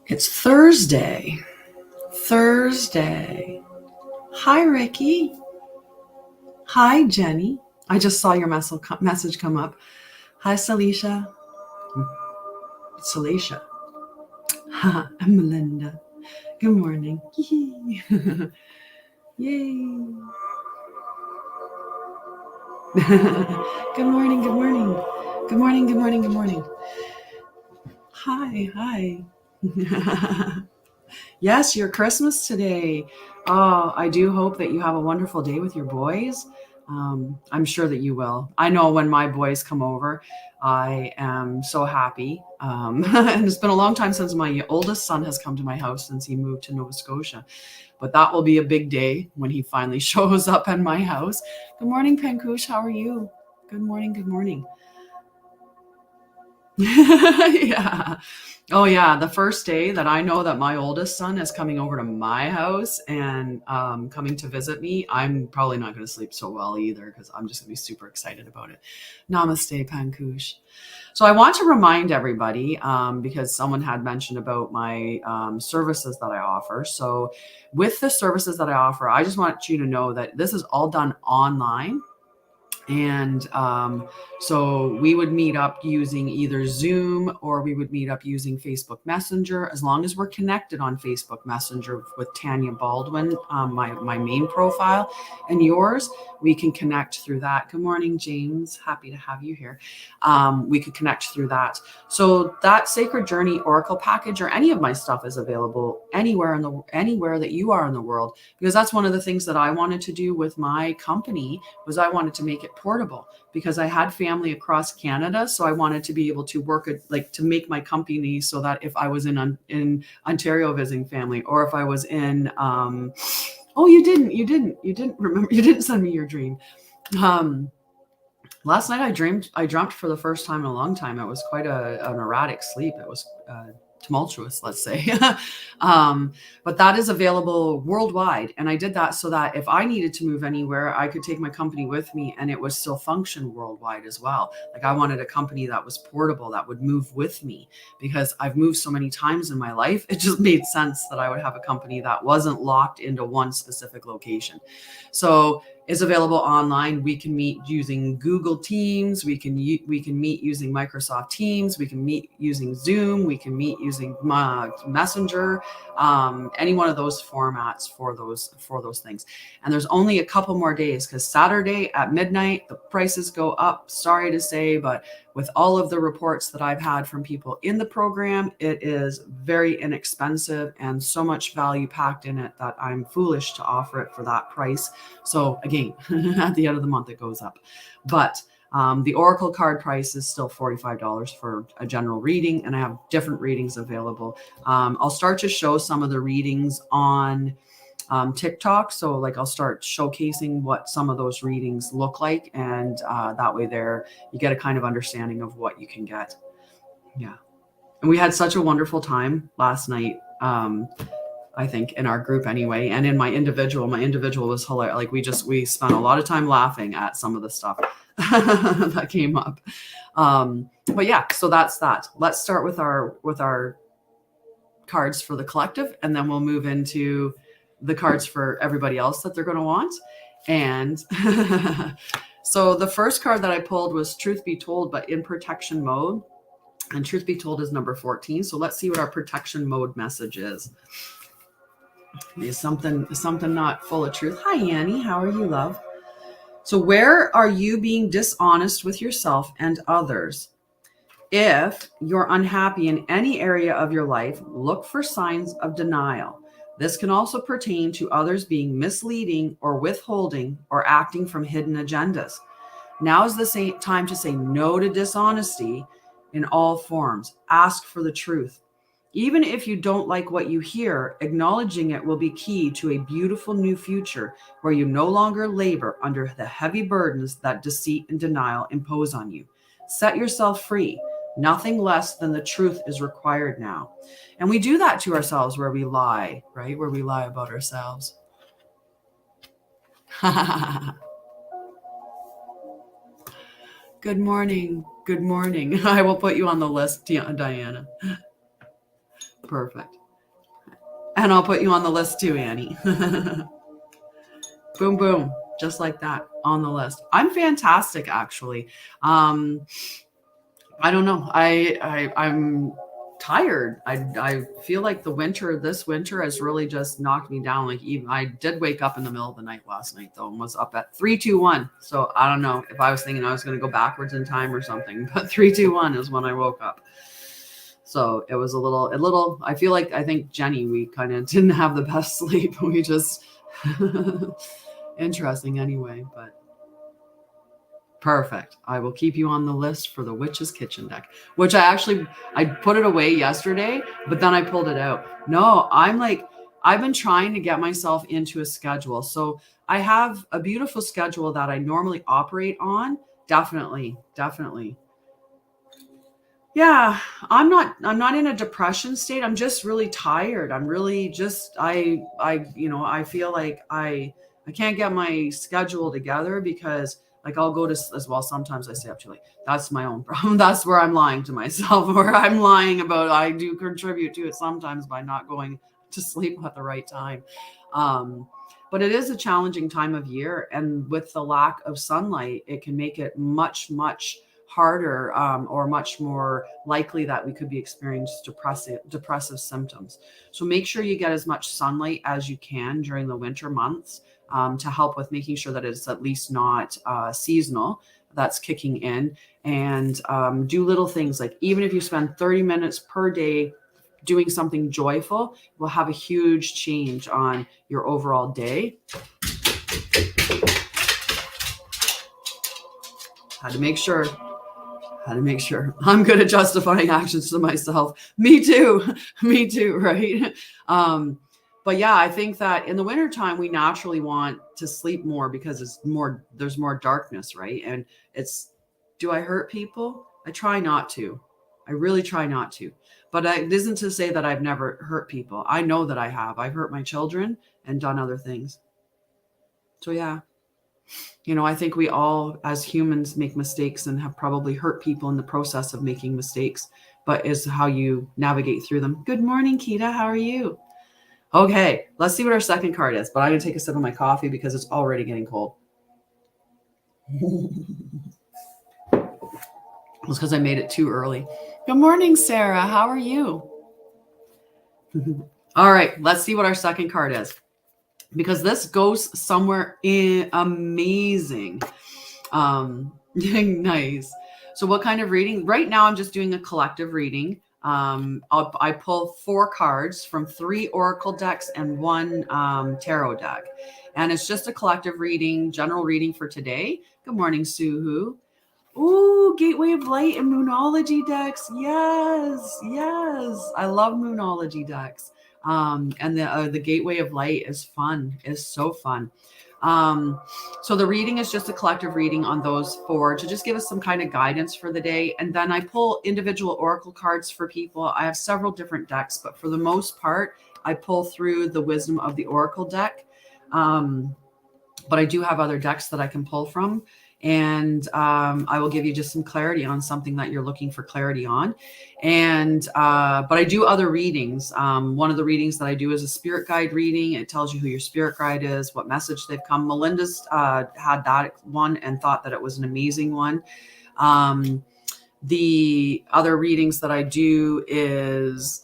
It's Thursday. Hi, Ricky. Hi, Jenny. I just saw your message come up. Hi, Salisha. I'm Melinda. Good morning. Yay. Good morning. Hi. Yes, your Christmas today. Oh, I do hope that you have a wonderful day with your boys. I'm sure that you will. I know when my boys come over, I am so happy. And it's been a long time since my oldest son has come to my house since he moved to Nova Scotia. But that will be a big day when he finally shows up at my house. Good morning, Pankush. How are you? Good morning. Yeah. Oh yeah, the first day that I know that my oldest son is coming over to my house and coming to visit me, I'm probably not going to sleep so well either because I'm just going to be super excited about it. Namaste, Pankush. So I want to remind everybody because someone had mentioned about my services that I offer. So with the services that I offer, I just want you to know that this is all done online. And so we would meet up using either Zoom or we would meet up using Facebook Messenger, as long as we're connected on Facebook Messenger with Tanya Baldwin, my main profile, and yours. We can connect through that. Good morning, James. Happy to have you here. We could connect through that. So that Sacred Journey Oracle package or any of my stuff is available anywhere that you are in the world, because that's one of the things that I wanted to do with my company was I wanted to make it portable because I had family across Canada. So I wanted to be able to work to make my company so that if I was in Ontario visiting family, or if I was in, oh, you didn't remember, you didn't send me your dream. Last night I dreamt for the first time in a long time. It was quite an erratic sleep. It was tumultuous, let's say. But that is available worldwide. And I did that so that if I needed to move anywhere, I could take my company with me and it would still function worldwide as well. Like I wanted a company that was portable, that would move with me, because I've moved so many times in my life. It just made sense that I would have a company that wasn't locked into one specific location. So it's available online. We can meet using Google Teams. We can meet using Microsoft Teams. We can meet using Zoom. We can meet using Messenger. Any one of those formats for those things. And there's only a couple more days because Saturday at midnight the prices go up. Sorry to say, but with all of the reports that I've had from people in the program, it is very inexpensive and so much value packed in it that I'm foolish to offer it for that price. So again, at the end of the month, it goes up. But the Oracle card price is still $45 for a general reading, and I have different readings available. I'll start to show some of the readings on TikTok. So like I'll start showcasing what some of those readings look like. And that way there, you get a kind of understanding of what you can get. Yeah. And we had such a wonderful time last night. I think in our group anyway. And in my individual was hilarious. Like we spent a lot of time laughing at some of the stuff that came up. But yeah, so that's that. Let's start with our cards for the collective, and then we'll move into the cards for everybody else that they're going to want. And so the first card that I pulled was Truth Be Told, but in protection mode. And Truth Be Told is number 14. So let's see what our protection mode message is. Is something not full of truth. Hi, Annie. How are you, love? So where are you being dishonest with yourself and others? If you're unhappy in any area of your life, look for signs of denial. This can also pertain to others being misleading or withholding or acting from hidden agendas. Now is the time to say no to dishonesty in all forms. Ask for the truth. Even if you don't like what you hear, acknowledging it will be key to a beautiful new future where you no longer labor under the heavy burdens that deceit and denial impose on you. Set yourself free. Nothing less than the truth is required now. And we do that to ourselves where we lie, right? Where we lie about ourselves. Good morning. Good morning. I will put you on the list, Diana. Perfect. And I'll put you on the list too, Annie. Boom, boom. Just like that on the list. I'm fantastic, actually. I don't know. I'm tired. I feel like this winter has really just knocked me down. Like even I did wake up in the middle of the night last night though, and was up at 3:21. So I don't know if I was thinking I was going to go backwards in time or something, but 3:21 is when I woke up. So it was a little, I think Jenny, we kind of didn't have the best sleep. We just, interesting anyway, but perfect. I will keep you on the list for the Witch's Kitchen deck, which I put it away yesterday, but then I pulled it out. No, I've been trying to get myself into a schedule. So I have a beautiful schedule that I normally operate on. Definitely. Yeah, I'm not in a depression state. I'm just really tired. I'm really just, I feel like I can't get my schedule together because like I'll go to as well. Sometimes I stay up too late. That's my own problem. That's where I'm lying to myself, where I'm lying about, I do contribute to it sometimes by not going to sleep at the right time. But it is a challenging time of year. And with the lack of sunlight, it can make it much, much harder or much more likely that we could be experiencing depressive symptoms. So make sure you get as much sunlight as you can during the winter months to help with making sure that it's at least not seasonal that's kicking in. And do little things like even if you spend 30 minutes per day doing something joyful, will have a huge change on your overall day. Had to make sure. I'm good at justifying actions to myself. Me too, right? But yeah, I think that in the wintertime, we naturally want to sleep more because there's more darkness, right? And do I hurt people? I try not to. I really try not to. But it isn't to say that I've never hurt people. I know that I have. I've hurt my children and done other things. So yeah. I think we all as humans make mistakes and have probably hurt people in the process of making mistakes, but is how you navigate through them. Good morning, Kita. How are you? Okay, let's see what our second card is, but I'm going to take a sip of my coffee because it's already getting cold. It's because I made it too early. Good morning, Sarah. How are you? All right, let's see what our second card is, because this goes somewhere amazing. Nice. So what kind of reading? Right now, I'm just doing a collective reading. I pull 4 cards from 3 oracle decks and 1 tarot deck. And it's just a collective reading, general reading for today. Good morning, Suhu. Ooh, Gateway of Light and Moonology decks. Yes. I love Moonology decks. And the Gateway of Light is fun. Is so fun. So the reading is just a collective reading on those 4 to just give us some kind of guidance for the day. And then I pull individual oracle cards for people. I have several different decks, but for the most part, I pull through the Wisdom of the Oracle deck. But I do have other decks that I can pull from. And I will give you just some clarity on something that you're looking for clarity on. And but I do other readings. One of the readings that I do is a spirit guide reading. It tells you who your spirit guide is, what message they've come. Melinda's had that one and thought that it was an amazing one. The other readings that I do is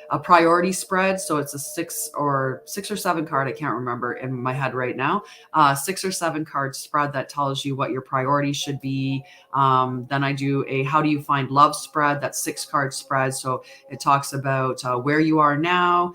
a priority spread. So it's a 6 or 7 card. I can't remember in my head right now. 6 or 7 card spread that tells you what your priorities should be. Then I do a how do you find love spread. That's 6 card spread. So it talks about where you are now,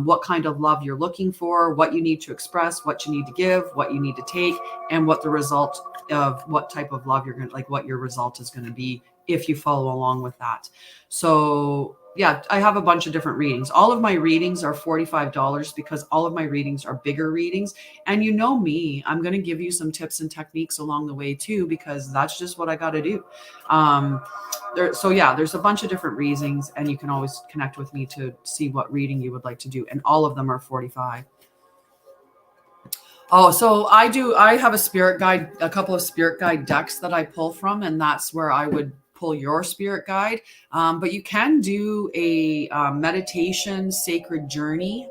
what kind of love you're looking for, what you need to express, what you need to give, what you need to take, and what the result of what type of love you're going to, like what your result is going to be if you follow along with that. So yeah, I have a bunch of different readings. All of my readings are $45 because all of my readings are bigger readings. And you know me, I'm going to give you some tips and techniques along the way too, because that's just what I got to do. So yeah, there's a bunch of different readings and you can always connect with me to see what reading you would like to do. And all of them are $45. Oh, so I have a spirit guide, a couple of spirit guide decks that I pull from, and that's where I would pull your spirit guide. But you can do a meditation sacred journey.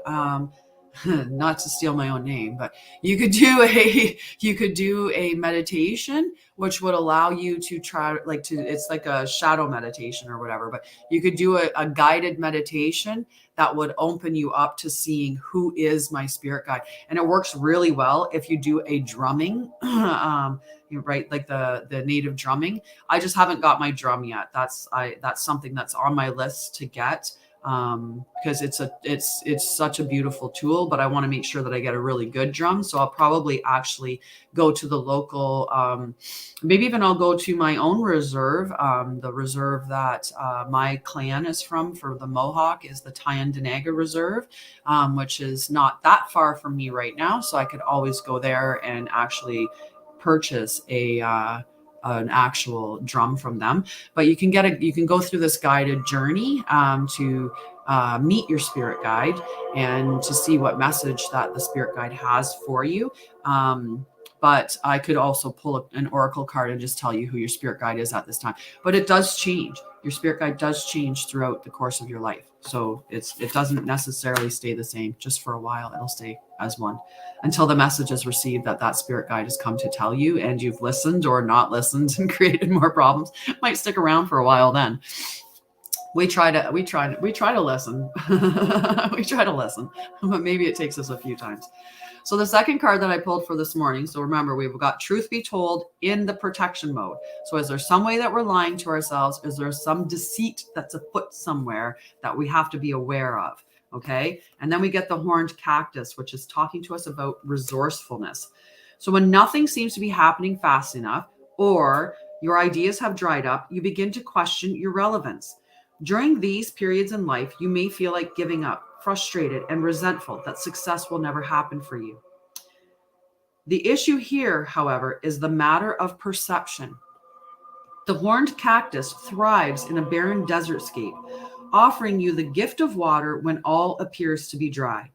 Not to steal my own name, but you could do a meditation which would allow you to try, like, to, it's like a shadow meditation or whatever, but you could do a guided meditation that would open you up to seeing who is my spirit guide. And it works really well if you do a drumming, right, like the native drumming. I just haven't got my drum yet. That's something that's on my list to get, because it's such a beautiful tool, but I want to make sure that I get a really good drum. So I'll probably actually go to the local, maybe even I'll go to my own reserve. The reserve that my clan is from for the Mohawk is the Tanya Reserve, which is not that far from me right now. So I could always go there and actually purchase an actual drum from them. But you can go through this guided journey to meet your spirit guide and to see what message that the spirit guide has for you. But I could also pull an oracle card and just tell you who your spirit guide is at this time. But it does change. Your spirit guide does change throughout the course of your life. So it doesn't necessarily stay the same. Just for a while, it'll stay as one until the message is received that spirit guide has come to tell you, and you've listened or not listened and created more problems. It might stick around for a while then. We try to listen. We try to listen, but maybe it takes us a few times. So the second card that I pulled for this morning, so remember, we've got truth be told in the protection mode. So is there some way that we're lying to ourselves? Is there some deceit that's afoot somewhere that we have to be aware of? Okay. And then we get the horned cactus, which is talking to us about resourcefulness. So when nothing seems to be happening fast enough, or your ideas have dried up, you begin to question your relevance. During these periods in life, you may feel like giving up, frustrated and resentful that success will never happen for you. The issue here, however, is the matter of perception. The horned cactus thrives in a barren desertscape, offering you the gift of water when all appears to be dry.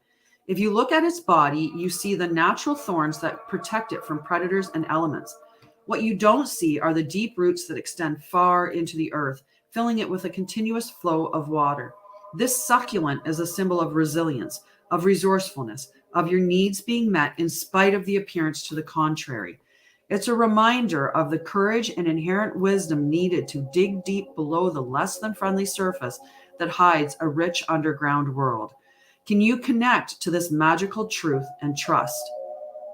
If you look at its body, you see the natural thorns that protect it from predators and elements. What you don't see are the deep roots that extend far into the earth, filling it with a continuous flow of water. This succulent is a symbol of resilience, of resourcefulness, of your needs being met in spite of the appearance to the contrary. It's a reminder of the courage and inherent wisdom needed to dig deep below the less than friendly surface that hides a rich underground world. Can you connect to this magical truth and trust?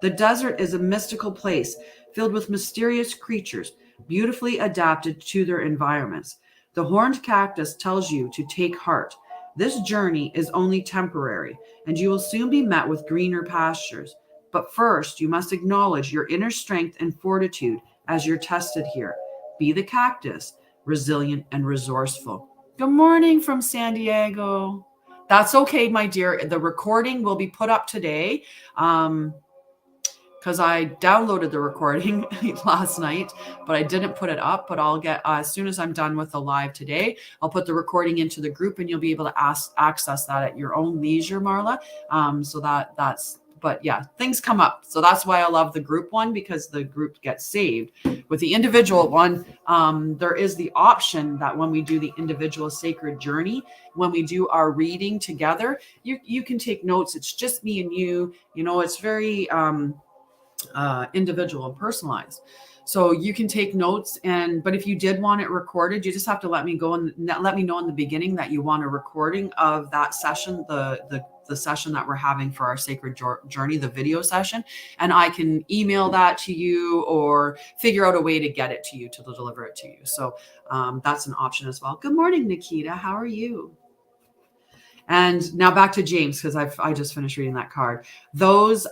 The desert is a mystical place filled with mysterious creatures, beautifully adapted to their environments. The horned cactus tells you to take heart. This journey is only temporary, and you will soon be met with greener pastures. But first, you must acknowledge your inner strength and fortitude as you're tested here. Be the cactus, resilient and resourceful. Good morning from San Diego. That's okay, my dear. The recording will be put up today. Because I downloaded the recording last night, but I didn't put it up. But I'll get, as soon as I'm done with the live today, I'll put the recording into the group, and you'll be able to access that at your own leisure, Marla. But yeah, things come up. So that's why I love the group one, because the group gets saved. With the individual one, there is the option that when we do the individual sacred journey, when we do our reading together, you can take notes. It's just me and you. You know, it's very individual and personalized, so you can take notes. But if you did want it recorded, you just have to let me know in the beginning that you want a recording of that session, the session that we're having for our sacred journey, the video session, and I can email that to you or figure out a way to get it to you, to deliver it to you. So that's an option as well. Good morning, Nikita. How are you? And now back to James, because I just finished reading that card. Those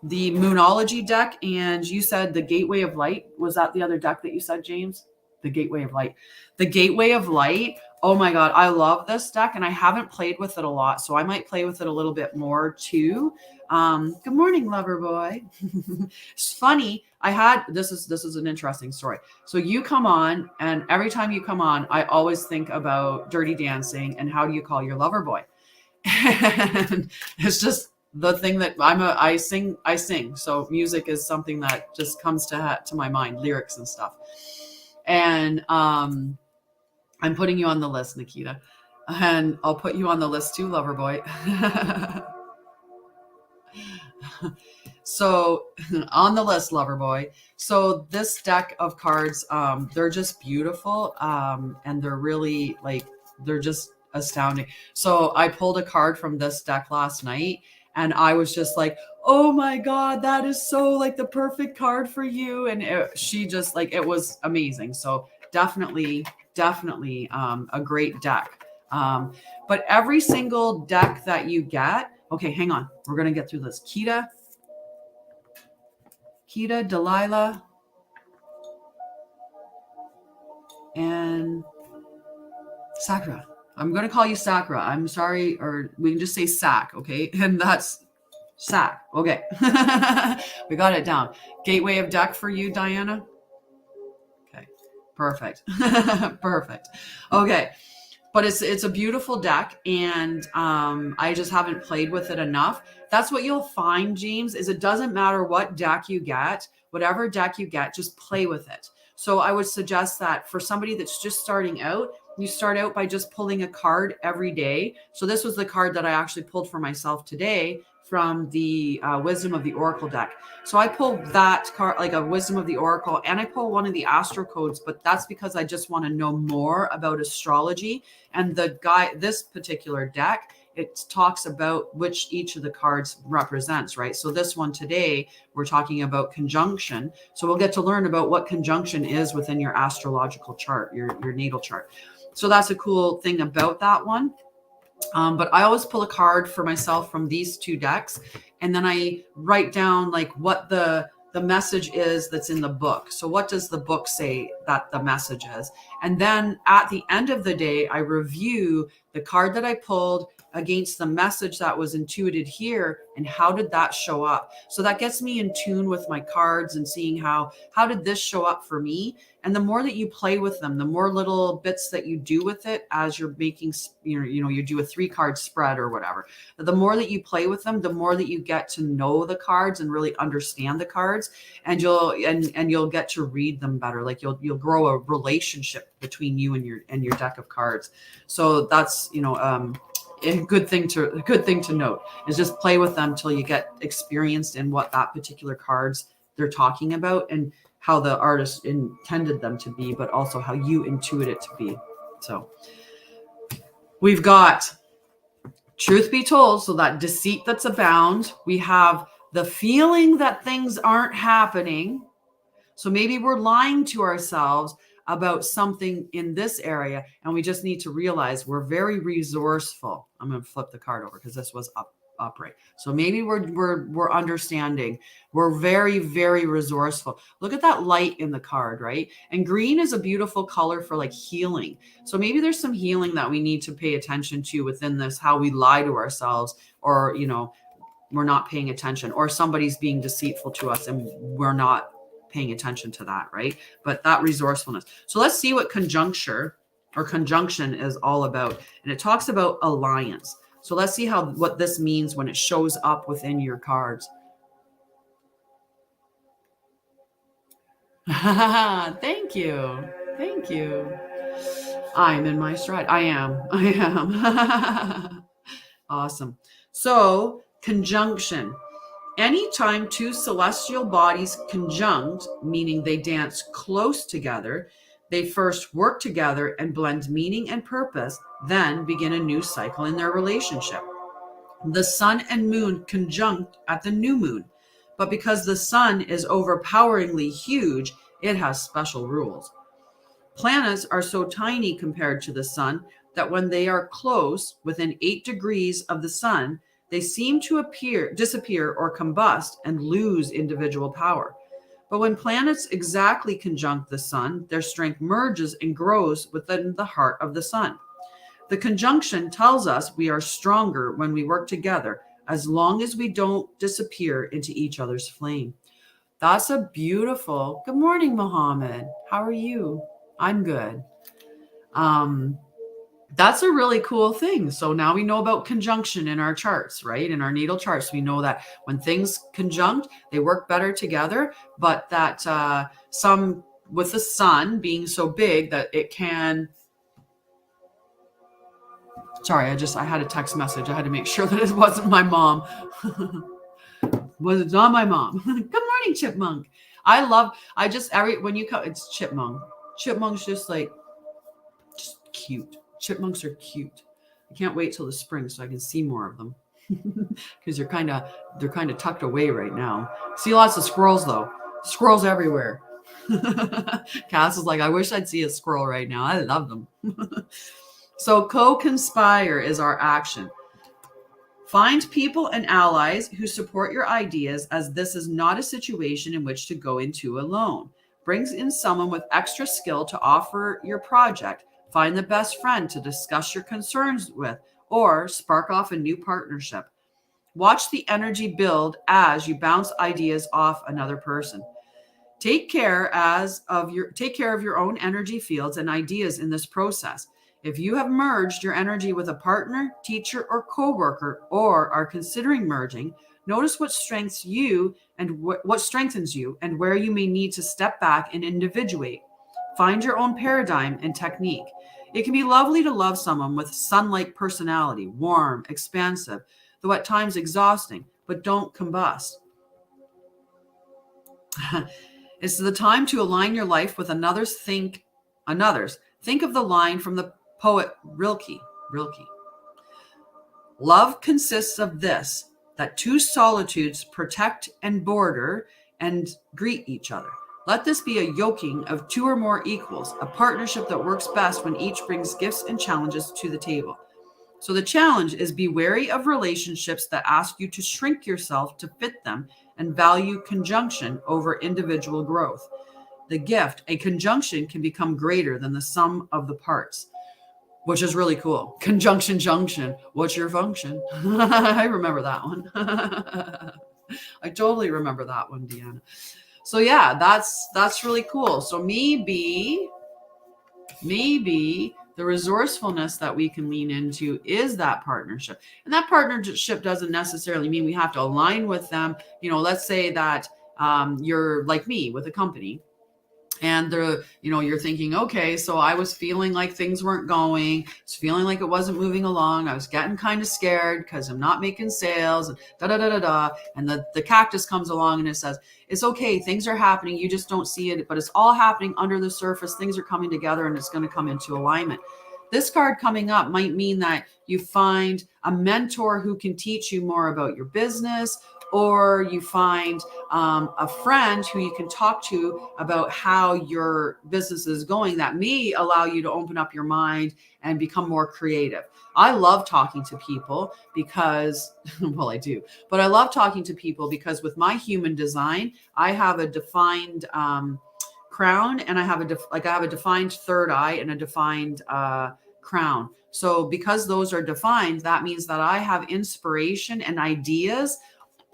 the Moonology deck, and you said the Gateway of Light. Was that the other deck that you said, James? The Gateway of Light. The Gateway of Light. Oh my God, I love this deck, and I haven't played with it a lot, so I might play with it a little bit more too. Good morning, lover boy. It's funny. This is an interesting story. So you come on, and every time you come on, I always think about Dirty Dancing and how do you call your lover boy? And it's just the thing that I sing. So music is something that just comes to my mind, lyrics and stuff. And I'm putting you on the list, Nikita. And I'll put you on the list too, lover boy. So on the list, lover boy. So this deck of cards, they're just beautiful. And they're really like, they're just astounding. So I pulled a card from this deck last night and I was just like, oh my God, that is so like the perfect card for you. And she just like, it was amazing. So definitely a great deck. But every single deck that you get, okay, hang on. We're going to get through this. Kita, Delilah, and Sakura. I'm going to call you Sakura. I'm sorry, or we can just say Sack, okay? And that's Sack. Okay. We got it down. Gateway of deck for you, Diana? Okay. Perfect. Perfect. Okay. But it's a beautiful deck, and I just haven't played with it enough. That's what you'll find, James, is it doesn't matter what deck you get, whatever deck you get, just play with it. So I would suggest that for somebody that's just starting out, you start out by just pulling a card every day. So this was the card that I actually pulled for myself today from the Wisdom of the Oracle deck. So I pulled that card, like a Wisdom of the Oracle, and I pulled one of the Astro Codes, but that's because I just want to know more about astrology. And this particular deck, it talks about which each of the cards represents, right? So this one today, we're talking about conjunction. So we'll get to learn about what conjunction is within your astrological chart, your natal chart. So that's a cool thing about that one. But I always pull a card for myself from these two decks, and then I write down like what the message is that's in the book. So what does the book say that the message is? And then at the end of the day, I review the card that I pulled against the message that was intuited here, and how did that show up? So that gets me in tune with my cards and seeing how did this show up for me? And the more that you play with them, the more little bits that you do with it as you're making, you do a 3-card spread or whatever. The more that you play with them, the more that you get to know the cards and really understand the cards, and you'll get to read them better. Like you'll grow a relationship between you and your deck of cards. So that's a good thing to note is just play with them till you get experienced in what that particular cards they're talking about and how the artist intended them to be, but also how you intuit it to be. So we've got truth be told, so that deceit that's abound. We have the feeling that things aren't happening. So maybe we're lying to ourselves about something in this area, and we just need to realize we're very resourceful. I'm going to flip the card over because this was upright. So maybe we're understanding. We're very, very resourceful. Look at that light in the card, right? And green is a beautiful color for like healing. So maybe there's some healing that we need to pay attention to within this, how we lie to ourselves, or we're not paying attention, or somebody's being deceitful to us and we're not paying attention to that, right? But that resourcefulness. So let's see what conjunction is all about. And it talks about alliance. So let's see what this means when it shows up within your cards. Thank you. Thank you. I'm in my stride. I am. Awesome. So conjunction. Anytime two celestial bodies conjunct, meaning they dance close together, they first work together and blend meaning and purpose, then begin a new cycle in their relationship. The sun and moon conjunct at the new moon, but because the sun is overpoweringly huge, it has special rules. Planets are so tiny compared to the sun that when they are close, within 8 degrees of the sun, they seem to disappear or combust and lose individual power. But when planets exactly conjunct the sun, their strength merges and grows within the heart of the sun. The conjunction tells us we are stronger when we work together, as long as we don't disappear into each other's flame. That's a beautiful. Good morning, Mohammed. How are you? I'm good. That's a really cool thing. So now we know about conjunction in our charts, right? In our natal charts, we know that when things conjunct, they work better together, but that some with the sun being so big that it can. Sorry, I had a text message. I had to make sure that it wasn't my mom. Was it not my mom? Good morning, Chipmunk. When you come, it's Chipmunk. Chipmunk's just cute. Chipmunks are cute. I can't wait till the spring so I can see more of them. Because they're kind of tucked away right now. See lots of squirrels though. Squirrels everywhere. Cass is like, I wish I'd see a squirrel right now. I love them. So co-conspire is our action. Find people and allies who support your ideas, as this is not a situation in which to go into alone. Brings in someone with extra skill to offer your project. Find the best friend to discuss your concerns with, or spark off a new partnership. Watch the energy build as you bounce ideas off another person. Take care of your own energy fields and ideas in this process. If you have merged your energy with a partner, teacher, or coworker, or are considering merging, notice what strengthens you and where you may need to step back and individuate. Find your own paradigm and technique. It can be lovely to love someone with sun-like personality, warm, expansive, though at times exhausting, but don't combust. It's the time to align your life with another's. Think of the line from the poet Rilke. Love consists of this, that two solitudes protect and border and greet each other. Let this be a yoking of two or more equals, a partnership that works best when each brings gifts and challenges to the table. So the challenge is, be wary of relationships that ask you to shrink yourself to fit them and value conjunction over individual growth. The gift, a conjunction, can become greater than the sum of the parts, which is really cool. Conjunction junction. What's your function? I remember that one. I totally remember that one, Deanna. So yeah, that's really cool. So maybe the resourcefulness that we can lean into is that partnership. And that partnership doesn't necessarily mean we have to align with them. Let's say that you're like me with a company, and you're thinking, okay, so I was feeling like things weren't going. I was feeling like it wasn't moving along. I was getting kind of scared because I'm not making sales, and And the cactus comes along and it says, it's okay, things are happening. You just don't see it, but it's all happening under the surface. Things are coming together and it's going to come into alignment. This card coming up might mean that you find a mentor who can teach you more about your business, or you find a friend who you can talk to about how your business is going, that may allow you to open up your mind and become more creative. I love talking to people because, well, I do, but I love talking to people because with my human design, I have a defined crown, and I have a defined third eye and a defined crown. So because those are defined, that means that I have inspiration and ideas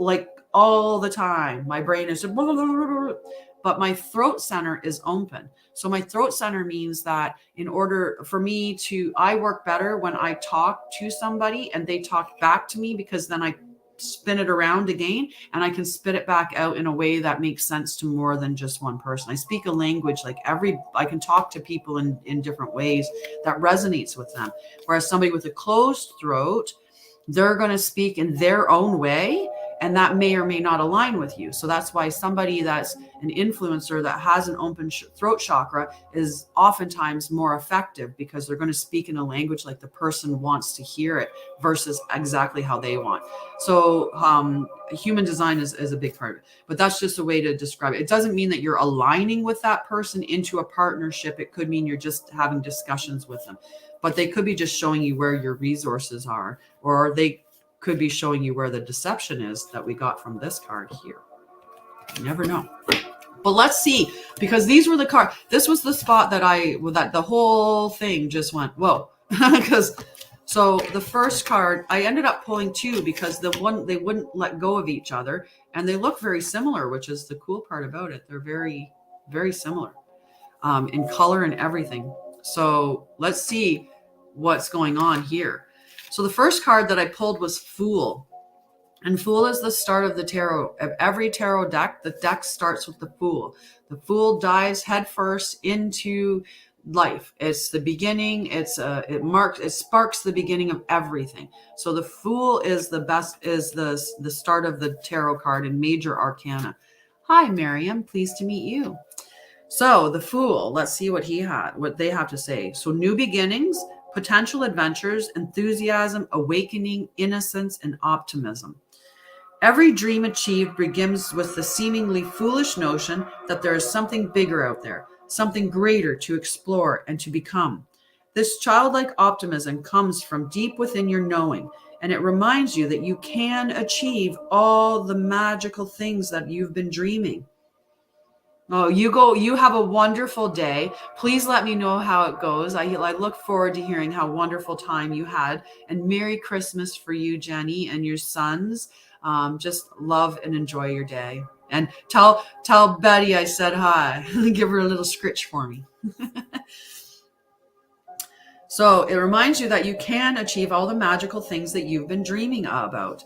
like all the time. My brain is, but my throat center is open. So my throat center means that in order for me I work better when I talk to somebody and they talk back to me, because then I spin it around again and I can spit it back out in a way that makes sense to more than just one person. I speak a language I can talk to people in different ways that resonates with them. Whereas somebody with a closed throat, they're going to speak in their own way, and that may or may not align with you. So that's why somebody that's an influencer that has an open throat chakra is oftentimes more effective, because they're going to speak in a language like the person wants to hear it versus exactly how they want. So human design is a big part of it, but that's just a way to describe it. It doesn't mean that you're aligning with that person into a partnership. It could mean you're just having discussions with them, but they could be just showing you where your resources are, or they could be showing you where the deception is that we got from this card here. You never know. But let's see, because these were the cards. This was the spot that the whole thing just went, whoa. So the first card, I ended up pulling two because they wouldn't let go of each other, and they look very similar, which is the cool part about it. They're very, very similar in color and everything. So let's see what's going on here. So the first card that I pulled was Fool. And Fool is the start of the tarot. Of every tarot deck, the deck starts with the Fool. The Fool dives headfirst into life. It's the beginning. It sparks the beginning of everything. So the Fool is the start of the tarot card in major arcana. Hi, Miriam. Pleased to meet you. So the Fool, let's see what they have to say. So new beginnings, potential adventures, enthusiasm, awakening, innocence, and optimism. Every dream achieved begins with the seemingly foolish notion that there is something bigger out there, something greater to explore and to become. This childlike optimism comes from deep within your knowing, and it reminds you that you can achieve all the magical things that you've been dreaming. Oh, you have a wonderful day. Please let me know how it goes. I look forward to hearing how wonderful time you had, and Merry Christmas for you, Jenny, and your sons. Just love and enjoy your day. And tell Betty I said hi. Give her a little scritch for me. So it reminds you that you can achieve all the magical things that you've been dreaming about.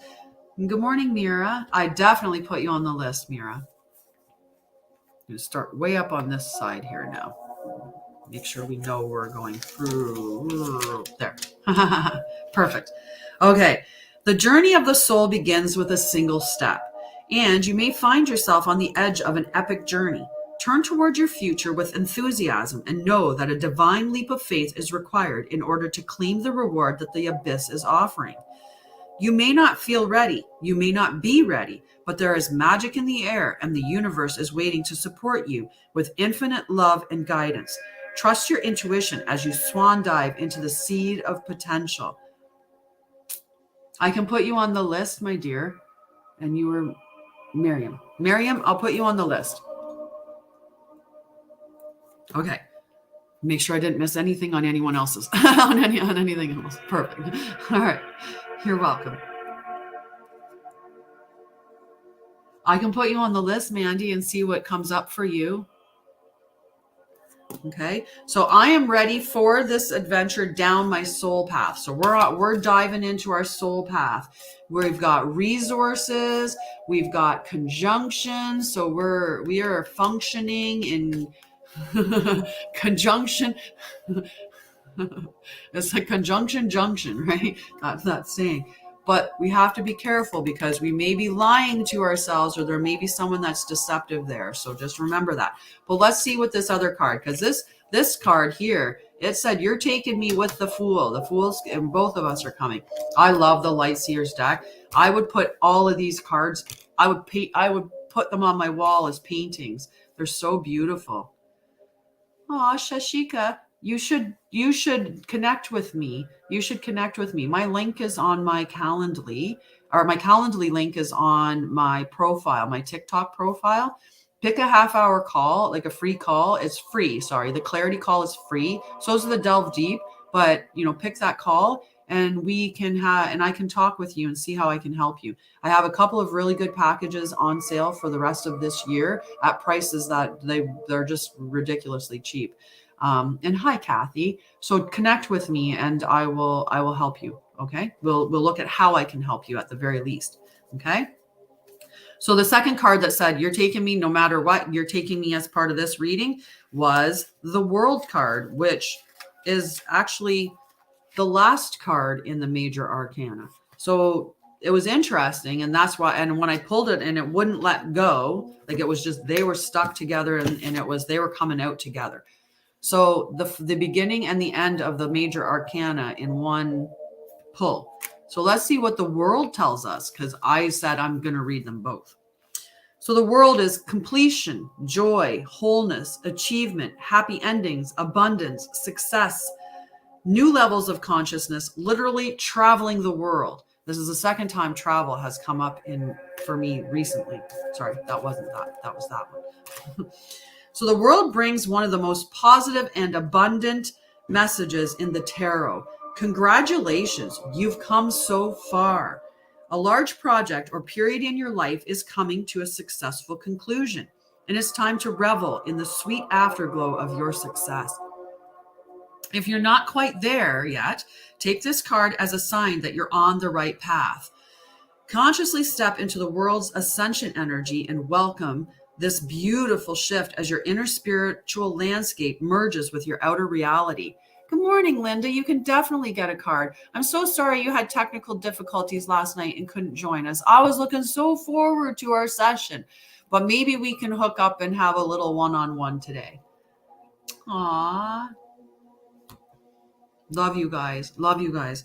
Good morning, Mira. I definitely put you on the list, Mira. I'm going to start way up on this side here now. Make sure we know we're going through there. Perfect. Okay. The journey of the soul begins with a single step, and you may find yourself on the edge of an epic journey. Turn toward your future with enthusiasm and know that a divine leap of faith is required in order to claim the reward that the abyss is offering. You may not feel ready, you may not be ready, but there is magic in the air, and the universe is waiting to support you with infinite love and guidance. Trust your intuition as you swan dive into the seed of potential. I can put you on the list, my dear. And you were Miriam. Miriam, I'll put you on the list. Okay. Make sure I didn't miss anything on anyone else's. on anything else. Perfect. All right. You're welcome. I can put you on the list, Mandy, and see what comes up for you. Okay, so I am ready for this adventure down my soul path. So we're diving into our soul path. We've got resources, we've got conjunctions. So we are functioning in conjunction. It's like conjunction junction, right? That's that saying. But we have to be careful because we may be lying to ourselves, or there may be someone that's deceptive there. So just remember that. But let's see what this other card, because this card here, it said, you're taking me with the Fool. The Fools, and both of us are coming. I love the Lightseers deck. I would put all of these cards, I would put them on my wall as paintings. They're so beautiful. Oh, Shashika, you should connect with me. You should connect with me. My link is on my Calendly, or my Calendly link is on my profile, my TikTok profile. Pick a half-hour call, like a free call. It's free. Sorry, the clarity call is free. So is the delve deep. But pick that call, and I can talk with you and see how I can help you. I have a couple of really good packages on sale for the rest of this year at prices that they're just ridiculously cheap. And hi, Kathy. So connect with me, and I will help you. Okay, we'll look at how I can help you at the very least. Okay. So the second card that said, you're taking me no matter what, you're taking me as part of this reading, was the World card, which is actually the last card in the major arcana. So it was interesting, and that's why, and when I pulled it and it wouldn't let go, like it was just, they were stuck together, and they were coming out together. So the beginning and the end of the major arcana in one pull. So let's see what the World tells us, because I said I'm going to read them both. So the World is completion, joy, wholeness, achievement, happy endings, abundance, success, new levels of consciousness, literally traveling the world. This is the second time travel has come up for me recently. Sorry, that wasn't that. That was that one. So the World brings one of the most positive and abundant messages in the tarot. Congratulations, you've come so far. A large project or period in your life is coming to a successful conclusion, and it's time to revel in the sweet afterglow of your success. If you're not quite there yet, take this card as a sign that you're on the right path. Consciously step into the world's ascension energy and welcome this beautiful shift as your inner spiritual landscape merges with your outer reality. Good morning, Linda. You can definitely get a card. I'm so sorry you had technical difficulties last night and couldn't join us. I was looking so forward to our session, but maybe we can hook up and have a little one-on-one today. Aww. Love you guys. Love you guys.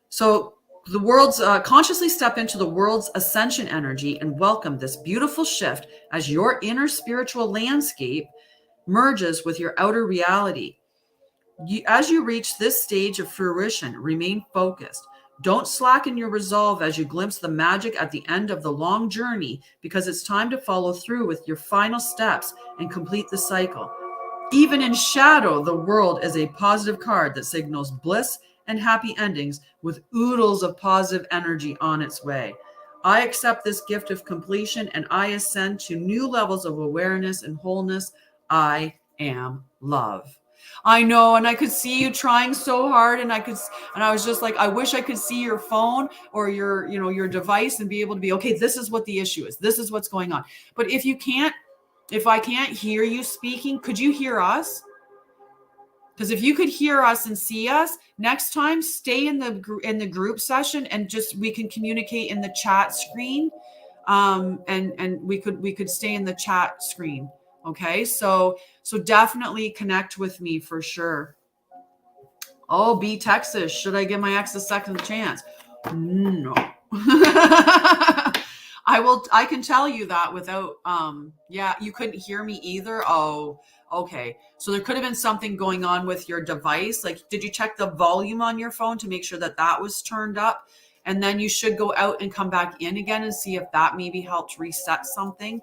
So the world's consciously step into the world's ascension energy and welcome this beautiful shift as your inner spiritual landscape merges with your outer reality. As you reach this stage of fruition, remain focused. Don't slacken your resolve as you glimpse the magic at the end of the long journey, because it's time to follow through with your final steps and complete the cycle. Even in shadow, the world is a positive card that signals bliss and happy endings with oodles of positive energy on its way. I accept this gift of completion and I ascend to new levels of awareness and wholeness. I am love. I know, and I could see you trying so hard, and I was just like, I wish I could see your phone or your device and be able to be, okay, this is what the issue is. This is what's going on. But if I can't hear you speaking, could you hear us? Because if you could hear us and see us, next time stay in the group session and just we can communicate in the chat screen, and we could stay in the chat screen. Okay, so definitely connect with me for sure. Oh, B Texas, should I give my ex a second chance? No. I can tell you that without yeah, you couldn't hear me either. Oh, okay. So there could have been something going on with your device. Like, did you check the volume on your phone to make sure that was turned up? And then you should go out and come back in again and see if that maybe helped reset something.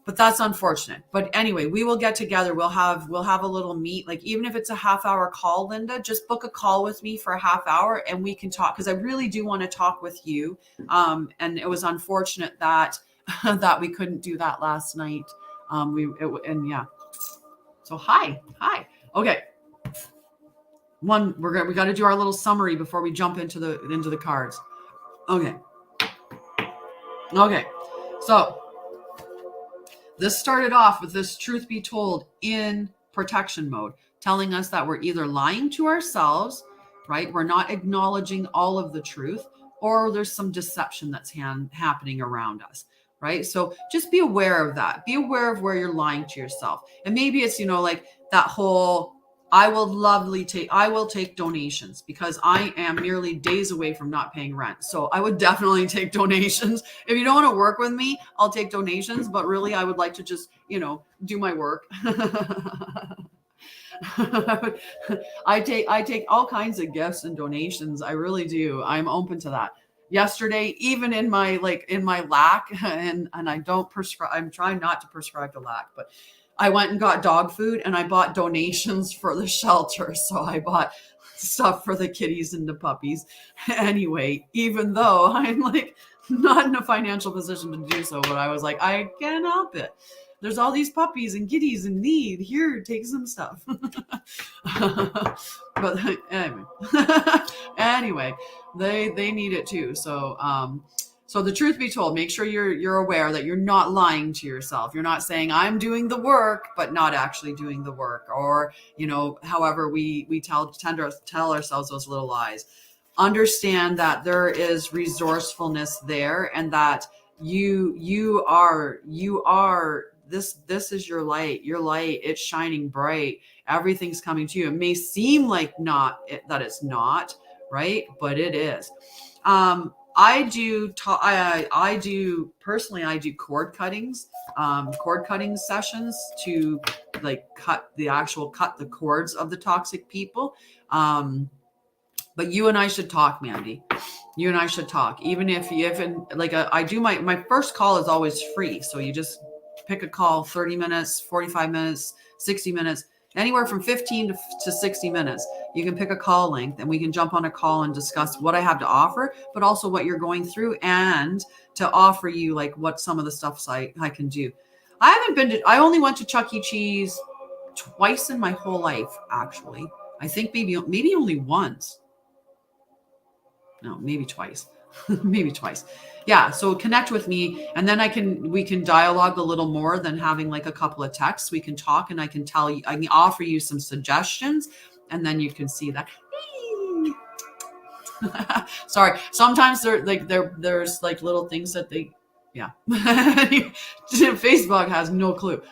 But that's unfortunate. But anyway, we will get together. We'll have a little meet. Like, even if it's a half-hour call, Linda, just book a call with me for a half hour and we can talk, because I really do want to talk with you. And it was unfortunate that that we couldn't do that last night. Yeah. So hi. Okay. We got to do our little summary before we jump into the cards. Okay. So this started off with this truth be told in protection mode, telling us that we're either lying to ourselves, right? We're not acknowledging all of the truth, or there's some deception that's happening around us, right? So just be aware of that. Be aware of where you're lying to yourself. And maybe it's, like that whole, I will take donations because I am merely days away from not paying rent. So I would definitely take donations. If you don't want to work with me, I'll take donations, but really I would like to just, do my work. I take all kinds of gifts and donations. I really do. I'm open to that. Yesterday, even in my lack, and I don't prescribe, I'm trying not to prescribe to lack, but I went and got dog food and I bought donations for the shelter. So I bought stuff for the kitties and the puppies. Anyway, even though I'm like not in a financial position to do so, but I was like, I can't help it. There's all these puppies and kitties in need. Here, take some stuff. But anyway, they need it too. So the truth be told, make sure you're aware that you're not lying to yourself. You're not saying I'm doing the work, but not actually doing the work, or however we tend to tell ourselves those little lies. Understand that there is resourcefulness there, and that you are this is your light. Your light, it's shining bright. Everything's coming to you. It may seem like that it's not, right? But it is. I do cord cuttings sessions to cut the cords of the toxic people. But you and I should talk, Mandy. You and I should talk. Even if I do my first call is always free. So you just pick a call, 30 minutes, 45 minutes, 60 minutes, anywhere from 15 to 60 minutes. You can pick a call length and we can jump on a call and discuss what I have to offer, but also what you're going through, and to offer you what some of the stuff I can do. I only went to Chuck E. Cheese twice in my whole life, actually. I think maybe only once. No, maybe twice. Maybe twice. Yeah. So connect with me, and then we can dialogue a little more than having like a couple of texts. We can talk, and I can tell you, I can offer you some suggestions, and then you can see that. Sorry. Sometimes there's like little things that yeah. Facebook has no clue.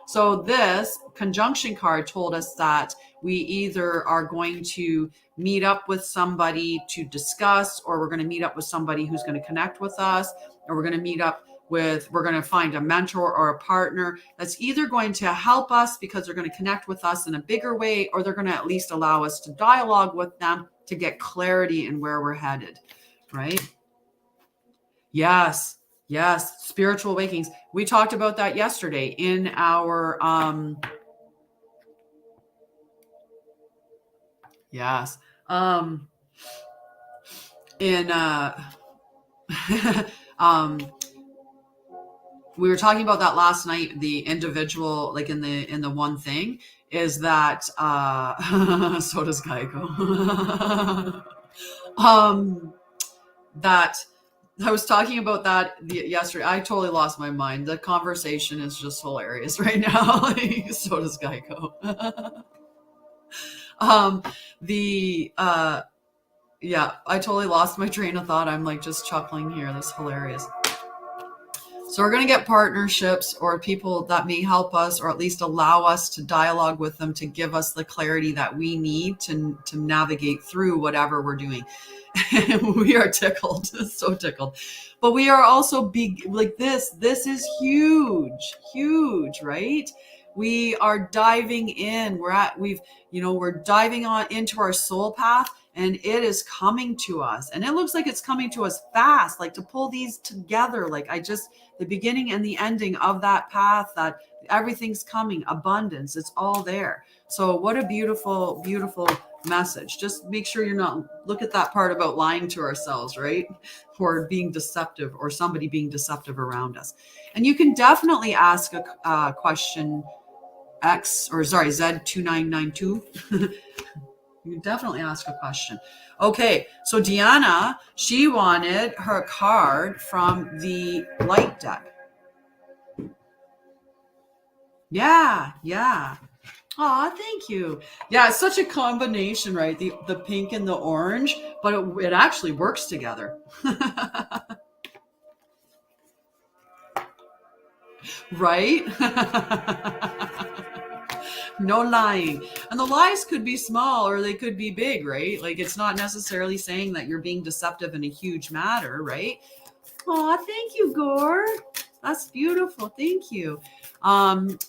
So this conjunction card told us that we either are going to meet up with somebody to discuss, or we're going to meet up with somebody who's going to connect with us, or we're going to find a mentor or a partner that's either going to help us because they're going to connect with us in a bigger way, or they're going to at least allow us to dialogue with them to get clarity in where we're headed, right? Yes. Spiritual awakenings. We talked about that yesterday in our, yes. We were talking about that last night. The individual, like in the one thing, is that so does Geico. That I was talking about that yesterday. I totally lost my mind. The conversation is just hilarious right now. So does Geico. Yeah, I totally lost my train of thought. I'm like just chuckling here. That's hilarious. So we're going to get partnerships or people that may help us, or at least allow us to dialogue with them to give us the clarity that we need to navigate through whatever we're doing. We are tickled, so tickled. But we are also big, like this is huge, right? We are diving in. We're diving on into our soul path, and it is coming to us. And it looks like it's coming to us fast, like to pull these together. Like the beginning and the ending of that path, that everything's coming, abundance, it's all there. So what a beautiful, beautiful message. Just make sure look at that part about lying to ourselves, right? Or being deceptive, or somebody being deceptive around us. And you can definitely ask a question Z2992. You can definitely ask a question. Okay, so Deanna, she wanted her card from the light deck. Yeah. Oh, thank you. Yeah, it's such a combination, right? The pink and the orange, but it actually works together. Right? No lying. And the lies could be small or they could be big, right? Like it's not necessarily saying that you're being deceptive in a huge matter, right? Oh, thank you, Gore. That's beautiful. Thank you. And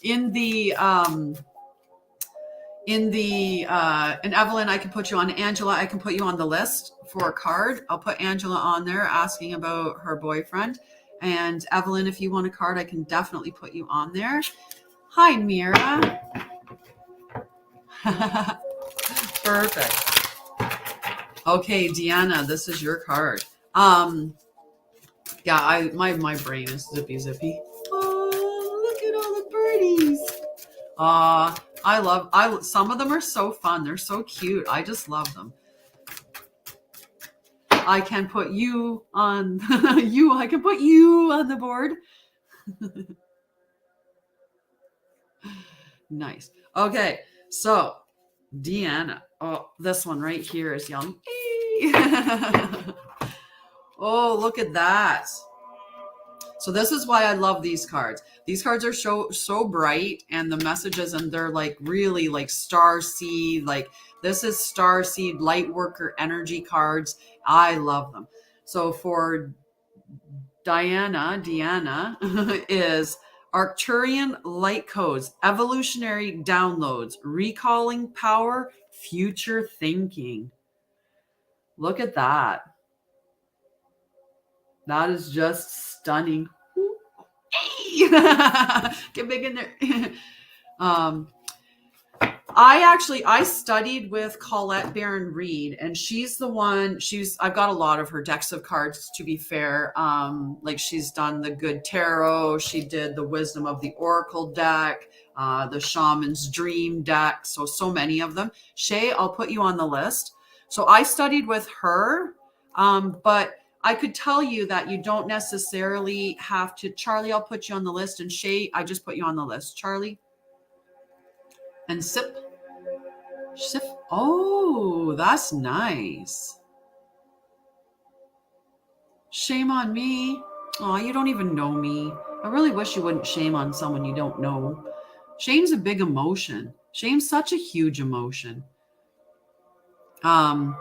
Evelyn, I can put you on. Angela, I can put you on the list for a card. I'll put Angela on there asking about her boyfriend. And Evelyn, if you want a card, I can definitely put you on there. Hi, Mira. Perfect. Okay, Deanna, this is your card. Yeah, my brain is zippy. Oh, look at all the birdies. I some of them are so fun. They're so cute. I just love them. I can put you on I can put you on the board. Nice. Okay, so Deanna. Oh, this one right here is yelling. Oh, look at that. So this is why I love these cards. These cards are so bright, and the messages, and they're like really like star seed. Like this is star seed light worker energy cards. I love them. So for Deanna is Arcturian light codes, evolutionary downloads, recalling power, future thinking. Look at that. That is just stunning. Get big in there. I studied with Colette Baron Reed, and she's the one. I've got a lot of her decks of cards, to be fair. Like she's done the Good Tarot, she did the Wisdom of the Oracle deck. the Shaman's Dream deck. So many of them. Shay, I'll put you on the list. So I studied with her, but I could tell you that you don't necessarily have to. Charlie, I'll put you on the list. And Shay, I just put you on the list. Charlie. And Sip. Oh, that's nice. Shame on me. Oh, you don't even know me. I really wish you wouldn't shame on someone you don't know. Shame's a big emotion. Shame's such a huge emotion. I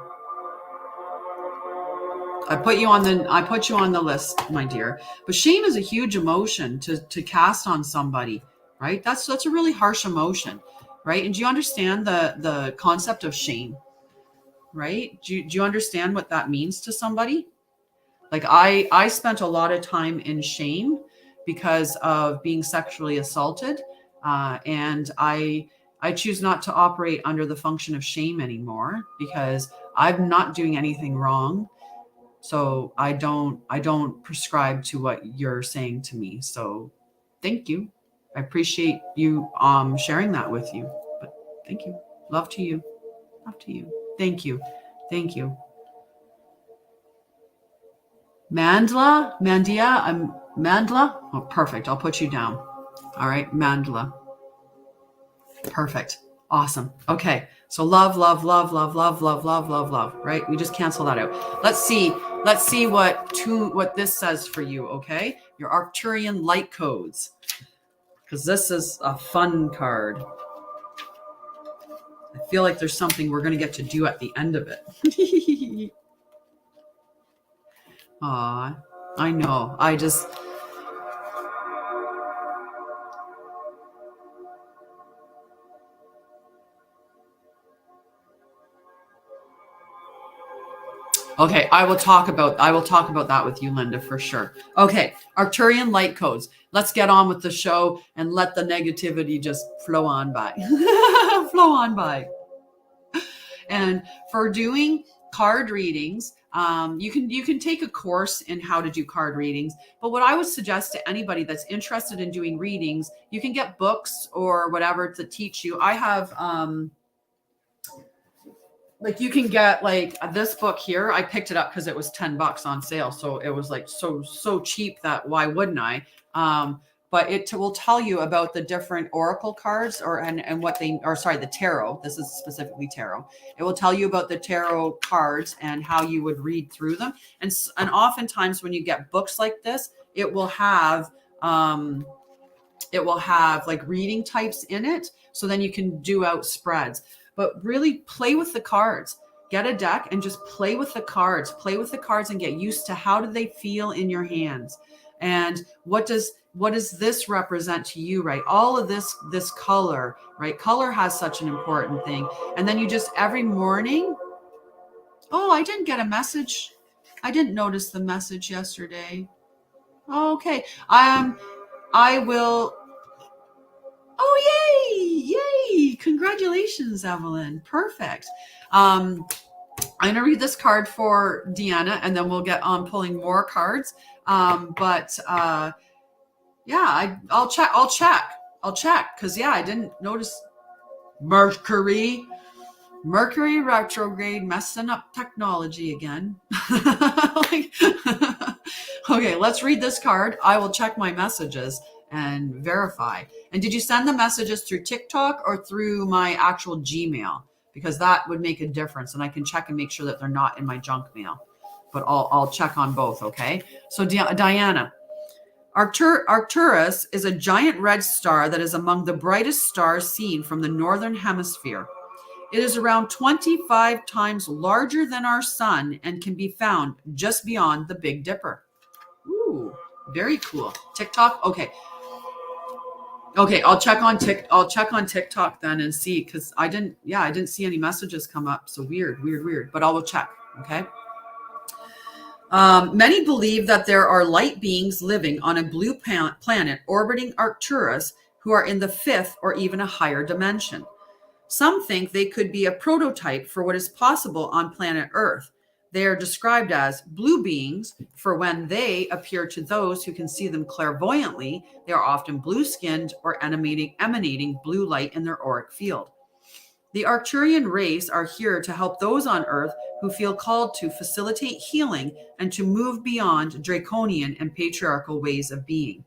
put you on the list, my dear. But shame is a huge emotion to cast on somebody, right? That's a really harsh emotion, right? And do you understand the concept of shame, right? Do you understand what that means to somebody? Like I spent a lot of time in shame because of being sexually assaulted, and I choose not to operate under the function of shame anymore because I'm not doing anything wrong. So I don't prescribe to what you're saying to me. So thank you. I appreciate you sharing that with you. But thank you. Love to you. Love to you. Thank you. Thank you. Mandla? Oh, perfect. I'll put you down. All right, Mandla. Perfect. Awesome. Okay. So love, right? We just cancel that out. Let's see what this says for you, okay? Your Arcturian light codes. Because this is a fun card. I feel like there's something we're going to get to do at the end of it. Aw, I know. Okay, I will talk about that with you, Linda, for sure. Okay, Arcturian light codes. Let's get on with the show and let the negativity just flow on by. Flow on by. And for doing card readings, you can take a course in how to do card readings. But what I would suggest to anybody that's interested in doing readings, you can get books or whatever to teach you. I have like you can get like this book here. I picked it up because it was $10 on sale. So it was like so cheap that why wouldn't I? But it will tell you about the different oracle cards and what they are. Sorry, the tarot. This is specifically tarot. It will tell you about the tarot cards and how you would read through them. And oftentimes when you get books like this, it will have like reading types in it. So then you can do out spreads. But really play with the cards. Get a deck and just play with the cards. Play with the cards and get used to how do they feel in your hands. And what does this represent to you, right? All of this color, right? Color has such an important thing. And then you just every morning, oh, I didn't get a message. I didn't notice the message yesterday. Oh, okay. I will. Oh, yay. Congratulations, Evelyn. Perfect. I'm going to read this card for Deanna and then we'll get on pulling more cards. Yeah, I'll check because I didn't notice Mercury retrograde messing up technology again. Okay, let's read this card. I will check my messages and verify. And did you send the messages through TikTok or through my actual Gmail? Because that would make a difference and I can check and make sure that they're not in my junk mail. But I'll check on both, okay? So Diana, Arcturus is a giant red star that is among the brightest stars seen from the northern hemisphere. It is around 25 times larger than our sun and can be found just beyond the Big Dipper. Ooh, very cool. TikTok, okay. Okay, I'll check on TikTok then and see because I didn't see any messages come up. So weird. But I will check. Okay. Many believe that there are light beings living on a blue planet orbiting Arcturus who are in the fifth or even a higher dimension. Some think they could be a prototype for what is possible on planet Earth. They are described as blue beings, for when they appear to those who can see them clairvoyantly, they are often blue-skinned or emanating blue light in their auric field. The Arcturian race are here to help those on Earth who feel called to facilitate healing and to move beyond draconian and patriarchal ways of being.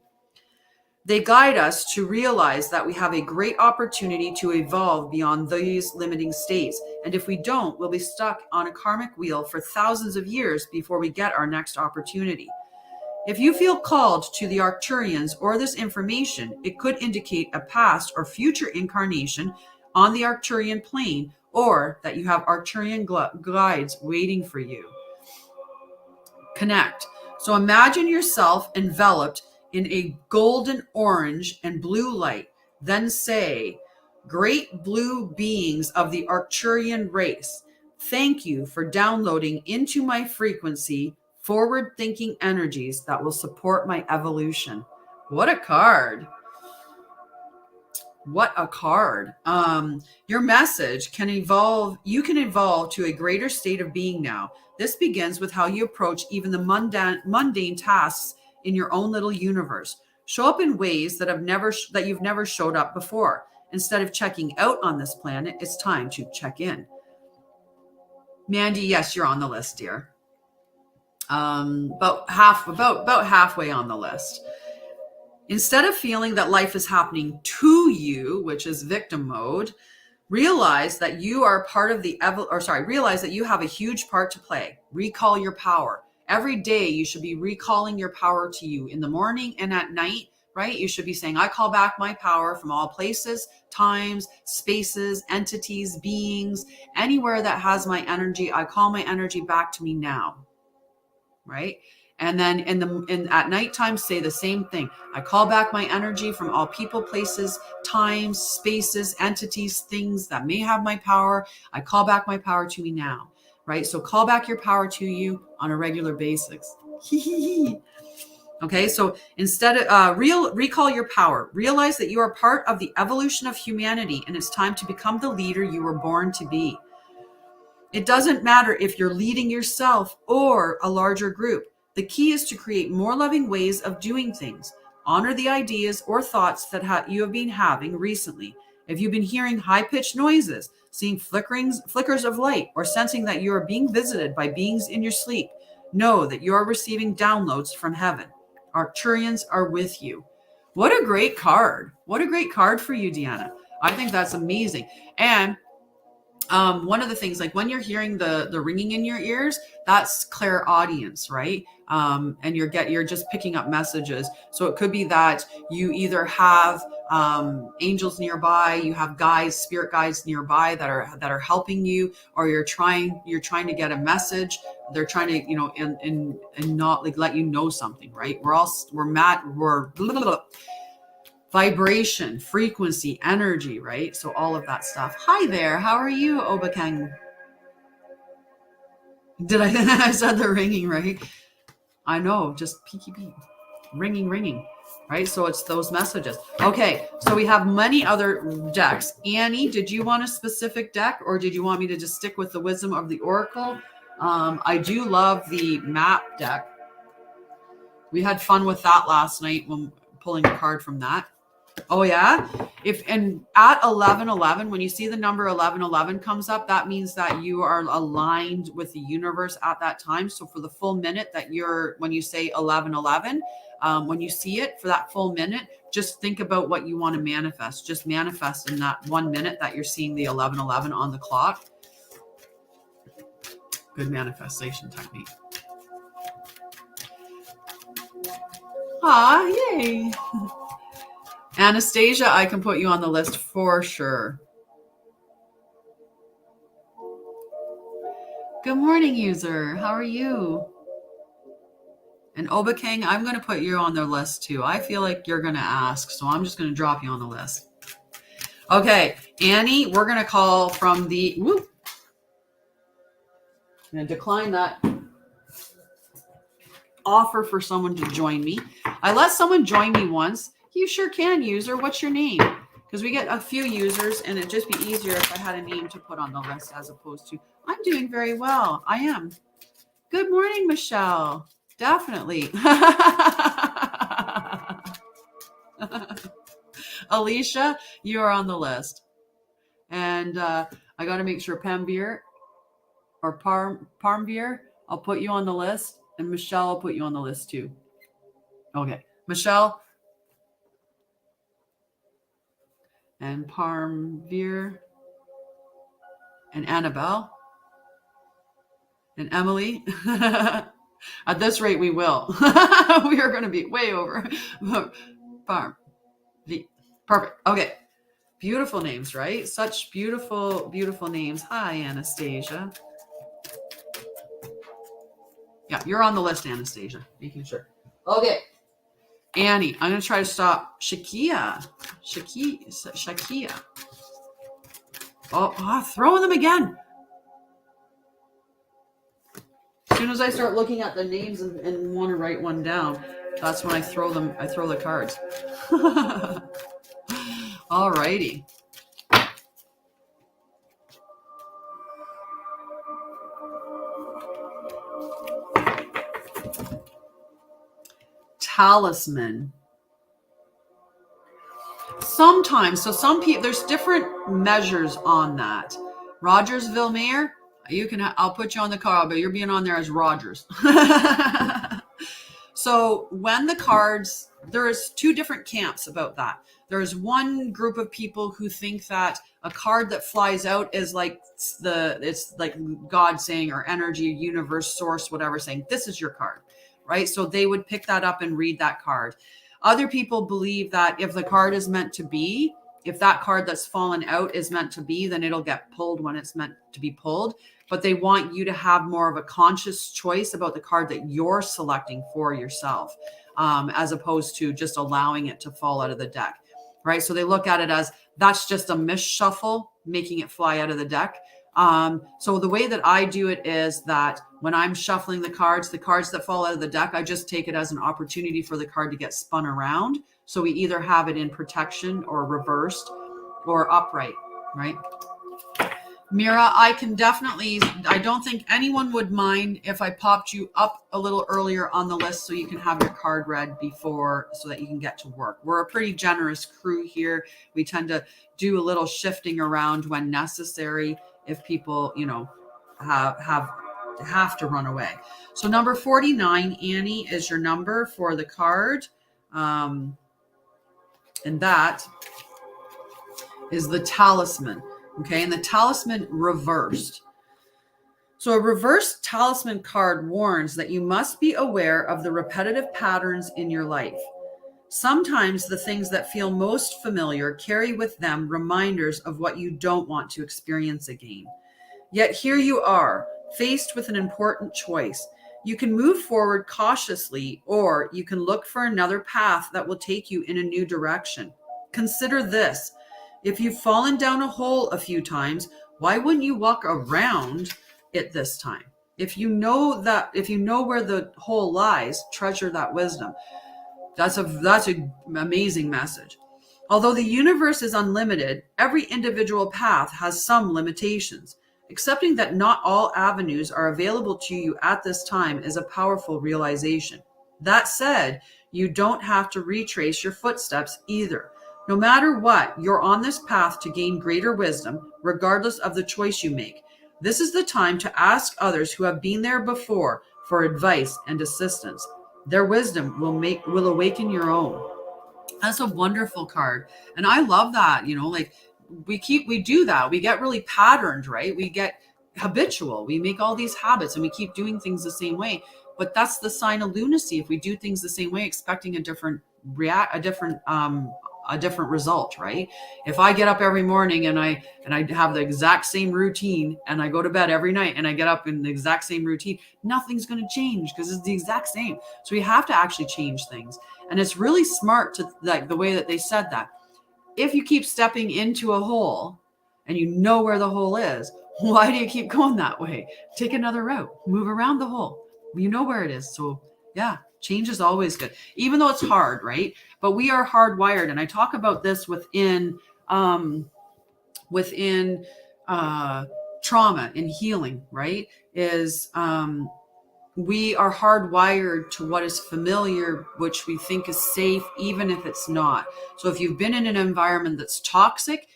They guide us to realize that we have a great opportunity to evolve beyond these limiting states, and if we don't, we'll be stuck on a karmic wheel for thousands of years before we get our next opportunity. If you feel called to the Arcturians or this information, it could indicate a past or future incarnation on the Arcturian plane, or that you have Arcturian guides waiting for you. Connect. So imagine yourself enveloped in a golden, orange, and blue light. Then say, great blue beings of the Arcturian race, thank you for downloading into my frequency forward-thinking energies that will support my evolution. What a card. What a card. Your message can evolve. You can evolve to a greater state of being now. This begins with how you approach even the mundane tasks in your own little universe. Show up in ways that you've never showed up before. Instead of checking out on this planet, it's time to check in. Mandy, yes, you're on the list, dear. About halfway on the list. Instead of feeling that life is happening to you, which is victim mode, realize that you are part of realize that you have a huge part to play. Recall your power. Every day you should be recalling your power to you in the morning and at night, right? You should be saying, I call back my power from all places, times, spaces, entities, beings, anywhere that has my energy. I call my energy back to me now, right? And then at nighttime, say the same thing. I call back my energy from all people, places, times, spaces, entities, things that may have my power. I call back my power to me now, right? So call back your power to you on a regular basis. Okay, so instead of recall your power. Realize that you are part of the evolution of humanity, and it's time to become the leader you were born to be. It doesn't matter if you're leading yourself or a larger group. The key is to create more loving ways of doing things. Honor the ideas or thoughts that you have been having recently. If you've been hearing high-pitched noises, seeing flickers of light, or sensing that you are being visited by beings in your sleep, know that you are receiving downloads from heaven. Arcturians are with you. What a great card. What a great card for you, Deanna. I think that's amazing. And one of the things, like when you're hearing the ringing in your ears, that's clairaudience, right? And you're just picking up messages. So it could be that you either have angels nearby, you have spirit guides nearby that are helping you, or you're trying to get a message. They're trying to, and not like let you know something, right? We're vibration, frequency, energy, right? So all of that stuff. Hi there. How are you, Obakang? Did I said the ringing, right? I know, just peeky peek. Ringing, right? So it's those messages. Okay, so we have many other decks. Annie, did you want a specific deck, or did you want me to just stick with the Wisdom of the Oracle? I do love the map deck. We had fun with that last night when pulling a card from that. Oh yeah. And at 1111, when you see the number 1111 comes up, that means that you are aligned with the universe at that time. So for the full minute when you say 1111, when you see it for that full minute, just think about what you want to manifest. Just manifest in that 1 minute that you're seeing the 1111 on the clock. Good manifestation technique. Ah, yay. Anastasia, I can put you on the list for sure. Good morning, user. How are you? And Obakang, I'm going to put you on the list too. I feel like you're going to ask, so I'm just going to drop you on the list. Okay, Annie, we're going to call from the... Whoop. I'm going to decline that offer for someone to join me. I let someone join me once. You sure can, user. What's your name? Because we get a few users, and it'd just be easier if I had a name to put on the list as opposed to, I'm doing very well. I am. Good morning, Michelle. Definitely. Alicia, you are on the list. And I got to make sure Pambeer or Parmbeer, I'll put you on the list. And Michelle, I'll put you on the list too. Okay. Michelle and Parmbeer and Annabelle and Emily. At this rate, we will. We are going to be way over. Farm. Perfect. Okay. Beautiful names, right? Such beautiful, beautiful names. Hi, Anastasia. Yeah, you're on the list, Anastasia. Making sure. Okay. Annie. I'm going to try to stop Shakia. Oh, throwing them again. As soon as I start looking at the names and want to write one down, that's when I throw them. I throw the cards. All righty. Talisman. Sometimes, so some people, there's different measures on that. Rogersville Mayor, I'll put you on the card, but you're being on there as Rogers. So when the cards, there's two different camps about that. There's one group of people who think that a card that flies out is like it's like God saying, or energy, universe, source, whatever, saying, this is your card, right? So they would pick that up and read that card. Other people believe that if the card is meant to be, if that card that's fallen out is meant to be, then it'll get pulled when it's meant to be pulled. But they want you to have more of a conscious choice about the card that you're selecting for yourself, as opposed to just allowing it to fall out of the deck, right? So they look at it as that's just a misshuffle, making it fly out of the deck. So the way that I do it is that when I'm shuffling the cards that fall out of the deck, I just take it as an opportunity for the card to get spun around. So we either have it in protection or reversed or upright, right? Mira, I don't think anyone would mind if I popped you up a little earlier on the list so you can have your card read before, so that you can get to work. We're a pretty generous crew here. We tend to do a little shifting around when necessary if people, have to run away. So number 49, Annie, is your number for the card. And that is the talisman. Okay, and the talisman reversed. So a reversed talisman card warns that you must be aware of the repetitive patterns in your life. Sometimes the things that feel most familiar carry with them reminders of what you don't want to experience again. Yet here you are, faced with an important choice. You can move forward cautiously, or you can look for another path that will take you in a new direction. Consider this. If you've fallen down a hole a few times, why wouldn't you walk around it this time? If you know where the hole lies, treasure that wisdom. That's an amazing message. Although the universe is unlimited, every individual path has some limitations. Accepting that not all avenues are available to you at this time is a powerful realization. That said, you don't have to retrace your footsteps either. No matter what, you're on this path to gain greater wisdom, regardless of the choice you make. This is the time to ask others who have been there before for advice and assistance. Their wisdom will awaken your own. That's a wonderful card. And I love that, we do that. We get really patterned, right? We get habitual. We make all these habits and we keep doing things the same way. But that's the sign of lunacy. If we do things the same way, expecting a different result, right? If I get up every morning and I have the exact same routine, and I go to bed every night and I get up in the exact same routine, nothing's going to change because it's the exact same. So we have to actually change things. And it's really smart to, like, the way that they said that. If you keep stepping into a hole and you know where the hole is, why do you keep going that way? Take another route, move around the hole. You know where it is. So yeah, change is always good, even though it's hard, right? But we are hardwired. And I talk about this within trauma and healing, right? Is we are hardwired to what is familiar, which we think is safe, even if it's not. So if you've been in an environment that's toxic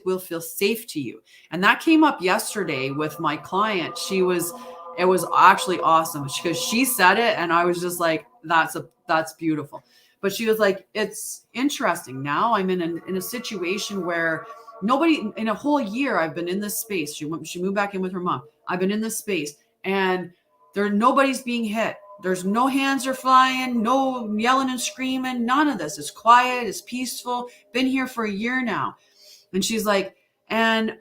will feel safe to you. And that came up yesterday with my client. It was actually awesome because she said it and I was just like, that's beautiful. But she was like, it's interesting. Now I'm in a situation where nobody, in a whole year, I've been in this space. She moved back in with her mom. I've been in this space and nobody's being hit. There's no hands are flying, no yelling and screaming, none of this. It's quiet, it's peaceful. Been here for a year now. And she's like, and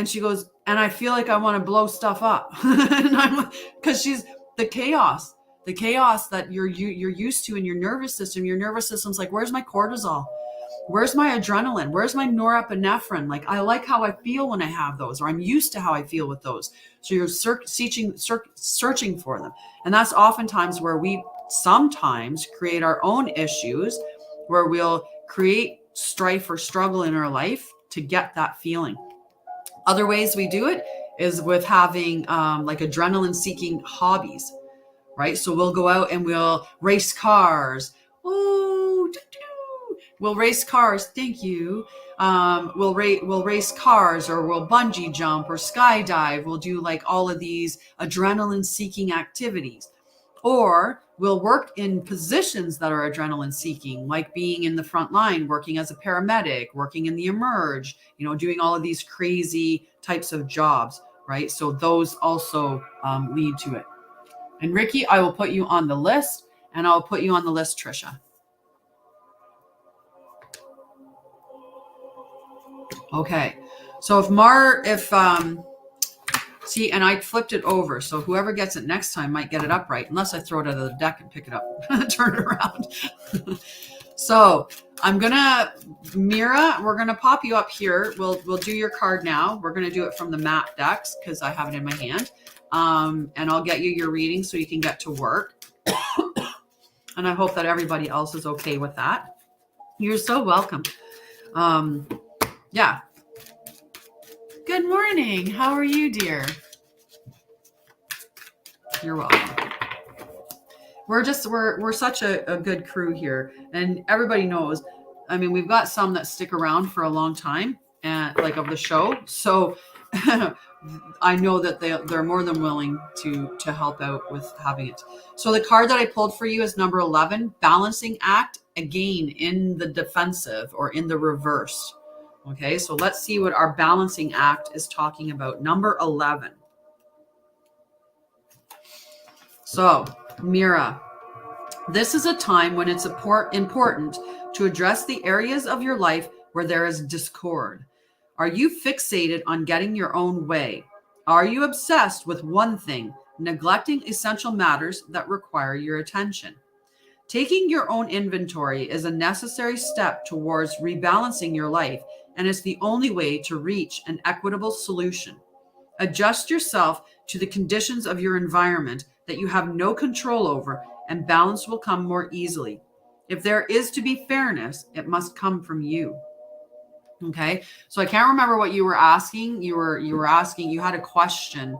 she goes, and I feel like I want to blow stuff up. And I'm, because she's the chaos that you're used to in your nervous system. Your nervous system's like, where's my cortisol? Where's my adrenaline? Where's my norepinephrine? Like, I like how I feel when I have those, or I'm used to how I feel with those. So you're searching for them. And that's oftentimes where we sometimes create our own issues, where we'll create strife or struggle in our life to get that feeling. Other ways we do it is with having like adrenaline seeking hobbies, right? So we'll go out and we'll race cars. We'll race cars. Thank you. We'll race cars, or we'll bungee jump or skydive. We'll do like all of these adrenaline seeking activities. Or we'll work in positions that are adrenaline seeking, like being in the front line, working as a paramedic, working in the emerge, doing all of these crazy types of jobs, right? So those also lead to it. And Ricky, I will put you on the list, and I'll put you on the list, Trisha. Okay. So see, and I flipped it over. So whoever gets it next time might get it up right, unless I throw it out of the deck and pick it up, turn it around. So Mira, we're going to pop you up here. We'll do your card now. We're going to do it from the map decks because I have it in my hand. And I'll get you your reading so you can get to work. And I hope that everybody else is okay with that. You're so welcome. Yeah. Good morning. How are you, dear? You're welcome. We're such a good crew here, and everybody knows. I mean, we've got some that stick around for a long time, and like of the show. So I know that they're more than willing to help out with having it. So the card that I pulled for you is number 11, balancing act, again in the defensive or in the reverse. Okay, so let's see what our balancing act is talking about. Number 11. So, Mira, this is a time when it's important to address the areas of your life where there is discord. Are you fixated on getting your own way? Are you obsessed with one thing, neglecting essential matters that require your attention? Taking your own inventory is a necessary step towards rebalancing your life, and it's the only way to reach an equitable solution. Adjust yourself to the conditions of your environment that you have no control over, and balance will come more easily. If there is to be fairness, it must come from you. Okay, so I can't remember what you were asking. You were asking, you had a question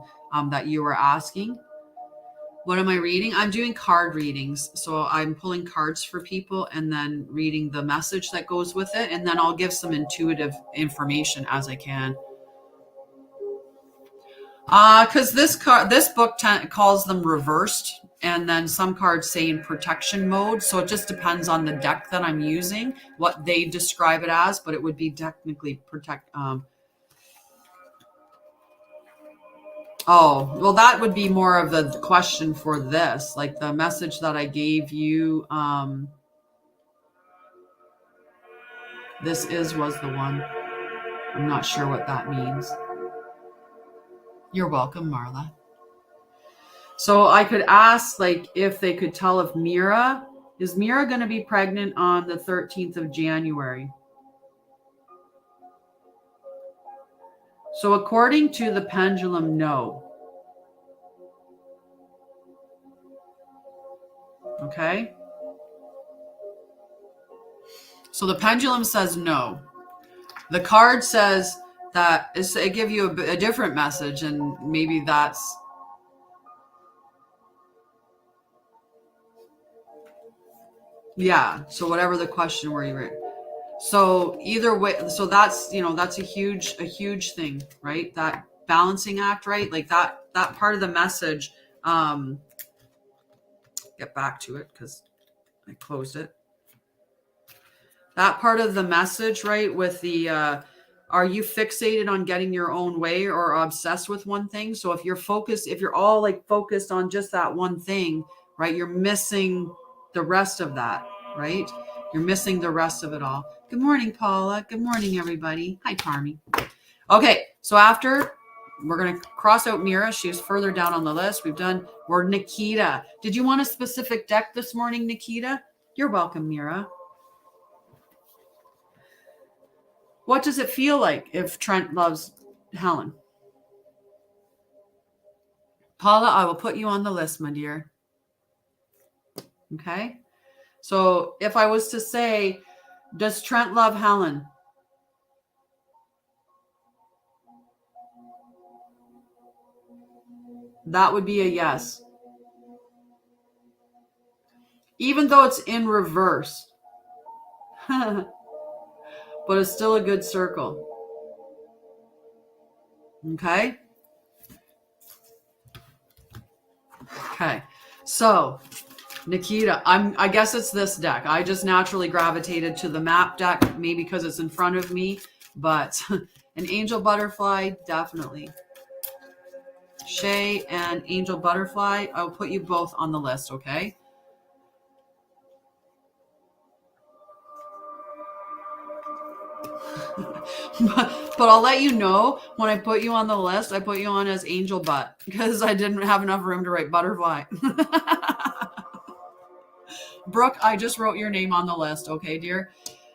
that you were asking. What am I reading? I'm doing card readings. So I'm pulling cards for people and then reading the message that goes with it. And then I'll give some intuitive information as I can. Because this book calls them reversed. And then some cards say in protection mode. So it just depends on the deck that I'm using, what they describe it as. But it would be technically Oh, well, that would be more of the question for this, like the message that I gave you. Was the one. I'm not sure what that means. You're welcome, Marla. So I could ask, like, if they could tell if is Mira going to be pregnant on the 13th of January? So according to the pendulum, no. Okay. So the pendulum says no. The card says that it give you a different message, and maybe that's Yeah. So whatever the question were you were. So either way, so that's, that's a huge thing, right? That balancing act, right? Like that part of the message, get back to it because I closed it. That part of the message, right? With the, are you fixated on getting your own way or obsessed with one thing? So if you're all like focused on just that one thing, right? You're missing the rest of that, right? You're missing the rest of it all. Good morning, Paula. Good morning, everybody. Hi, Parmy. Okay, so after we're going to cross out Mira. She's further down on the list. We're Nikita. Did you want a specific deck this morning, Nikita? You're welcome, Mira. What does it feel like if Trent loves Helen? Paula, I will put you on the list, my dear. Okay. So if I was to say, does Trent love Helen? That would be a yes. Even though it's in reverse. But it's still a good circle. Okay. Okay. So, Nikita, I guess it's this deck. I just naturally gravitated to the map deck, maybe because it's in front of me, but an angel butterfly, definitely. Shay and angel butterfly, I'll put you both on the list, okay? But I'll let you know when I put you on the list, I put you on as angel butt because I didn't have enough room to write butterfly. Brooke, I just wrote your name on the list, okay, dear?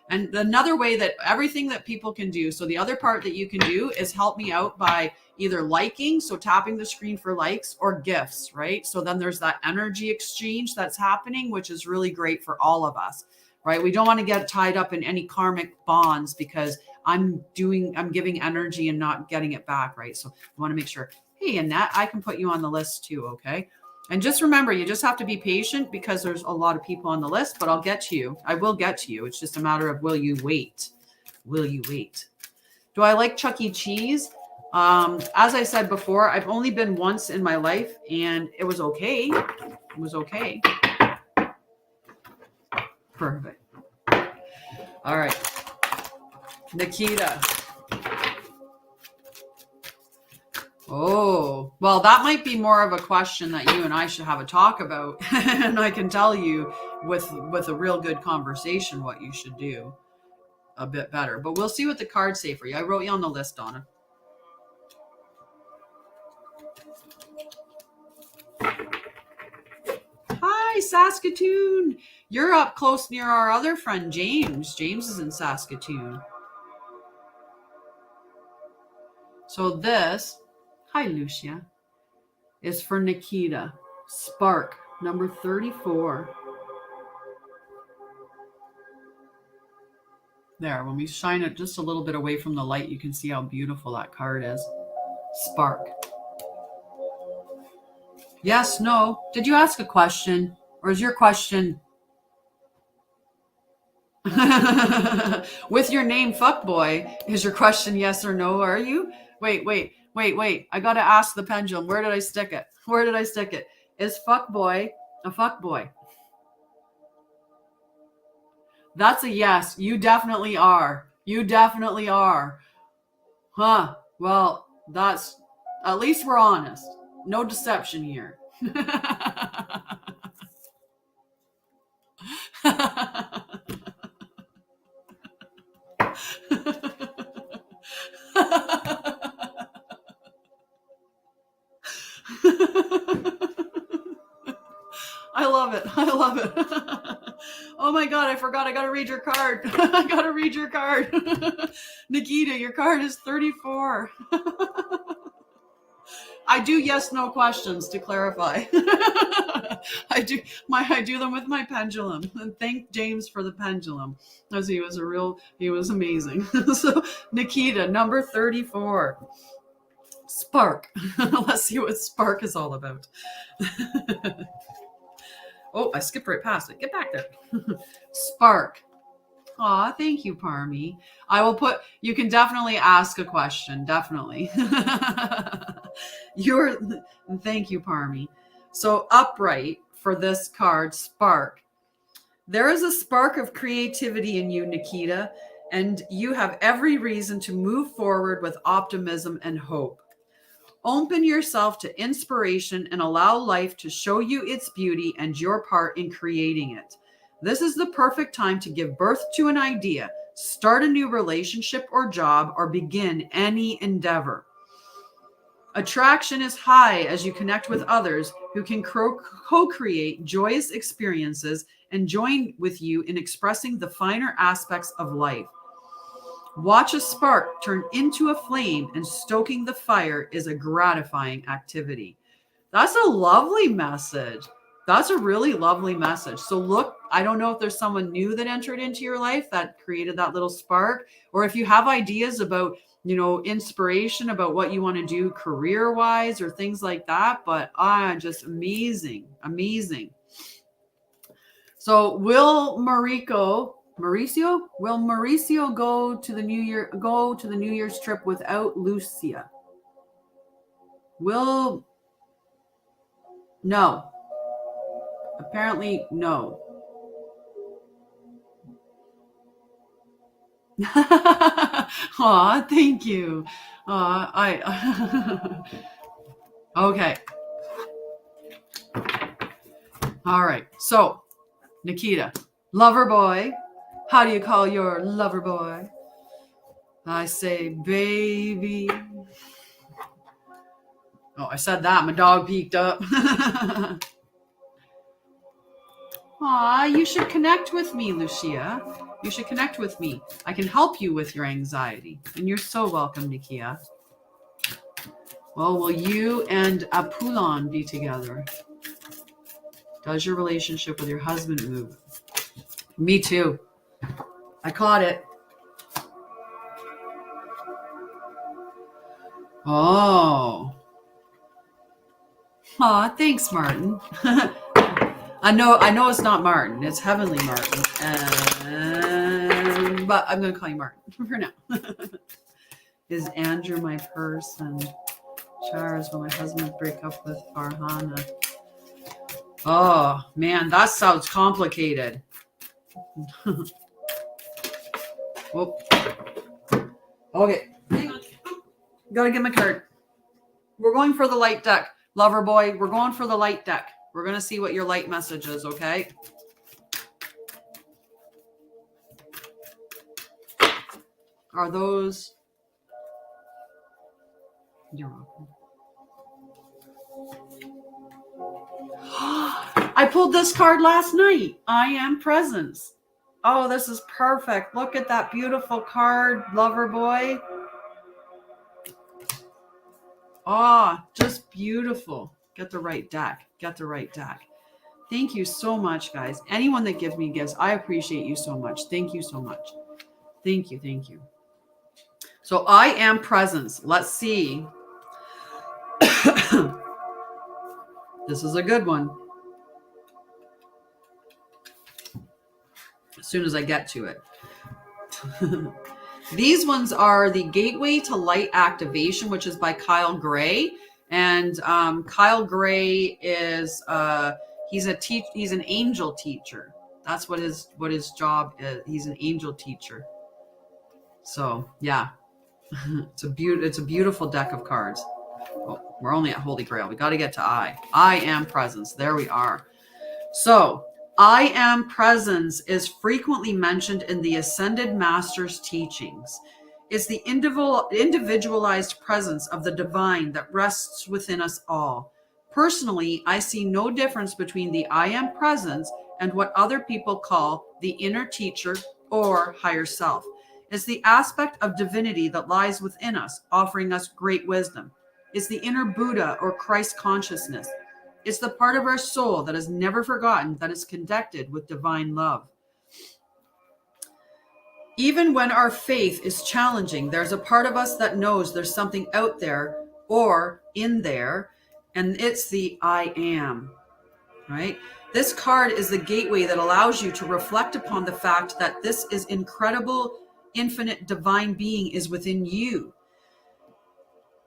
And another way that everything that people can do, so the other part that you can do is help me out by either liking, so tapping the screen for likes, or gifts, right? So then there's that energy exchange that's happening, which is really great for all of us, right? We don't want to get tied up in any karmic bonds because I'm giving energy and not getting it back, right? So we want to make sure, hey, Annette, I can put you on the list too, okay? And just remember, you just have to be patient because there's a lot of people on the list, but I'll get to you. I will get to you. It's just a matter of, will you wait? Will you wait? Do I like Chuck E. Cheese? As I said before, I've only been once in my life and it was okay. It was okay. Perfect. All right. Nikita. Oh, well, that might be more of a question that you and I should have a talk about. And I can tell you with a real good conversation what you should do a bit better. But we'll see what the cards say for you. I wrote you on the list, Donna. Hi, Saskatoon. You're up close near our other friend, James. James is in Saskatoon. So this, hi, Lucia, is for Nikita. Spark, number 34. There, when we shine it just a little bit away from the light, you can see how beautiful that card is. Spark. Yes, no. Did you ask a question? Or is your question... With your name, fuckboy, is your question yes or no, are you? Wait. I got to ask the pendulum. Where did I stick it? Where did I stick it? Is fuckboy a fuckboy? That's a yes. You definitely are. You definitely are. Huh. Well, that's... At least we're honest. No deception here. I love it. I love it. Oh my God, I forgot. I got to read your card. I got to read your card. Nikita, your card is 34. I do yes, no questions to clarify. I do them with my pendulum. And thank James for the pendulum, as he was amazing. So Nikita, number 34. Spark. Let's see what spark is all about. Oh, I skipped right past it. Get back there. Spark. Aw, thank you, Parmi. I will put, you can definitely ask a question. Definitely. Thank you, Parmi. So upright for this card, spark. There is a spark of creativity in you, Nikita, and you have every reason to move forward with optimism and hope. Open yourself to inspiration and allow life to show you its beauty and your part in creating it. This is the perfect time to give birth to an idea, start a new relationship or job, or begin any endeavor. Attraction is high as you connect with others who can co-create joyous experiences and join with you in expressing the finer aspects of life. Watch a spark turn into a flame, and stoking the fire is a gratifying activity. That's a lovely message. That's a really lovely message. So look, I don't know if there's someone new that entered into your life that created that little spark, or if you have ideas about, inspiration about what you want to do career-wise or things like that. But just amazing, amazing. So will Mauricio go to the New Year's trip without Lucia? No. Apparently, no. Aw, thank you. Okay. All right. So, Nikita, lover boy. How do you call your lover boy? I say, baby. Oh, I said that. My dog peeked up. Aw, you should connect with me, Lucia. You should connect with me. I can help you with your anxiety. And you're so welcome, Nikia. Well, will you and Apollon be together? Does your relationship with your husband move? Me too. I caught it. Oh. Aw, thanks, Martin. I know it's not Martin. It's Heavenly Martin. But I'm going to call you Martin for now. Is Andrew my person? Charles, will my husband break up with Farhana? Oh, man, that sounds complicated. Whoop. Okay. Hang on. Gotta get my card. We're going for the light deck. Lover boy, we're going for the light deck. We're going to see what your light message is, okay? Are those... You're welcome. I pulled this card last night. I am presence. Oh, this is perfect. Look at that beautiful card, lover boy. Oh, just beautiful. Get the right deck. Get the right deck. Thank you so much, guys. Anyone that gives me gifts, I appreciate you so much. Thank you so much. Thank you. Thank you. So I am presence. Let's see. This is a good one. As soon as I get to it. These ones are the Gateway to Light Activation, which is by Kyle Gray. And Kyle Gray is he's an angel teacher. That's what his job is. He's an angel teacher. So yeah, it's a beautiful deck of cards. Oh, we're only at Holy Grail. We got to get to I. I am presence. There we are. So I am presence is frequently mentioned in the Ascended Master's teachings. It's the individualized presence of the divine that rests within us all. Personally, I see no difference between the I am presence and what other people call the inner teacher or higher self. It's the aspect of divinity that lies within us, offering us great wisdom. It's the inner Buddha or Christ consciousness. It's the part of our soul that is never forgotten, that is connected with divine love. Even when our faith is challenging, there's a part of us that knows there's something out there or in there, and it's the I am. right? This card is the gateway that allows you to reflect upon the fact that this is incredible, infinite divine being is within you,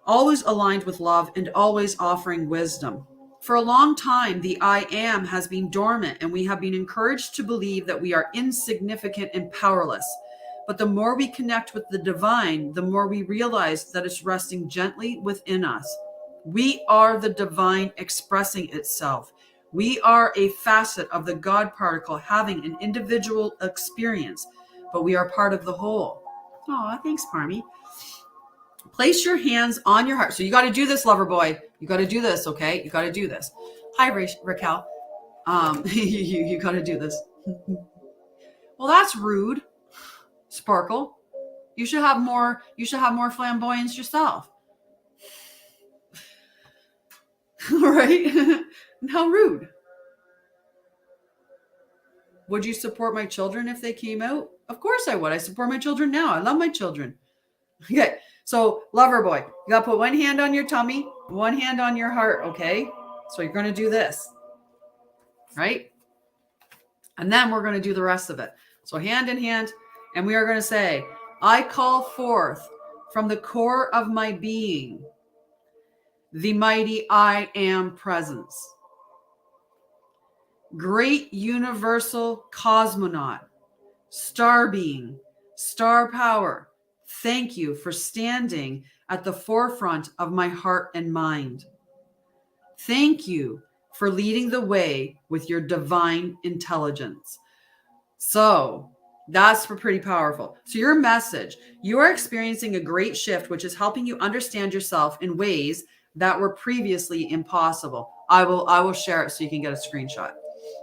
always aligned with love and always offering wisdom. For a long time, the I am has been dormant, and we have been encouraged to believe that we are insignificant and powerless. But the more we connect with the divine, the more we realize that it's resting gently within us. We are the divine expressing itself. We are a facet of the God particle having an individual experience, but we are part of the whole. Oh, thanks, Parmy. Place your hands on your heart. So you got to do this, lover boy. You got to do this, okay? You got to do this. Hi, Raquel. You got to do this. Well, that's rude, Sparkle. You should have more. You should have more flamboyance yourself, right? How rude. Would you support my children if they came out? Of course I would. I support my children now. I love my children. Okay. So, lover boy, you got to put one hand on your tummy, one hand on your heart, okay? So you're going to do this, right? And then we're going to do the rest of it. So hand in hand, and we are going to say, I call forth from the core of my being the mighty I am presence. Great universal cosmonaut, star being, star power, thank you for standing at the forefront of my heart and mind. Thank you for leading the way with your divine intelligence. So that's pretty powerful. So your message, you are experiencing a great shift, which is helping you understand yourself in ways that were previously impossible. I will share it so you can get a screenshot.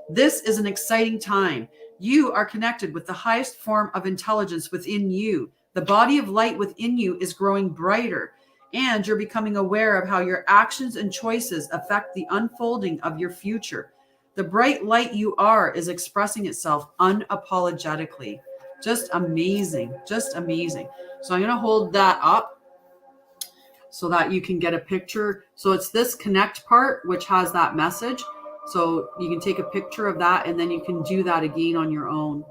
This is an exciting time. You are connected with the highest form of intelligence within you. The body of light within you is growing brighter, and you're becoming aware of how your actions and choices affect the unfolding of your future. The bright light you are is expressing itself unapologetically. Just amazing. Just amazing. So I'm going to hold that up so that you can get a picture. So it's this connect part, which has that message. So you can take a picture of that, and then you can do that again on your own.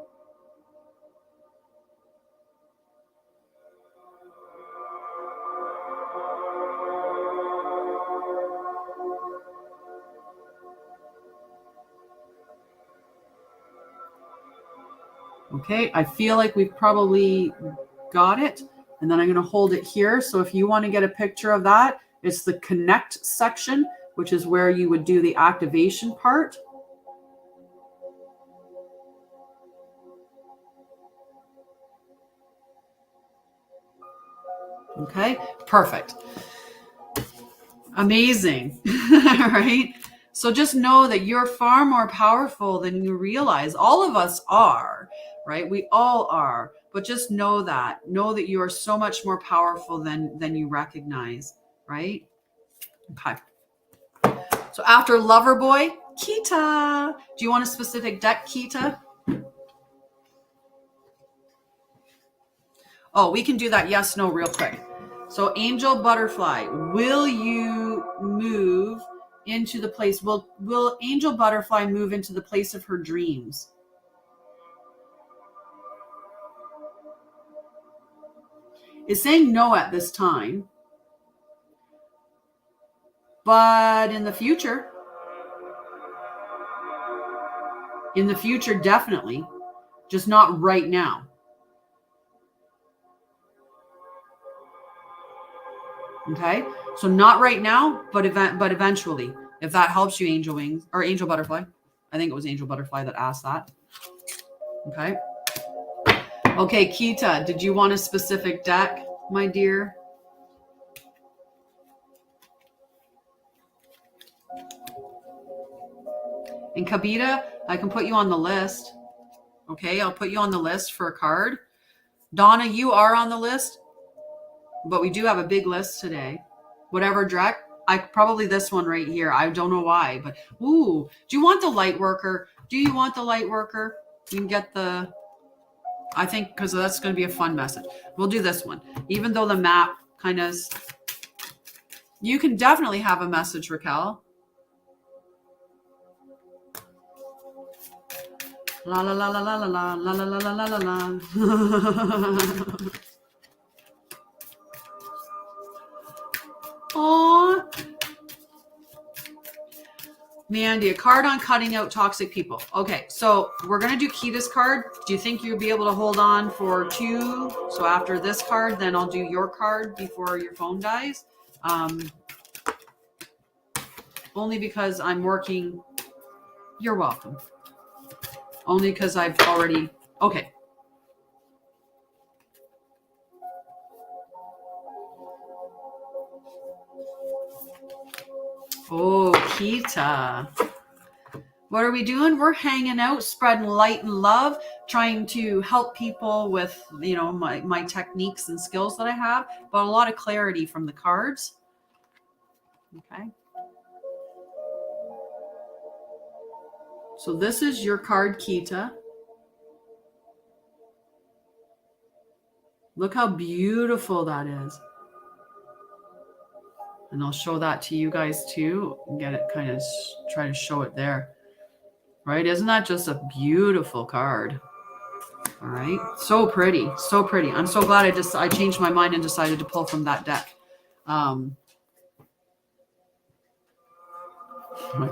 Okay, I feel like we've probably got it. And then I'm going to hold it here. So if you want to get a picture of that, it's the connect section, which is where you would do the activation part. Okay, perfect. Amazing, right? So just know that you're far more powerful than you realize. All of us are, right? We all are. But just know that you are so much more powerful than you recognize, right? Okay. So after Loverboy, Kita. Do you want a specific deck, Kita? Oh, we can do that yes, no, real quick. So Angel Butterfly, will you move into the place? Will Angel Butterfly move into the place of her dreams? It's saying no at this time, but in the future, definitely, just not right now. Okay, so not right now, but eventually, if that helps you, Angel Wings or Angel Butterfly. I think it was Angel Butterfly that asked that. Okay. Okay, Kita, did you want a specific deck, my dear? And Kabita, I can put you on the list. Okay, I'll put you on the list for a card. Donna, you are on the list, but we do have a big list today. Whatever deck, probably this one right here. I don't know why, but ooh, do you want the light worker? Do you want the light worker? You can get the, I think, because that's going to be a fun message. We'll do this one. Even though the map kind of, you can definitely have a message, Raquel. La la la la la la la la la la la la la. Aww. Mandy, a card on cutting out toxic people. Okay, so we're going to do Kita's card. Do you think you'll be able to hold on for 2? So after this card, then I'll do your card before your phone dies. Only because I'm working. You're welcome. Only because I've already. Okay. Oh, Kita. What are we doing? We're hanging out, spreading light and love, trying to help people with, you know, my techniques and skills that I have, but a lot of clarity from the cards. Okay. So this is your card, Kita. Look how beautiful that is. And I'll show that to you guys too. Get it, kind of try to show it there. Right? Isn't that just a beautiful card? All right. So pretty. So pretty. I'm so glad I changed my mind and decided to pull from that deck. My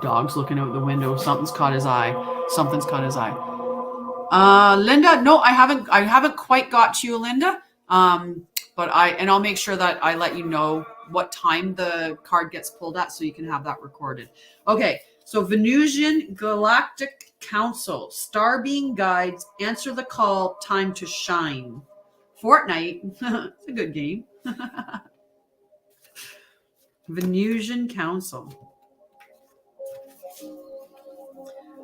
dog's looking out the window. Something's caught his eye. Something's caught his eye. Linda, no, I haven't quite got to you, Linda. But I'll make sure that I let you know what time the card gets pulled at so you can have that recorded. Okay. So Venusian Galactic Council, Star Being Guides, Answer the Call, Time to Shine. Fortnite, it's a good game. Venusian Council.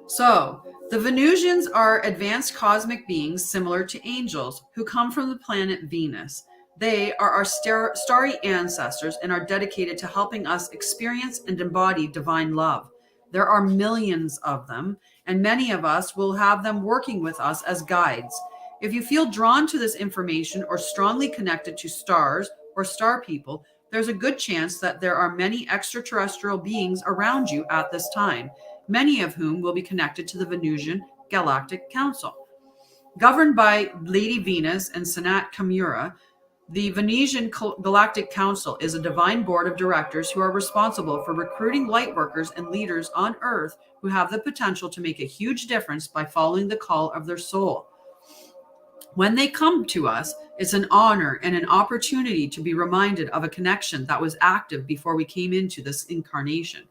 So the Venusians are advanced cosmic beings similar to angels who come from the planet Venus. They are our starry ancestors and are dedicated to helping us experience and embody divine love. There are millions of them, and many of us will have them working with us as guides. If you feel drawn to this information or strongly connected to stars or star people, there's a good chance that there are many extraterrestrial beings around you at this time, many of whom will be connected to the Venusian Galactic Council. Governed by Lady Venus and Sanat Kamura, the Venusian Galactic Council is a divine board of directors who are responsible for recruiting lightworkers and leaders on Earth who have the potential to make a huge difference by following the call of their soul. When they come to us, it's an honor and an opportunity to be reminded of a connection that was active before we came into this incarnation.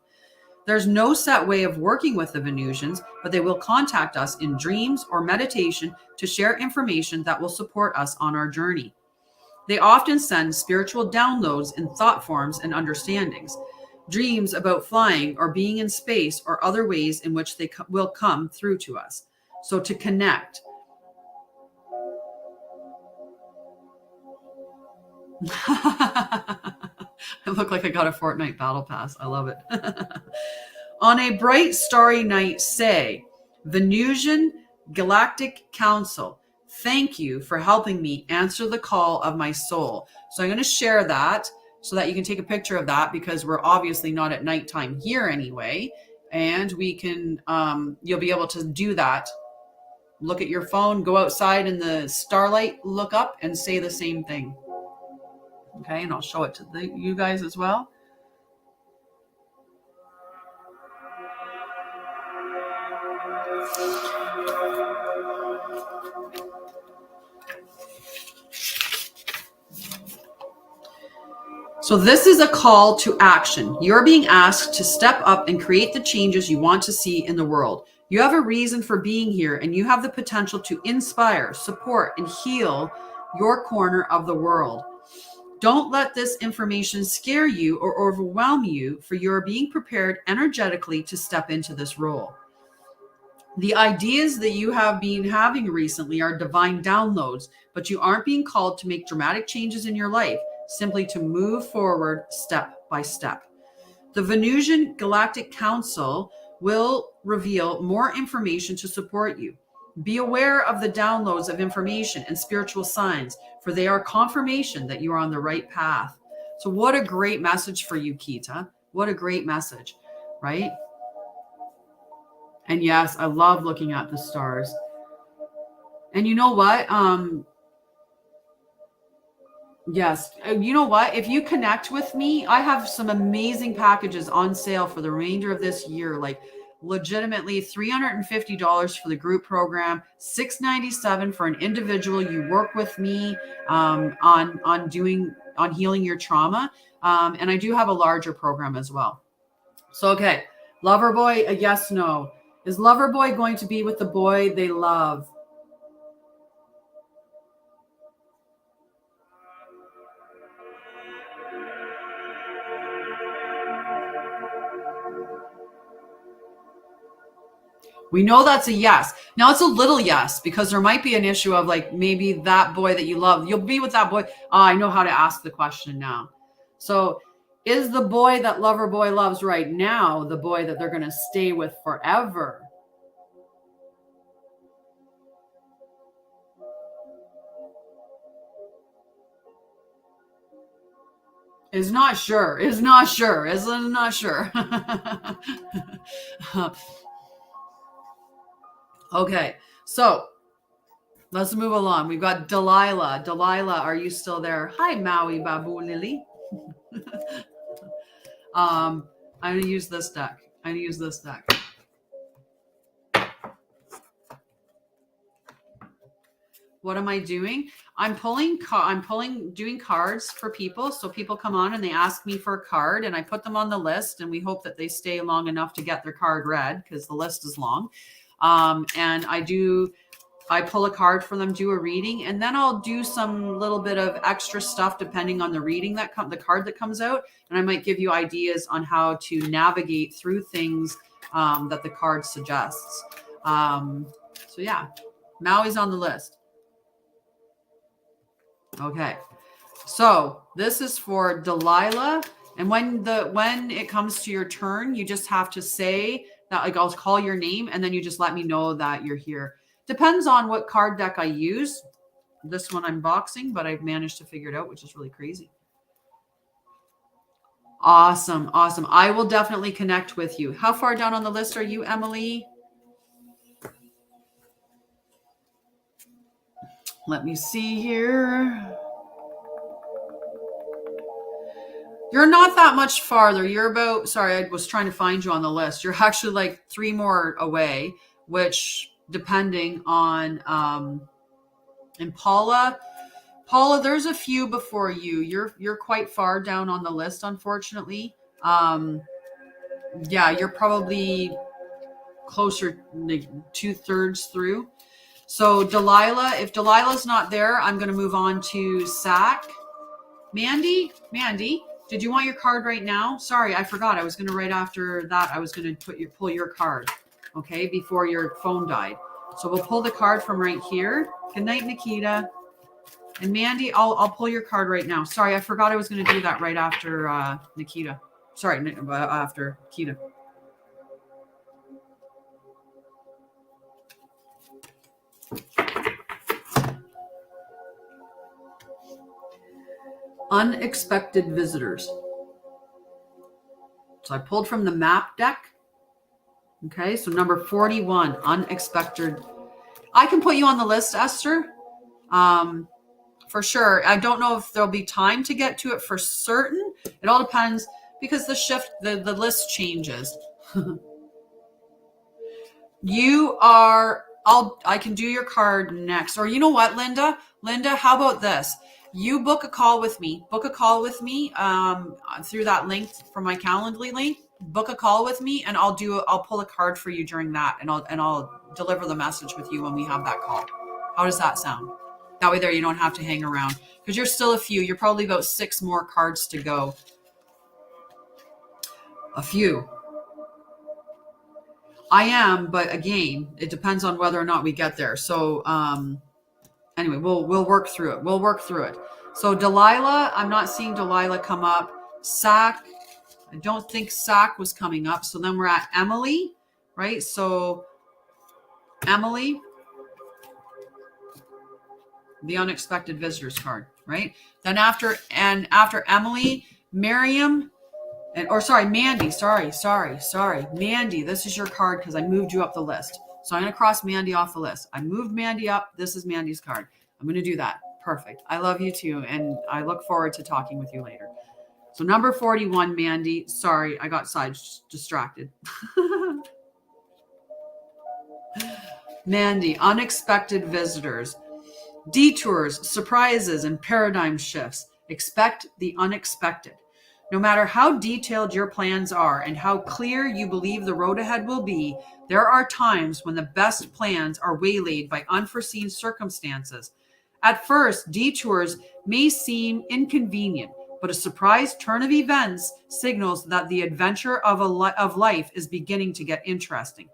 There's no set way of working with the Venusians, but they will contact us in dreams or meditation to share information that will support us on our journey. They often send spiritual downloads in thought forms and understandings, dreams about flying or being in space or other ways in which they will come through to us. So to connect. I look like I got a Fortnite battle pass. I love it. On a bright starry night, say, Venusian Galactic Council, thank you for helping me answer the call of my soul. So I'm going to share that so that you can take a picture of that, because we're obviously not at nighttime here anyway. And we can, you'll be able to do that. Look at your phone, go outside in the starlight, look up and say the same thing. Okay. And I'll show it to you guys as well. So this is a call to action. You're being asked to step up and create the changes you want to see in the world. You have a reason for being here, and you have the potential to inspire, support, and heal your corner of the world. Don't let this information scare you or overwhelm you, for you are being prepared energetically to step into this role. The ideas that you have been having recently are divine downloads, but you aren't being called to make dramatic changes in your life, simply to move forward step by step. The Venusian Galactic Council will reveal more information to support you. Be aware of the downloads of information and spiritual signs, for they are confirmation that you are on the right path. So what a great message for you, Kita. What a great message, right? And yes, I love looking at the stars. And you know what? Yes. You know what? If you connect with me, I have some amazing packages on sale for the remainder of this year. Like legitimately $350 for the group program, $697 for an individual. You work with me on healing your trauma. And I do have a larger program as well. So, okay. Lover boy, a yes, no. Is lover boy going to be with the boy they love? We know that's a yes. Now it's a little yes because there might be an issue of like maybe that boy that you love, you'll be with that boy. Oh, I know how to ask the question now. So is the boy that lover boy loves right now the boy that they're going to stay with forever? Is not sure. Is not sure. Is not sure. Okay. So let's move along. We've got Delilah. Delilah, are you still there? Hi, Maui Babu Lily. I'm going to use this deck. What am I doing? I'm doing cards for people. So people come on and they ask me for a card and I put them on the list and we hope that they stay long enough to get their card read because the list is long. And I pull a card for them, do a reading, and then I'll do some little bit of extra stuff depending on the reading the card that comes out. And I might give you ideas on how to navigate through things that the card suggests. So yeah, Maui's on the list. Okay. So this is for Delilah. And when it comes to your turn, you just have to say that, like, I'll call your name and then you just let me know that you're here. Depends on what card deck I use. This one I'm boxing, but I've managed to figure it out, which is really crazy. Awesome. Awesome. I will definitely connect with you. How far down on the list are you, Emily? Let me see here. You're not that much farther. You're about, sorry, I was trying to find you on the list. You're actually like 3 more away, which depending on, and Paula, there's a few before you. You're quite far down on the list, unfortunately. Yeah, you're probably closer, like 2/3 through. So Delilah, if Delilah's not there, I'm going to move on to Sack. Mandy, did you want your card right now? Sorry, I forgot. I was going to right after that. I was going to pull your card, okay, before your phone died. So we'll pull the card from right here. Good night, Nikita. And Mandy, I'll pull your card right now. Sorry, I forgot I was going to do that right after Nikita. Sorry, after Nikita. Unexpected visitors. So I pulled from the map deck. Okay, so number 41, unexpected. I can put you on the list, Esther, for sure. I don't know if there'll be time to get to it for certain. It all depends because the list changes. I can do your card next. Or you know what, Linda? Linda, how about this? You book a call with me. Book a call with me through that link from my Calendly link. Book a call with me, and I'll pull a card for you during that, and I'll deliver the message with you when we have that call. How does that sound? That way, you don't have to hang around because you're still a few. You're probably about 6 more cards to go. A few. I am, but again, it depends on whether or not we get there. So, anyway, we'll work through it. So Delilah, I'm not seeing Delilah come up. Sack, I don't think Sack was coming up. So then we're at Emily, right? So Emily, the unexpected visitors card, right? Then after Emily, Miriam, Mandy. Sorry. Mandy, this is your card because I moved you up the list. So I'm going to cross Mandy off the list. I moved Mandy up. This is Mandy's card. I'm going to do that. Perfect. I love you too. And I look forward to talking with you later. So number 41, Mandy. Sorry, I got distracted. Mandy, unexpected visitors, detours, surprises, and paradigm shifts. Expect the unexpected. No matter how detailed your plans are and how clear you believe the road ahead will be, there are times when the best plans are waylaid by unforeseen circumstances. At first, detours may seem inconvenient, but a surprise turn of events signals that the adventure of life is beginning to get interesting.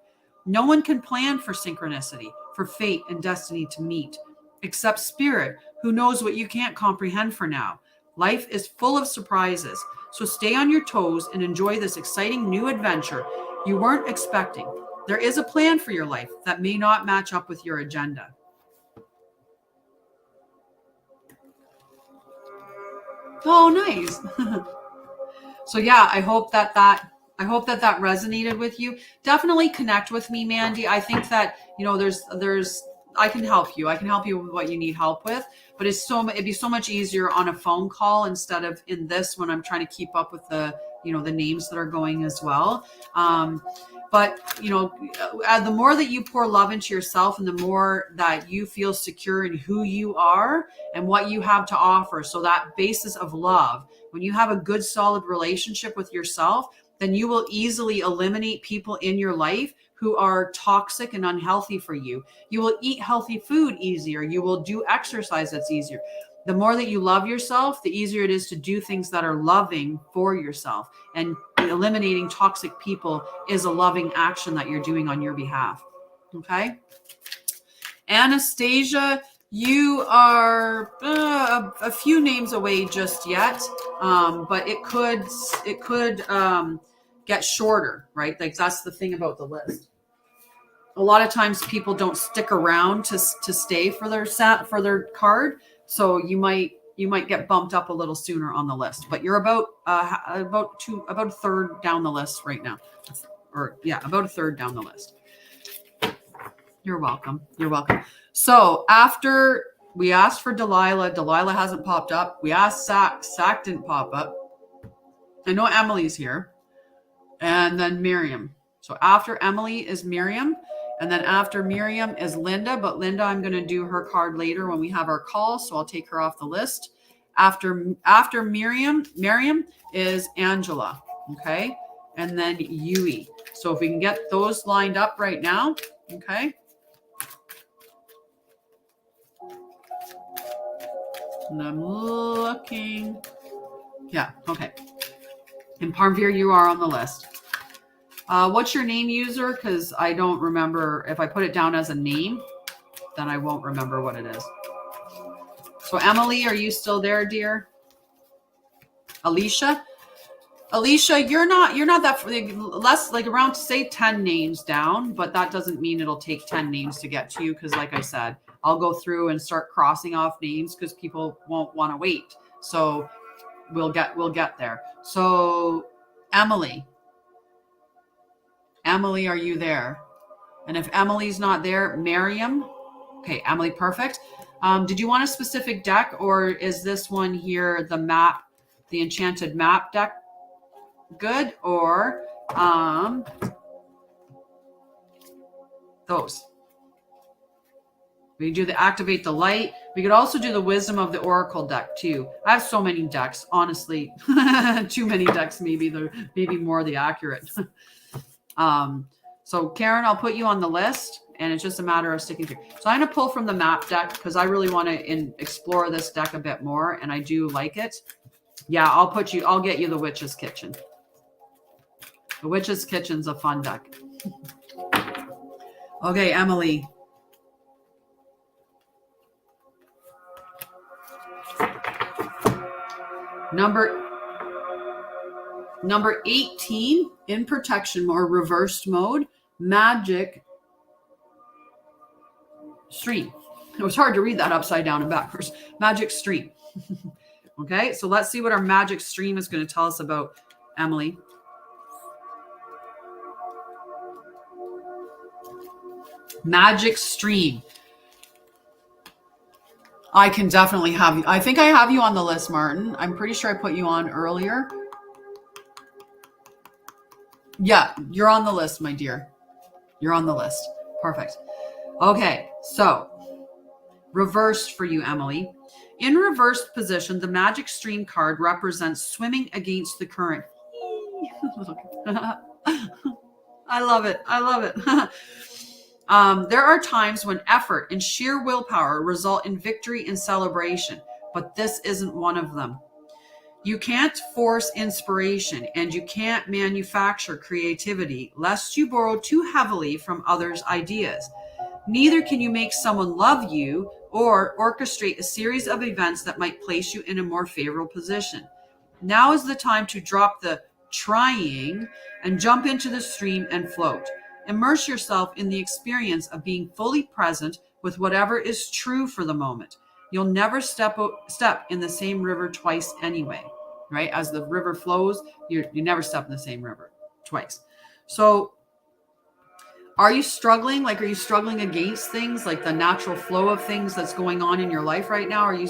No one can plan for synchronicity, for fate and destiny to meet, except spirit, who knows what you can't comprehend for now. Life is full of surprises, so stay on your toes and enjoy this exciting new adventure you weren't expecting. There is a plan for your life that may not match up with your agenda. Oh, nice. So yeah, I hope that resonated with you. Definitely connect with me, Mandy. I think that, I can help you. I can help you with what you need help with, but it'd be so much easier on a phone call instead of in this when I'm trying to keep up with the names that are going as well. But the more that you pour love into yourself and the more that you feel secure in who you are and what you have to offer. So that basis of love, when you have a good, solid relationship with yourself, then you will easily eliminate people in your life who are toxic and unhealthy for you. You will eat healthy food easier. You will do exercise that's easier. The more that you love yourself, the easier it is to do things that are loving for yourself. And eliminating toxic people is a loving action that you're doing on your behalf. Okay? Anastasia, you are a few names away just yet, but it could get shorter, right? Like that's the thing about the list. A lot of times people don't stick around to stay for their card, so you might get bumped up a little sooner on the list. But you're about a third down the list right now, about a third down the list. You're welcome. You're welcome. So after we asked for Delilah hasn't popped up. We asked Sack didn't pop up. I know Emily's here, and then Miriam. So after Emily is Miriam. And then after Miriam is Linda, but Linda, I'm going to do her card later when we have our call, so I'll take her off the list. After Miriam is Angela, okay? And then Yui. So if we can get those lined up right now, okay? And I'm looking. Yeah, okay. And Parmveer, you are on the list. What's your name, user? Because I don't remember. If I put it down as a name, then I won't remember what it is. So Emily, are you still there, dear? Alicia, you're not that less, like around, say 10 names down, but that doesn't mean it'll take 10 names to get to you. Because like I said, I'll go through and start crossing off names because people won't want to wait. So we'll get there. So Emily, are you there? And if Emily's not there, Miriam. Okay, Emily, perfect. Did you want a specific deck, or is this one here, the Enchanted Map deck, good? Or those? We do the Activate the Light. We could also do the Wisdom of the Oracle deck too. I have so many decks, honestly. Too many decks, maybe more the accurate. So Karen, I'll put you on the list, and it's just a matter of sticking to. So I'm going to pull from the map deck because I really want to explore this deck a bit more, and I do like it. Yeah, I'll get you the Witch's Kitchen. The Witch's Kitchen's a fun deck. Okay, Emily. Number 18 in protection or reversed mode, Magic Stream. It was hard to read that upside down and backwards. Magic Stream. Okay, so let's see what our Magic Stream is going to tell us about Emily. Magic Stream. I can definitely have you. I think I have you on the list, Martin. I'm pretty sure I put you on earlier. Yeah, you're on the list, my dear. You're on the list. Perfect. Okay, so reversed for you, Emily. In reversed position, the Magic Stream card represents swimming against the current. I love it. I love it. There are times when effort and sheer willpower result in victory and celebration, but this isn't one of them. You can't force inspiration and you can't manufacture creativity lest you borrow too heavily from others' ideas. Neither can you make someone love you or orchestrate a series of events that might place you in a more favorable position. Now is the time to drop the trying and jump into the stream and float. Immerse yourself in the experience of being fully present with whatever is true for the moment. You'll never step in the same river twice anyway, right? As the river flows, you never step in the same river twice. So are you struggling? Are you struggling against things like the natural flow of things that's going on in your life right now? Are you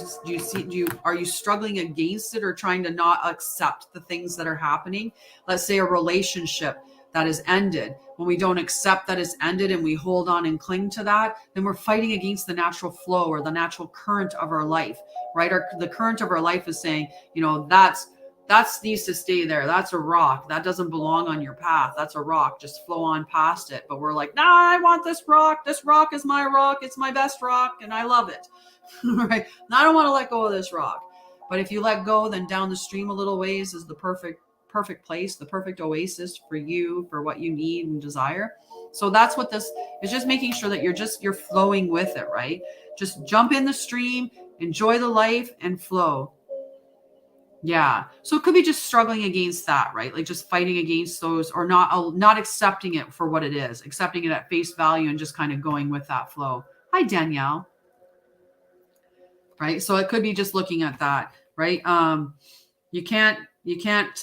struggling against it or trying to not accept the things that are happening? Let's say a relationship that is ended. When we don't accept that it's ended and we hold on and cling to that, then we're fighting against the natural flow or the natural current of our life, right? The current of our life is saying, that needs to stay there. That's a rock. That doesn't belong on your path. That's a rock. Just flow on past it. But we're like, nah, I want this rock. This rock is my rock. It's my best rock. And I love it. Right? And I don't want to let go of this rock. But if you let go, then down the stream a little ways is the perfect place, the perfect oasis for you, for what you need and desire. So that's what this is, just making sure that you're flowing with it, right? Just jump in the stream, enjoy the life and flow. Yeah. So it could be just struggling against that, right? Like just fighting against those or not accepting it for what it is, accepting it at face value and just kind of going with that flow. Hi, Danielle. Right. So it could be just looking at that, right? You can't you can't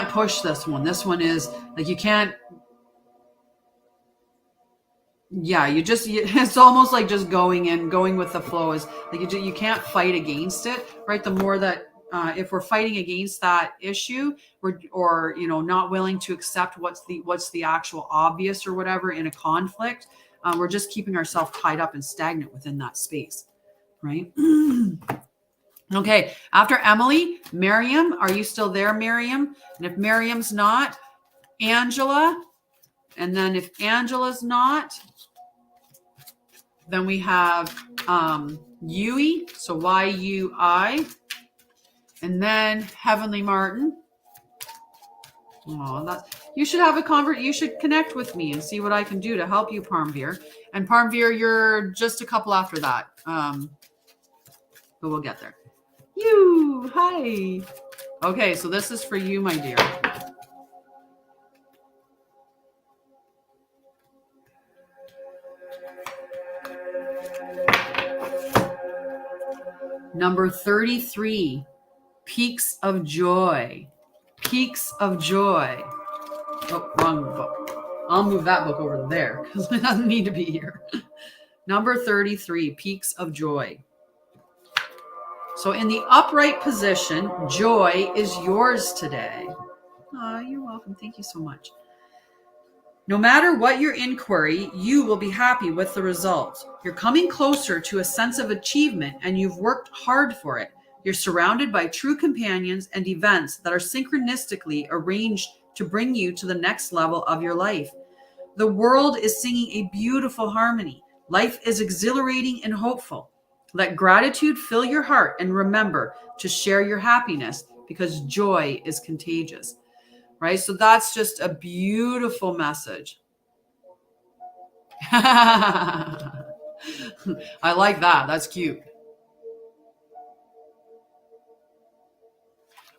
push this one. This one is like, you can't. Yeah, it's almost like just going with the flow is like you can't fight against it, right? The more that if we're fighting against that issue, or not willing to accept what's the actual obvious or whatever in a conflict, we're just keeping ourselves tied up and stagnant within that space, right? Okay, after Emily, Miriam, are you still there, Miriam? And if Miriam's not, Angela, and then if Angela's not, then we have Yui, so Y-U-I, and then Heavenly Martin. Oh, you should have you should connect with me and see what I can do to help you, Parmveer. And Parmveer, you're just a couple after that, but we'll get there. You, hi. Okay, so this is for you, my dear. Number 33, Peaks of Joy. Peaks of Joy. Oh, wrong book. I'll move that book over there because it doesn't need to be here. Number 33, Peaks of Joy. So in the upright position, joy is yours today. Oh, you're welcome. Thank you so much. No matter what your inquiry, you will be happy with the result. You're coming closer to a sense of achievement and you've worked hard for it. You're surrounded by true companions and events that are synchronistically arranged to bring you to the next level of your life. The world is singing a beautiful harmony. Life is exhilarating and hopeful. Let gratitude fill your heart and remember to share your happiness because joy is contagious. Right? So that's just a beautiful message. I like that. That's cute.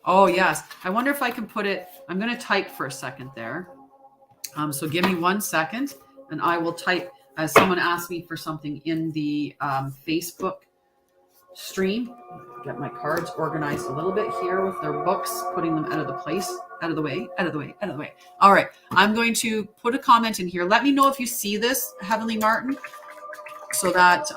Oh, yes. I wonder if I can put it, I'm going to type for a second there. So give me 1 second and I will type as someone asked me for something in the Facebook stream. Get my cards organized a little bit here with their books, putting them out of the place out of the way, out of the way, out of the way. All right, I'm going to put a comment in here. Let me know if you see this, Heavenly Martin, so that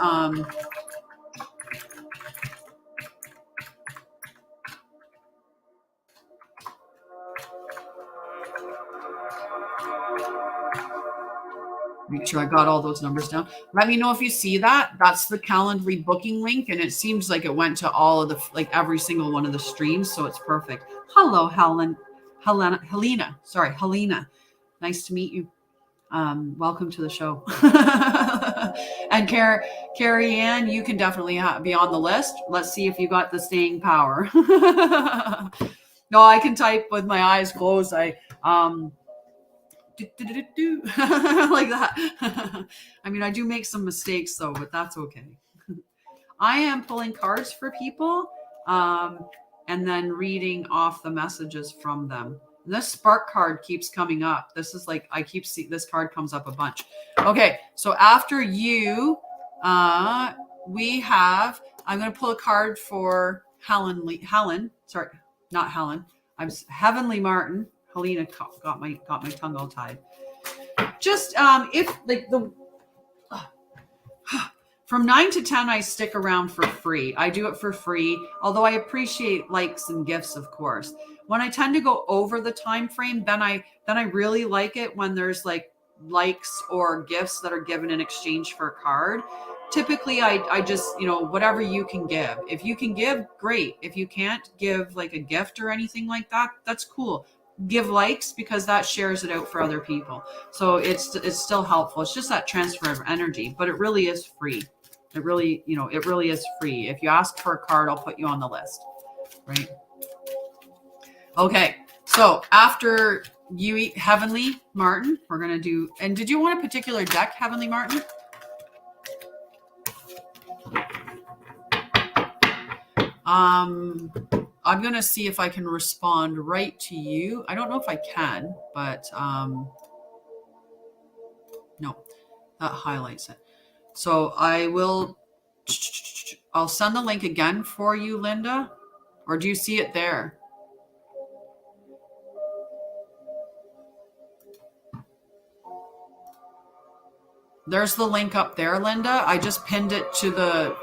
make sure I got all those numbers down. Let me know if you see that. That's the Calendly booking link, and it seems like it went to all of the, like every single one of the streams, so it's perfect. Hello, Helena. Sorry, Helena. Nice to meet you. Welcome to the show. And Carrie Ann, you can definitely be on the list. Let's see if you got the staying power. No, I can type with my eyes closed. I like that. I mean, I do make some mistakes though, but that's okay. I am pulling cards for people and then reading off the messages from them. And this spark card keeps coming up. This is like, I keep seeing this card comes up a bunch. Okay, so after you, we have, I'm going to pull a card for Helen. Sorry, not Helen. I'm Heavenly Martin. Helena got my tongue all tied. Just if like the from 9 to 10, I stick around for free. I do it for free, although I appreciate likes and gifts, of course. When I tend to go over the time frame, then I really like it when there's like likes or gifts that are given in exchange for a card. Typically, I just, you know, whatever you can give. If you can give, great. If you can't give like a gift or anything like that, that's cool. Give likes because that shares it out for other people. So it's still helpful. It's just that transfer of energy, but it really is free. It really, you know, it really is free. If you ask for a card, I'll put you on the list, right? Okay. So after you eat Heavenly Martin, we're going to do, and did you want a particular deck, Heavenly Martin? I'm going to see if I can respond right to you. I don't know if I can, but no, that highlights it. So I'll send the link again for you, Linda, or do you see it there? There's the link up there, Linda. I just pinned it to the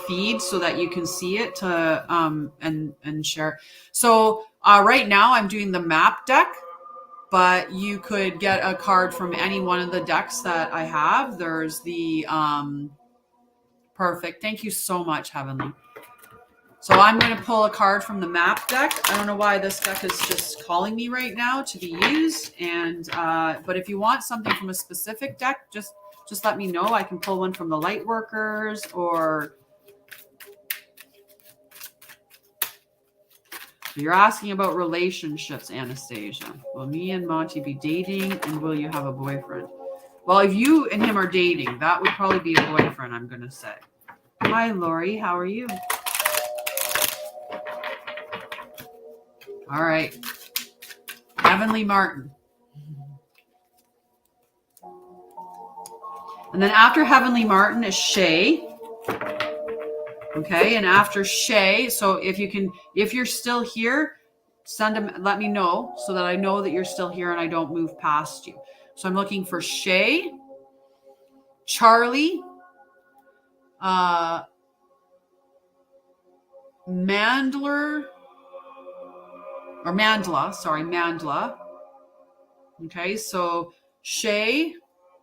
feed so that you can see it and share. So right now I'm doing the map deck, but you could get a card from any one of the decks that I have. There's the perfect. Thank you so much, Heavenly. So I'm going to pull a card from the map deck. I don't know why this deck is just calling me right now to be used. And but if you want something from a specific deck, just let me know. I can pull one from the Lightworkers or you're asking about relationships, Anastasia. Will me and Monty be dating and will you have a boyfriend? Well, if you and him are dating, that would probably be a boyfriend, I'm going to say. Hi, Lori. How are you? All right. Heavenly Martin. And then after Heavenly Martin is Shay. Okay, and after Shay, so if you're still here, let me know so that I know that you're still here and I don't move past you. So I'm looking for Shay, Charlie, Mandla. Okay, so Shay,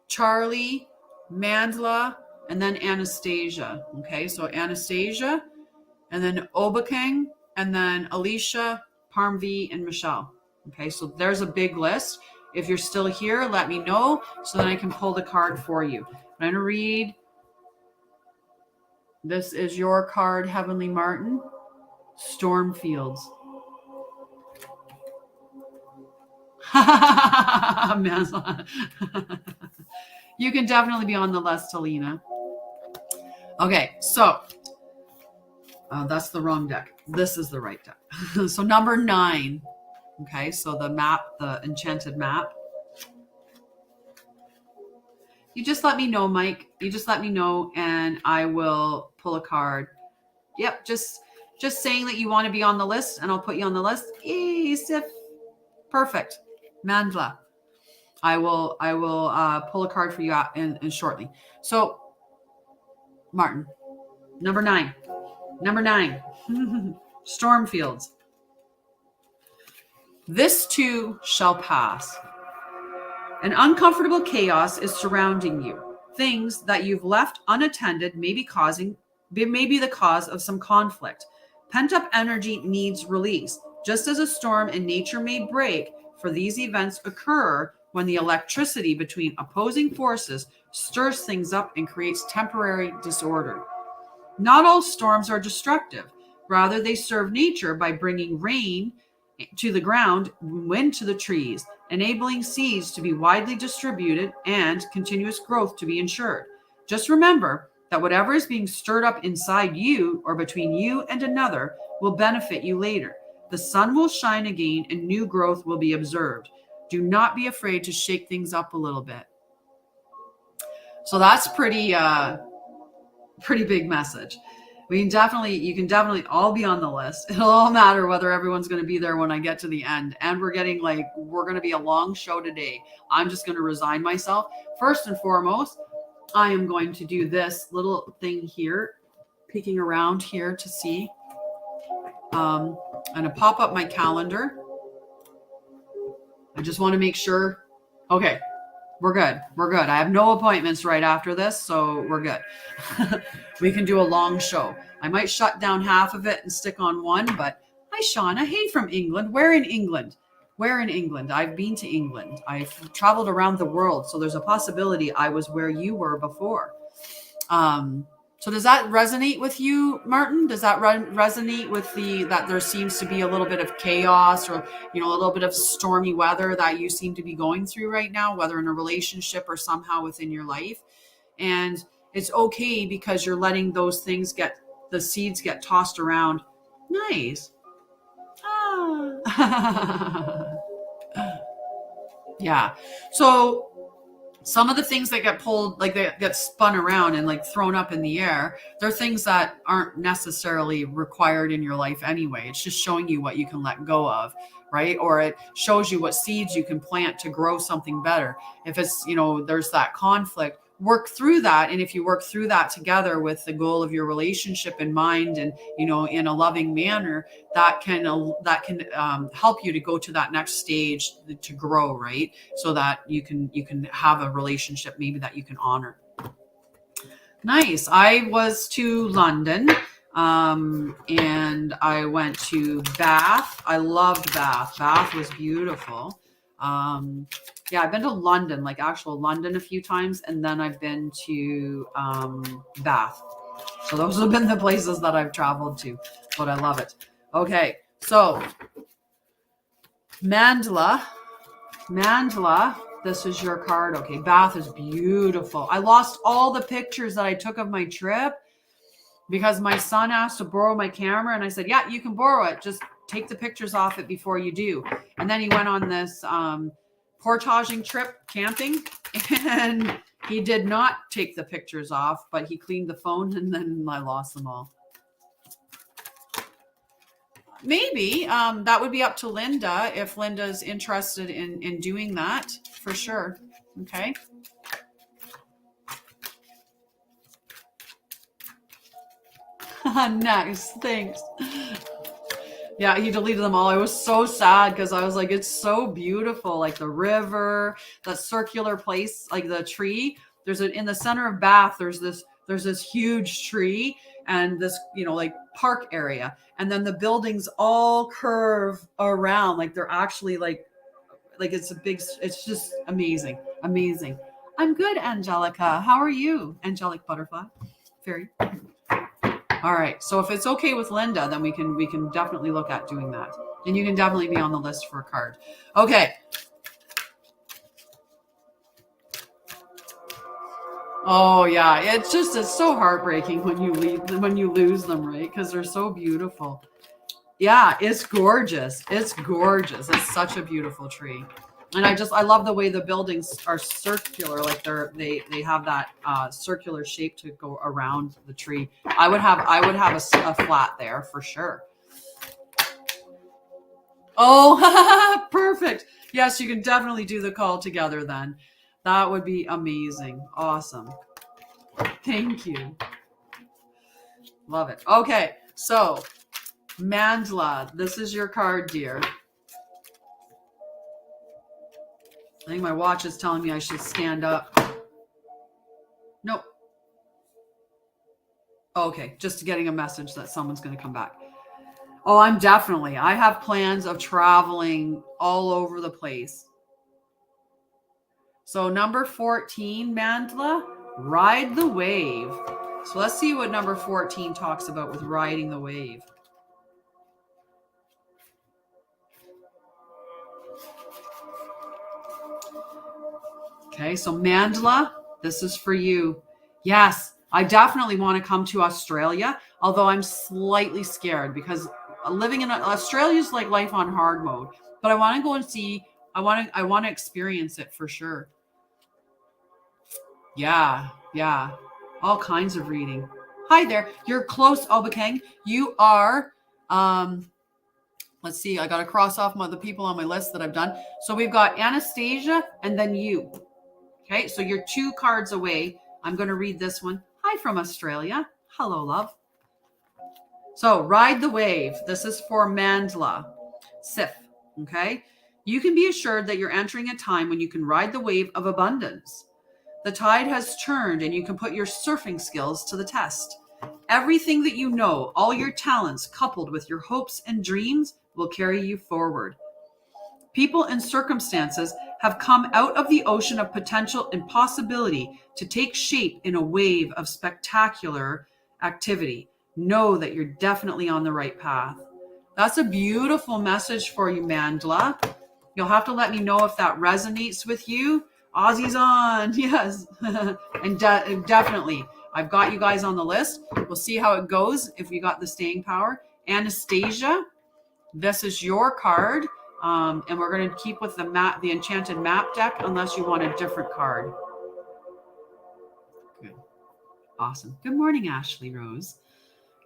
Charlie, Mandla, and then Anastasia. Okay, so Anastasia, and then Obakang, and then Alicia, Parmvi, and Michelle. Okay, so there's a big list. If you're still here, let me know so that I can pull the card for you. I'm going to read. This is your card, Heavenly Martin. Stormfields. You can definitely be on the list, Helena. Okay, so that's the wrong deck. This is the right deck. So number 9. Okay, so the map, the enchanted map. You just let me know, Mike. You just let me know and I will pull a card. Yep, just saying that you want to be on the list and I'll put you on the list. Sif. Perfect. Mandla. I will pull a card for you in shortly. So, Martin, number 9. Number 9. Stormfields. This too shall pass. An uncomfortable chaos is surrounding you. Things that you've left unattended may be the cause of some conflict. Pent-up energy needs release. Just as a storm in nature may break, for these events occur when the electricity between opposing forces stirs things up and creates temporary disorder. Not all storms are destructive. Rather, they serve nature by bringing rain to the ground, wind to the trees, enabling seeds to be widely distributed and continuous growth to be ensured. Just remember that whatever is being stirred up inside you or between you and another will benefit you later. The sun will shine again and new growth will be observed. Do not be afraid to shake things up a little bit. So that's pretty big message. You can definitely all be on the list. It'll all matter whether everyone's going to be there when I get to the end. And we're going to be a long show today. I'm just going to resign myself. First and foremost, I am going to do this little thing here, peeking around here to see. I'm going to pop up my calendar. I just want to make sure. Okay. We're good. We're good. I have no appointments right after this, so we're good. We can do a long show. I might shut down half of it and stick on one, but hi, Shauna. Hey, from England. Where in England? Where in England? I've been to England. I've traveled around the world, so there's a possibility I was where you were before. So does that resonate with you, Martin? Does that resonate with that there seems to be a little bit of chaos or, a little bit of stormy weather that you seem to be going through right now, whether in a relationship or somehow within your life? And it's okay because you're letting those things the seeds get tossed around. Nice. Ah. Yeah. So some of the things that get pulled, like they get spun around and like thrown up in the air, they're things that aren't necessarily required in your life anyway. It's just showing you what you can let go of, right? Or it shows you what seeds you can plant to grow something better. If it's, there's that conflict, work through that. And if you work through that together with the goal of your relationship in mind and, in a loving manner, that can help you to go to that next stage to grow, right? So that you can have a relationship maybe that you can honor. Nice. I was to London, and I went to Bath. I loved Bath. Bath was beautiful. Yeah, I've been to London, like actual London a few times, and then I've been to Bath. So those have been the places that I've traveled to, but I love it. Okay, so Mandla, this is your card. Okay, Bath is beautiful. I lost all the pictures that I took of my trip because my son asked to borrow my camera, and I said, yeah, you can borrow it. Just take the pictures off it before you do. And then he went on this portaging trip camping, and he did not take the pictures off, but he cleaned the phone, and then I lost them all. Maybe that would be up to Linda if Linda's interested in doing that, for sure. Okay. Nice. Thanks. Yeah, he deleted them all. I was so sad because I was like, it's so beautiful. Like the river, that circular place, like the tree. In the center of Bath, there's this huge tree and this, like park area. And then the buildings all curve around. Like they're actually like it's just amazing. Amazing. I'm good, Angelica. How are you? Angelic butterfly. Fairy. All right. So if it's okay with Linda, then we can definitely look at doing that. And you can definitely be on the list for a card. Okay. Oh yeah. It's so heartbreaking when you lose them, right? Because they're so beautiful. Yeah, it's gorgeous. It's gorgeous. It's such a beautiful tree. And I love the way the buildings are circular, like they have that circular shape to go around the tree. I would have a flat there for sure. Oh, perfect. Yes, you can definitely do the call together then. That would be amazing. Awesome. Thank you. Love it. Okay, so Mandla, this is your card, dear. I think my watch is telling me I should stand up. Nope. Okay, just getting a message that someone's going to come back. Oh, I have plans of traveling all over the place. So number 14, Mandla, ride the wave. So let's see what number 14 talks about with riding the wave. Okay, so Mandla, this is for you. Yes, I definitely want to come to Australia, although I'm slightly scared because living in Australia is like life on hard mode. But I want to go and see. I want to experience it for sure. Yeah, all kinds of reading. Hi there, you're close, Albacang. You are. Let's see. I got to cross off the people on my list that I've done. So we've got Anastasia and then you. Okay, so you're 2 cards away. I'm going to read this one. Hi from Australia. Hello, love. So ride the wave. This is for Mandla. Sif. Okay. You can be assured that you're entering a time when you can ride the wave of abundance. The tide has turned and you can put your surfing skills to the test. Everything that you know, all your talents coupled with your hopes and dreams will carry you forward. People and circumstances have come out of the ocean of potential and possibility to take shape in a wave of spectacular activity. Know that you're definitely on the right path. That's a beautiful message for you, Mandla. You'll have to let me know if that resonates with you. Aussie's on, yes. And definitely, I've got you guys on the list. We'll see how it goes if we got the staying power. Anastasia, this is your card. And we're going to keep with the enchanted map deck unless you want a different card. Good. Awesome. Good morning, Ashley Rose.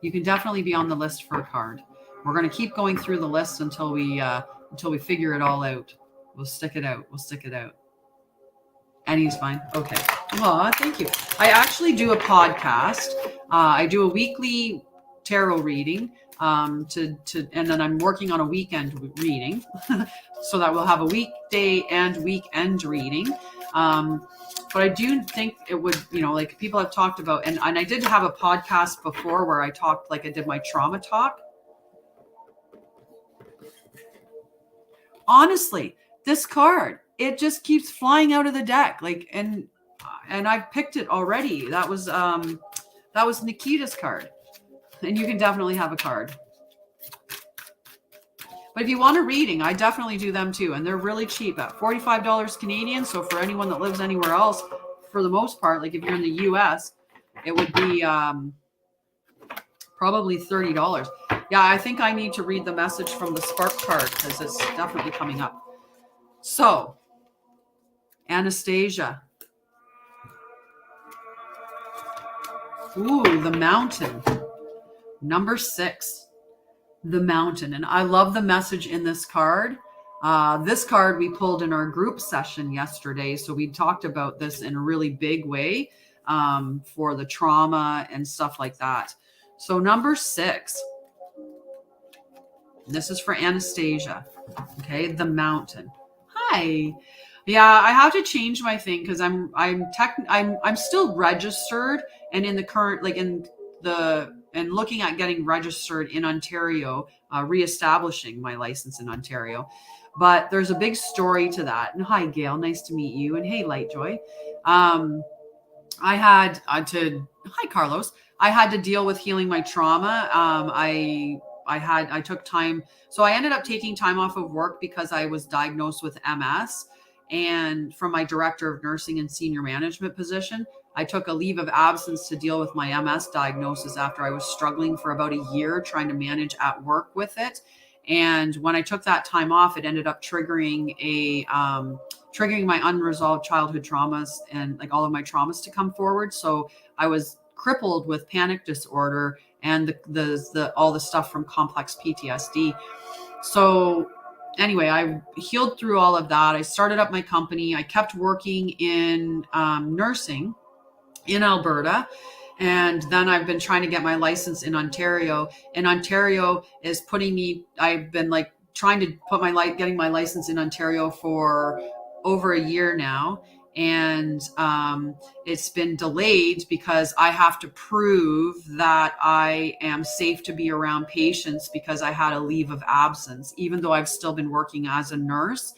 You can definitely be on the list for a card. We're going to keep going through the list until we figure it all out. We'll stick it out. And he's fine. Okay. Oh, thank you. I actually do a podcast. I do a weekly tarot reading. And then I'm working on a weekend reading so that we'll have a weekday and weekend reading. But I do think it would, like people have talked about, and I did have a podcast before where I talked, like I did my trauma talk. Honestly, this card, it just keeps flying out of the deck. And I've picked it already. That was Nikita's card. And you can definitely have a card. But if you want a reading, I definitely do them too. And they're really cheap at $45 Canadian. So for anyone that lives anywhere else, for the most part, like if you're in the US, it would be probably $30. Yeah, I think I need to read the message from the Spark card because it's definitely coming up. So, Anastasia. Ooh, the mountain. Number 6, the mountain. And I love the message in this card. This card we pulled in our group session yesterday. So we talked about this in a really big way for the trauma and stuff like that. So number 6, this is for Anastasia. Okay, the mountain. Hi. Yeah, I have to change my thing because I'm still registered and in the current and looking at getting registered in Ontario, reestablishing my license in Ontario. But there's a big story to that. And hi, Gail, nice to meet you. And hey, Lightjoy. Hi, Carlos. I had to deal with healing my trauma. I took time. So I ended up taking time off of work because I was diagnosed with MS. And from my director of nursing and senior management position, I took a leave of absence to deal with my MS diagnosis after I was struggling for about a year trying to manage at work with it. And when I took that time off, it ended up triggering my unresolved childhood traumas and like all of my traumas to come forward. So I was crippled with panic disorder and all the stuff from complex PTSD. So anyway, I healed through all of that. I started up my company. I kept working in nursing in Alberta. And then I've been trying to get my license in Ontario. And Ontario is putting me, I've been like trying to put getting my license in Ontario for over a year now. And it's been delayed because I have to prove that I am safe to be around patients because I had a leave of absence, even though I've still been working as a nurse.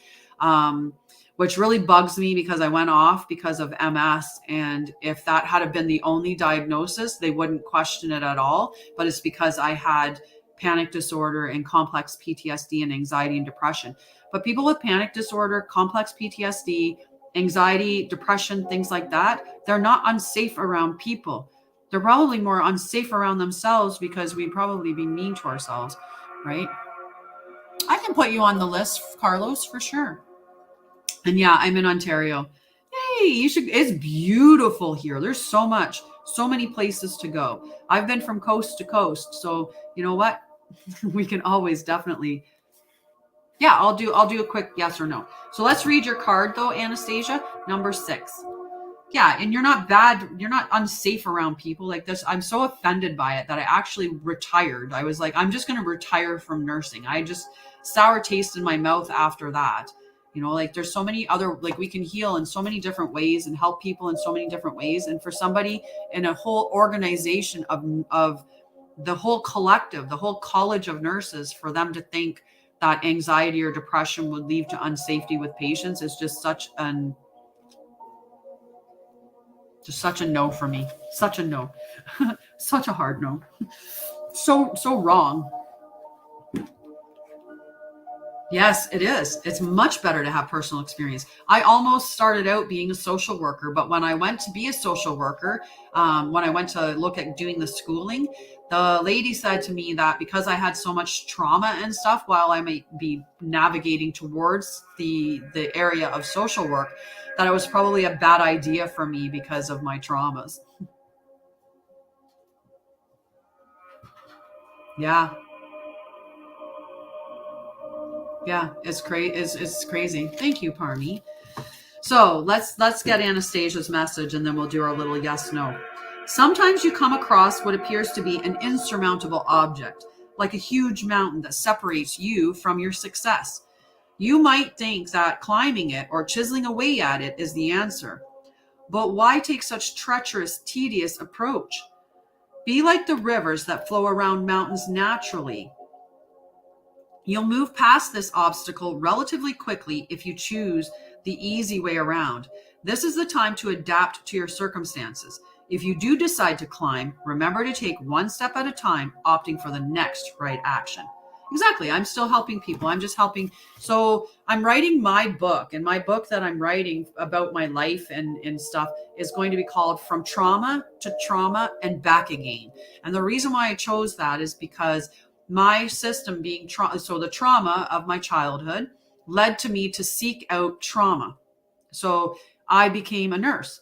Which really bugs me because I went off because of MS. And if that had been the only diagnosis, they wouldn't question it at all. But it's because I had panic disorder and complex PTSD and anxiety and depression. But people with panic disorder, complex PTSD, anxiety, depression, things like that, they're not unsafe around people. They're probably more unsafe around themselves because we'd probably be mean to ourselves, right? I can put you on the list, Carlos, for sure. And yeah, I'm in Ontario. Hey, you should, it's beautiful here. There's so many places to go. I've been from coast to coast. So you know what? We can always definitely, yeah, I'll do a quick yes or no. So let's read your card though, Anastasia, number 6. Yeah, and you're not bad. You're not unsafe around people like this. I'm so offended by it that I actually retired. I was like, I'm just going to retire from nursing. I just sour taste in my mouth after that. You know, like there's so many other, like we can heal in so many different ways and help people in so many different ways. And for somebody in a whole organization of the whole collective, the whole college of nurses, for them to think that anxiety or depression would lead to unsafety with patients is just such a no for me. Such a no. Such a hard no. So wrong. Yes, it is. It's much better to have personal experience. I almost started out being a social worker, but when I went to be a social worker, when I went to look at doing the schooling, the lady said to me that because I had so much trauma and stuff while I might be navigating towards the area of social work, that it was probably a bad idea for me because of my traumas. Yeah. Yeah, it's crazy. Thank you, Parmi. So let's get Anastasia's message and then we'll do our little yes, no. Sometimes you come across what appears to be an insurmountable object, like a huge mountain that separates you from your success. You might think that climbing it or chiseling away at it is the answer. But why take such treacherous, tedious approach? Be like the rivers that flow around mountains naturally. You'll move past this obstacle relatively quickly if you choose the easy way around. This is the time to adapt to your circumstances. If you do decide to climb, remember to take one step at a time, opting for the next right action. Exactly. I'm still helping people. I'm just helping. So I'm writing my book, and my book that I'm writing about my life and stuff is going to be called From Trauma to Trauma and Back Again. And the reason why I chose that is because my system being so the trauma of my childhood led to me to seek out trauma. So I became a nurse,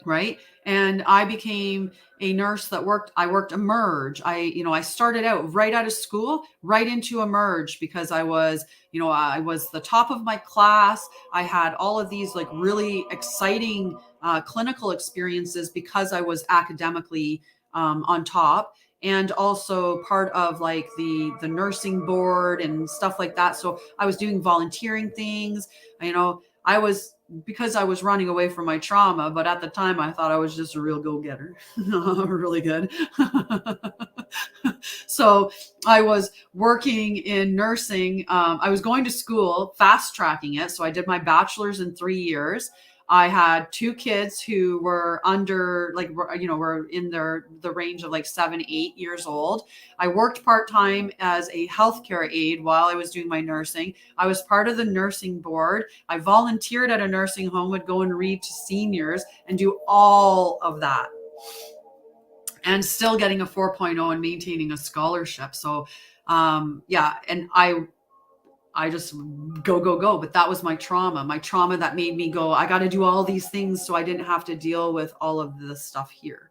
right? And I became a nurse that I worked Emerge. I started out right out of school, right into Emerge because I was the top of my class. I had all of these like really exciting clinical experiences because I was academically on top. And also part of like the nursing board and stuff like that. So I was doing volunteering things, because I was running away from my trauma, but at the time I thought I was just a real go-getter. Really good. So I was working in nursing. I was going to school, fast tracking it. So I did my bachelor's in 3 years. I had 2 kids who were under, were in the range of like 7, 8 years old. I worked part-time as a healthcare aide while I was doing my nursing. I was part of the nursing board. I volunteered at a nursing home, would go and read to seniors and do all of that. And still getting a 4.0 and maintaining a scholarship. So, and I just go. But that was my trauma that made me go, I got to do all these things so I didn't have to deal with all of this stuff here.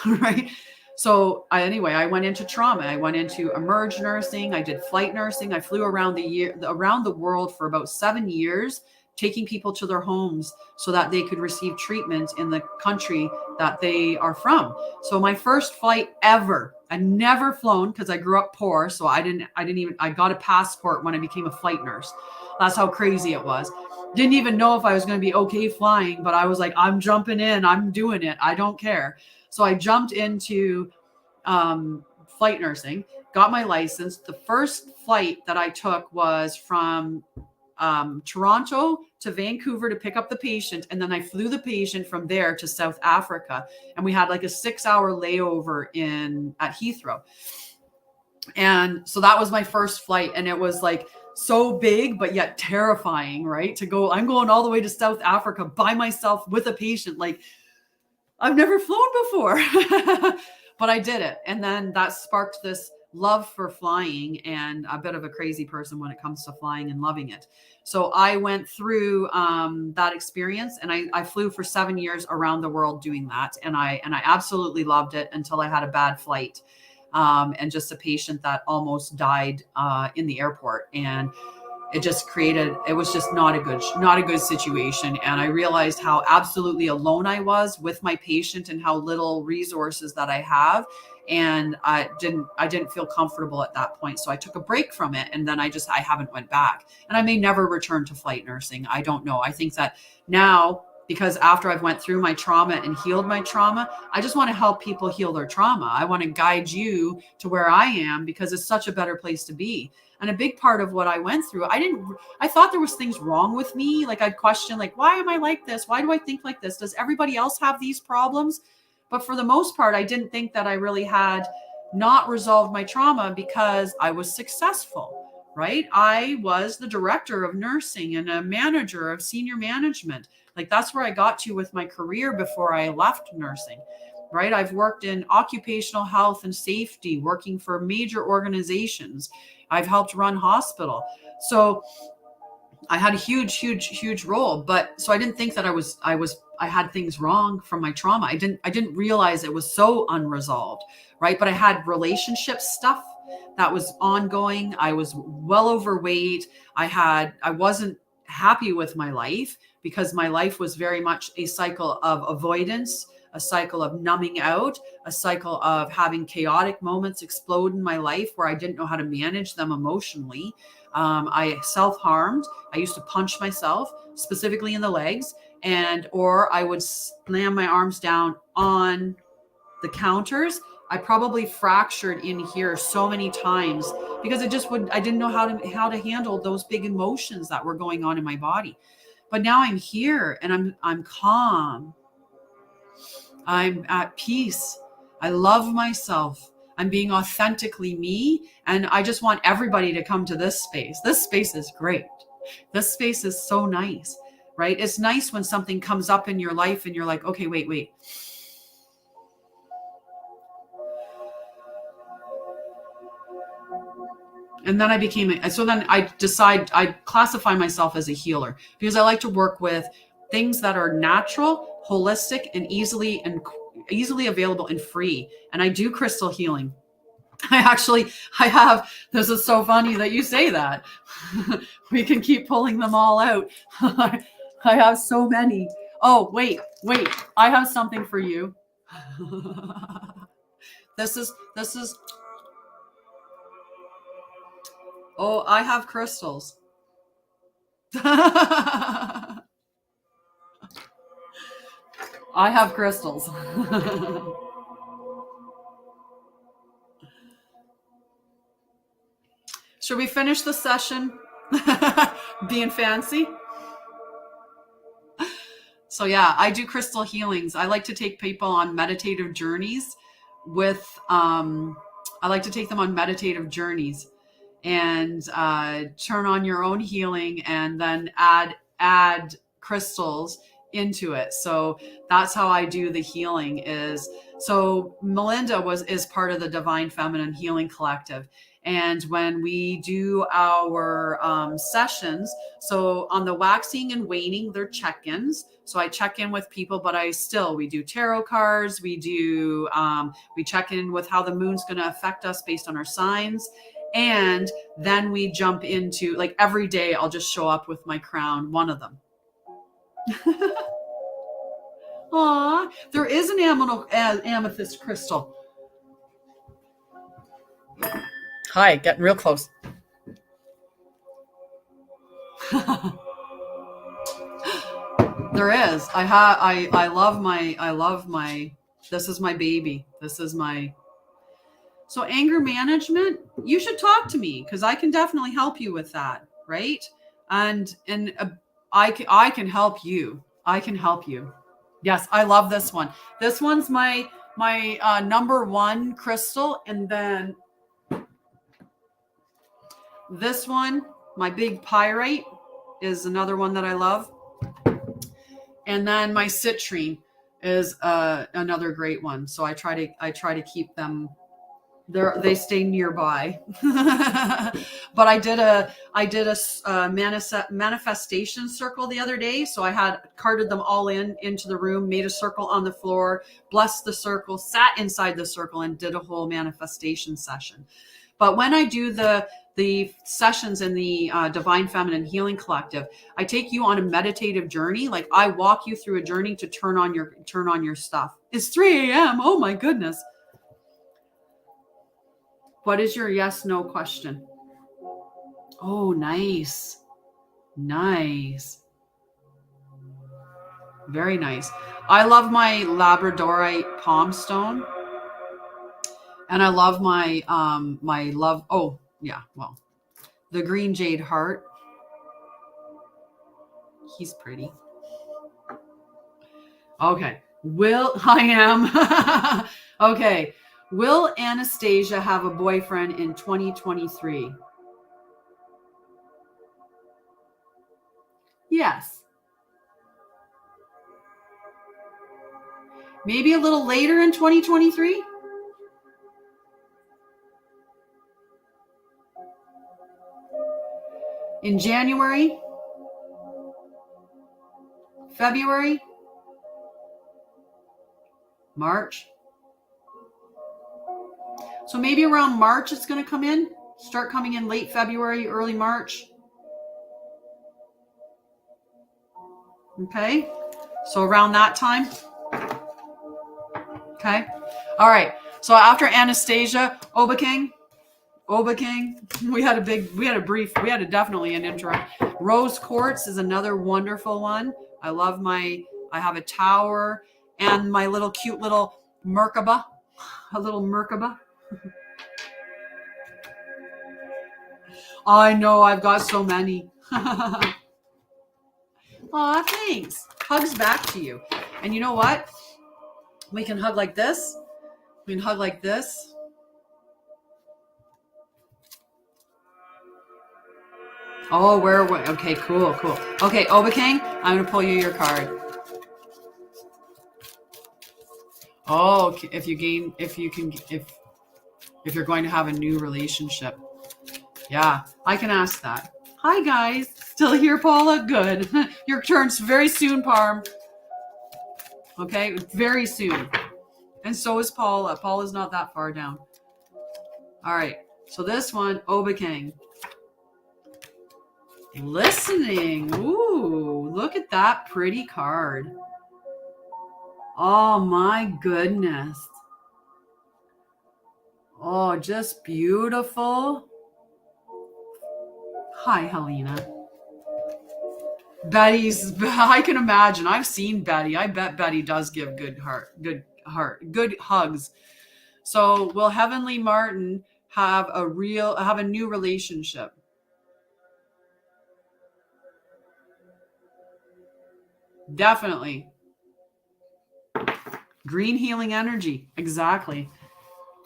Right. So anyway, I went into trauma. I went into emerge nursing. I did flight nursing. I flew around the world for about 7 years, taking people to their homes so that they could receive treatment in the country that they are from. So my first flight ever, I never flown because I grew up poor. So I got a passport when I became a flight nurse. That's how crazy it was. Didn't even know if I was going to be okay flying, but I was like, I'm jumping in, I'm doing it. I don't care. So I jumped into flight nursing, got my license. The first flight that I took was from Toronto to Vancouver to pick up the patient. And then I flew the patient from there to South Africa. And we had like a 6-hour layover at Heathrow. And so that was my first flight. And it was like so big, but yet terrifying, right? I'm going all the way to South Africa by myself with a patient. Like, I've never flown before, but I did it. And then that sparked this love for flying, and a bit of a crazy person when it comes to flying and loving it. So I went through that experience, and I flew for 7 years around the world doing that. And I absolutely loved it until I had a bad flight and just a patient that almost died in the airport. And it was just not a good situation. And I realized how absolutely alone I was with my patient and how little resources that I have. And I didn't feel comfortable at that point. So I took a break from it. And then I haven't went back, and I may never return to flight nursing. I don't know. I think that now, because after I've went through my trauma and healed my trauma, I just want to help people heal their trauma. I want to guide you to where I am, because it's such a better place to be. And a big part of what I went through, I thought there was things wrong with me. Like, I'd question, like, why am I like this? Why do I think like this? Does everybody else have these problems? But for the most part, I didn't think that I really had not resolved my trauma, because I was successful, right? I was the director of nursing and a manager of senior management. Like, that's where I got to with my career before I left nursing, right? I've worked in occupational health and safety, working for major organizations. I've helped run hospital. So I had a huge role, but so I didn't think that I had things wrong from my trauma. I didn't realize it was so unresolved, right? But I had relationship stuff that was ongoing. I was well overweight. I wasn't happy with my life, because my life was very much a cycle of avoidance, a cycle of numbing out, a cycle of having chaotic moments explode in my life where I didn't know how to manage them emotionally. I self-harmed. I used to punch myself, specifically in the legs, or I would slam my arms down on the counters. I probably fractured in here so many times because I didn't know how to handle those big emotions that were going on in my body. But now I'm here and I'm calm. I'm at peace. I love myself. I'm being authentically me. And I just want everybody to come to this space. This space is great. This space is so nice, right? It's nice when something comes up in your life and you're like, okay, wait. And then I classify myself as a healer, because I like to work with things that are natural, holistic, and easily available and free. And I do crystal healing. This is so funny that you say that. We can keep pulling them all out. I have so many. Oh, wait. I have something for you. This is, oh, I have crystals. I have crystals. Should we finish the session being fancy? So yeah, I do crystal healings. I like to take people on meditative journeys I like to take them on meditative journeys and turn on your own healing and then add crystals into it. So that's how I do the healing. So Melinda is part of the Divine Feminine Healing Collective. And when we do our sessions, so on the waxing and waning, they're check-ins. So I check in with people, but we do tarot cards. We check in with how the moon's going to affect us based on our signs. And then we jump into, like, every day I'll just show up with my crown, one of them. Aw, there is an amethyst crystal. Hi, getting real close. There is. I love my, this is my baby. So anger management, you should talk to me because I can definitely help you with that, right? And I can help you. Yes, I love this one. This one's my number one crystal, and then this one, my big pyrite, is another one that I love. And then my citrine is another great one. So I try to keep them there. They stay nearby. But I did a manifestation circle the other day. So I had carted them all into the room, made a circle on the floor, blessed the circle, sat inside the circle, and did a whole manifestation session. But when I do the sessions in the Divine Feminine Healing Collective, I take you on a meditative journey. Like, I walk you through a journey to turn on your stuff. It's 3 a.m. Oh my goodness. What is your yes, no question? Oh, nice. Nice. Very nice. I love my labradorite palm stone. And I love my the green jade heart. He's pretty. Okay. Okay. Will Anastasia have a boyfriend in 2023? Yes. Maybe a little later in 2023? In January? February? March? So maybe around March it's going to come in? Start coming in late February, early March? Okay. So around that time? Okay. All right. So after Anastasia, Oba King, we had definitely an intro. Rose quartz is another wonderful one. I have a tower and my little cute little Merkaba, a little Merkaba. I know, I've got so many. Aw, thanks. Hugs back to you. And you know what? We can hug like this. We can hug like this. Oh, okay, cool. Okay, Oba King, I'm going to pull you your card. Oh, if you're going to have a new relationship. Yeah, I can ask that. Hi, guys. Still here, Paula? Good. Your turn's very soon, Parm. Okay, very soon. And so is Paula. Paula's not that far down. All right. So this one, Oba King. Listening. Ooh, look at that pretty card. Oh, my goodness. Oh, just beautiful. Hi, Helena. I can imagine. I've seen Betty. I bet Betty does give good hugs. So will Heavenly Martin have a new relationship? Definitely. Green healing energy. Exactly.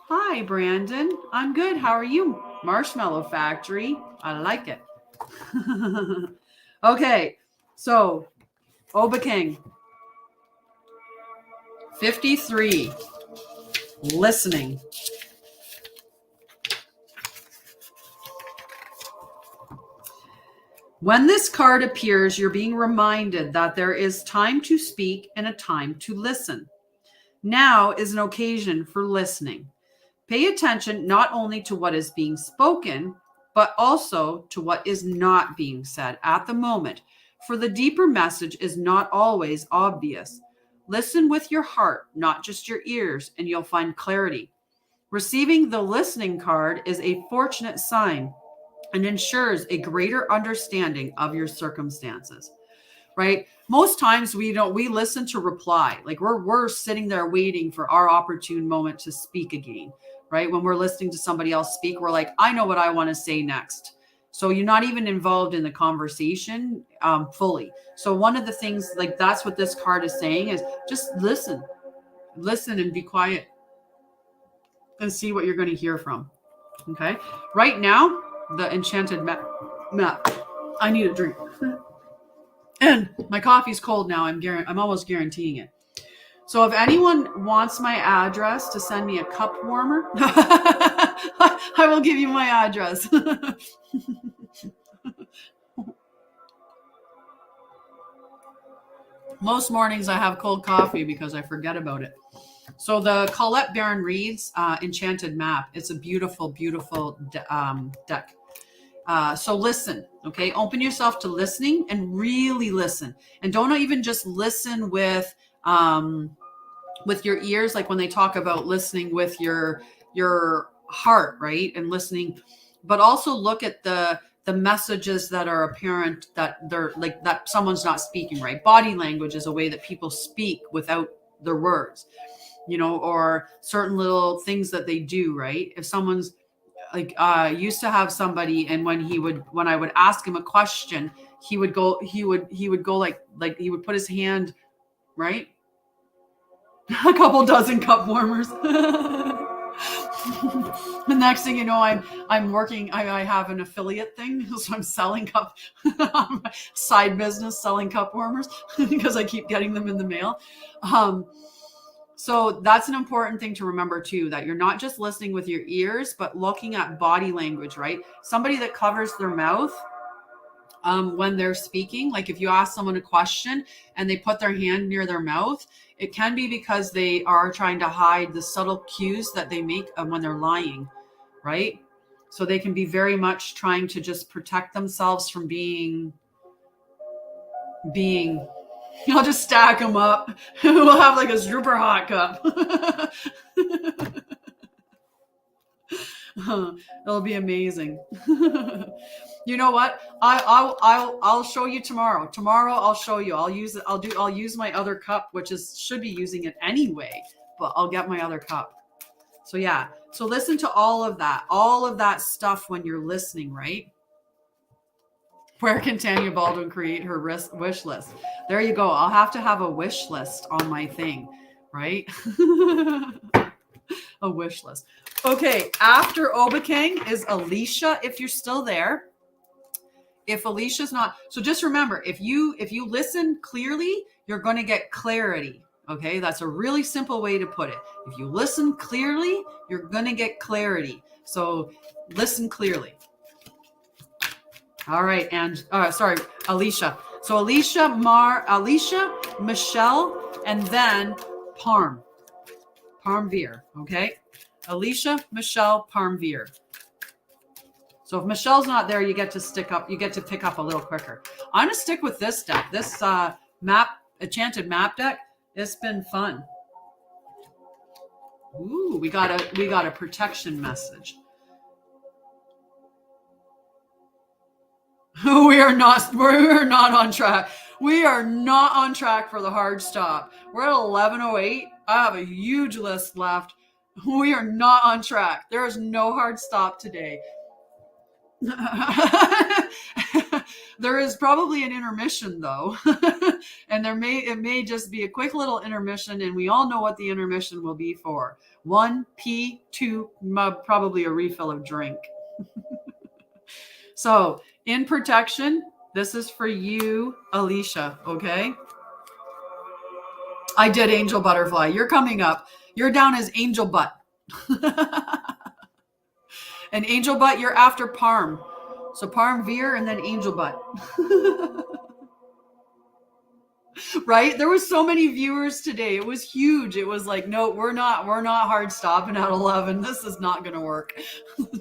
Hi, Brandon. I'm good. How are you? Marshmallow Factory. I like it. Okay. So, Oba King. 53. Listening. When this card appears, you're being reminded that there is time to speak and a time to listen. Now is an occasion for listening. Pay attention not only to what is being spoken, but also to what is not being said at the moment, for the deeper message is not always obvious. Listen with your heart, not just your ears, and you'll find clarity. Receiving the listening card is a fortunate sign and ensures a greater understanding of your circumstances, right? Most times we listen to reply. Like we're sitting there waiting for our opportune moment to speak again, right? When we're listening to somebody else speak, we're like, I know what I want to say next. So you're not even involved in the conversation fully. So one of the things, like that's what this card is saying, is just listen and be quiet and see what you're going to hear from. Okay. Right now, the enchanted map. I need a drink. And my coffee's cold now. I'm almost guaranteeing it. So if anyone wants my address to send me a cup warmer, I will give you my address. Most mornings I have cold coffee because I forget about it. So the Colette Baron Reed's Enchanted Map, it's a beautiful, beautiful deck. So listen, okay? Open yourself to listening and really listen. And don't even just listen with your ears, like when they talk about listening with your heart, right? And listening, but also look at the messages that are apparent, that they're like that someone's not speaking, right? Body language is a way that people speak without their words, you know, or certain little things that they do, right? If someone's like, used to have somebody, and when I would ask him a question, he would go like he would put his hand, right? A couple dozen cup warmers. The next thing you know, I'm working. I have an affiliate thing, so I'm selling side business selling cup warmers because I keep getting them in the mail. So that's an important thing to remember too, that you're not just listening with your ears, but looking at body language, right? Somebody that covers their mouth when they're speaking, like if you ask someone a question and they put their hand near their mouth, it can be because they are trying to hide the subtle cues that they make when they're lying, right? So they can be very much trying to just protect themselves from being I'll just stack them up. We'll have like a super hot cup. It'll be amazing. You know what? I'll show you tomorrow. Tomorrow I'll show you. I'll use my other cup, which should be using it anyway, but I'll get my other cup. So yeah. So listen to all of that stuff when you're listening, right? Where can Tanya Baldwin create her wish list? There you go. I'll have to have a wish list on my thing, right? A wish list. Okay, after Obakang is Alicia, if you're still there. If Alicia's not, so just remember, if you listen clearly, you're going to get clarity. Okay, that's a really simple way to put it. If you listen clearly, you're going to get clarity. So listen clearly. All right, and Alicia. So Alicia, Michelle, and then Parmveer. Okay, Alicia, Michelle, Parmveer. So if Michelle's not there, you get to pick up a little quicker. I'm gonna stick with this deck. This enchanted map deck. It's been fun. Ooh, we got a protection message. We are not on track. We are not on track for the hard stop. We're at 11:08. I have a huge list left. We are not on track. There is no hard stop today. There is probably an intermission though. And it may just be a quick little intermission, and we all know what the intermission will be for. 1 pee, 2 probably a refill of drink. So in protection, this is for you, Alicia, okay? I did Angel Butterfly. You're coming up. You're down as Angel Butt. And Angel Butt, you're after Parm. So Parm, Veer, and then Angel Butt. Right? There was so many viewers today. It was huge. It was like, no, we're not hard stopping at 11. This is not going to work.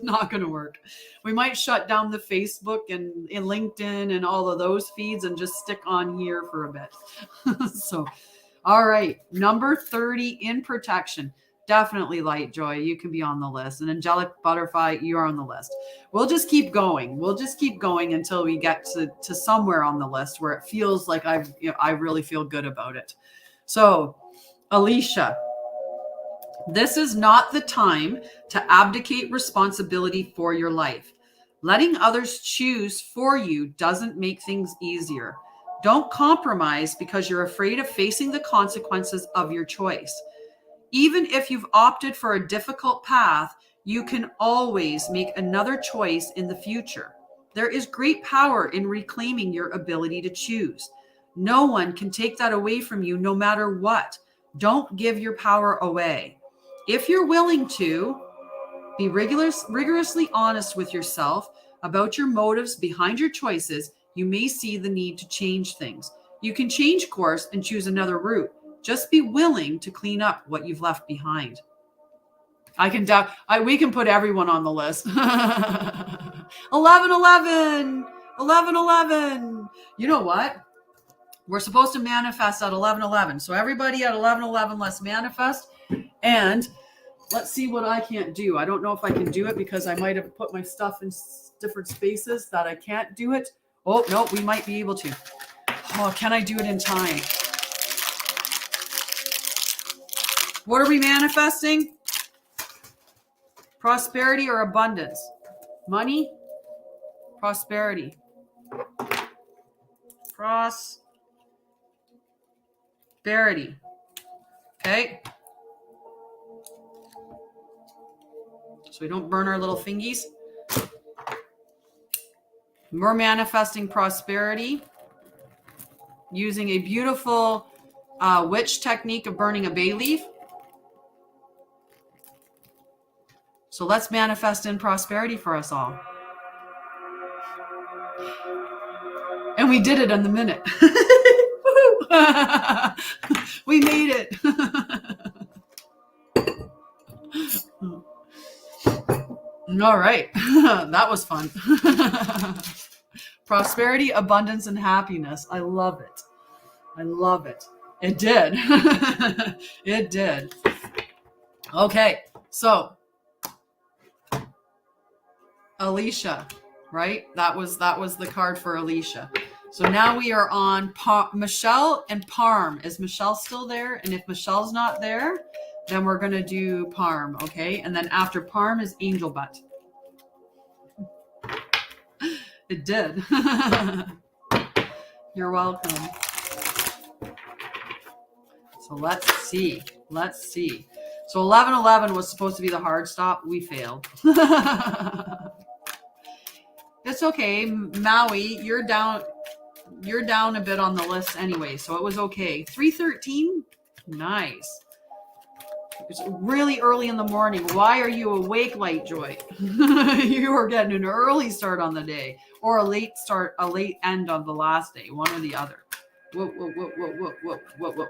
Not going to work. We might shut down the Facebook and LinkedIn and all of those feeds and just stick on here for a bit. So, all right. Number 30 in protection. Definitely Light Joy. You can be on the list. And Angelic Butterfly, you're on the list. We'll just keep going. We'll just keep going until we get to somewhere on the list where it feels like I really feel good about it. So, Alicia, this is not the time to abdicate responsibility for your life. Letting others choose for you doesn't make things easier. Don't compromise because you're afraid of facing the consequences of your choice. Even if you've opted for a difficult path, you can always make another choice in the future. There is great power in reclaiming your ability to choose. No one can take that away from you no matter what. Don't give your power away. If you're willing to, be rigorously honest with yourself about your motives behind your choices, you may see the need to change things. You can change course and choose another route. Just be willing to clean up what you've left behind. We can put everyone on the list. 11-11. 11-11. You know what? We're supposed to manifest at 11-11. So everybody at 11-11, let's manifest. And let's see what I can't do. I don't know if I can do it because I might have put my stuff in different spaces that I can't do it. Oh, no, we might be able to. Oh, can I do it in time? What are we manifesting? Prosperity or abundance? Money? Prosperity. Prosperity. Okay. So we don't burn our little fingies. We're manifesting prosperity using a beautiful witch technique of burning a bay leaf. So let's manifest in prosperity for us all. And we did it in the minute. We made it. All right. That was fun. Prosperity, abundance, and happiness. I love it. I love it. It did. It did. Okay. So Alicia, right? That was the card for Alicia. So now we are on Michelle and Parm. Is Michelle still there? And if Michelle's not there, then we're going to do Parm, okay? And then after Parm is Angel Butt. It did. You're welcome. So let's see. Let's see. So 11-11 was supposed to be the hard stop. We failed. It's okay. Maui, you're down a bit on the list anyway, so it was okay. 3:13? Nice. It's really early in the morning. Why are you awake, Light Joy? You are getting an early start on the day, or a late start, a late end on the last day, one or the other. Whoop, whoop, whoop, whoop, whoop, whoop, whoop, whoop.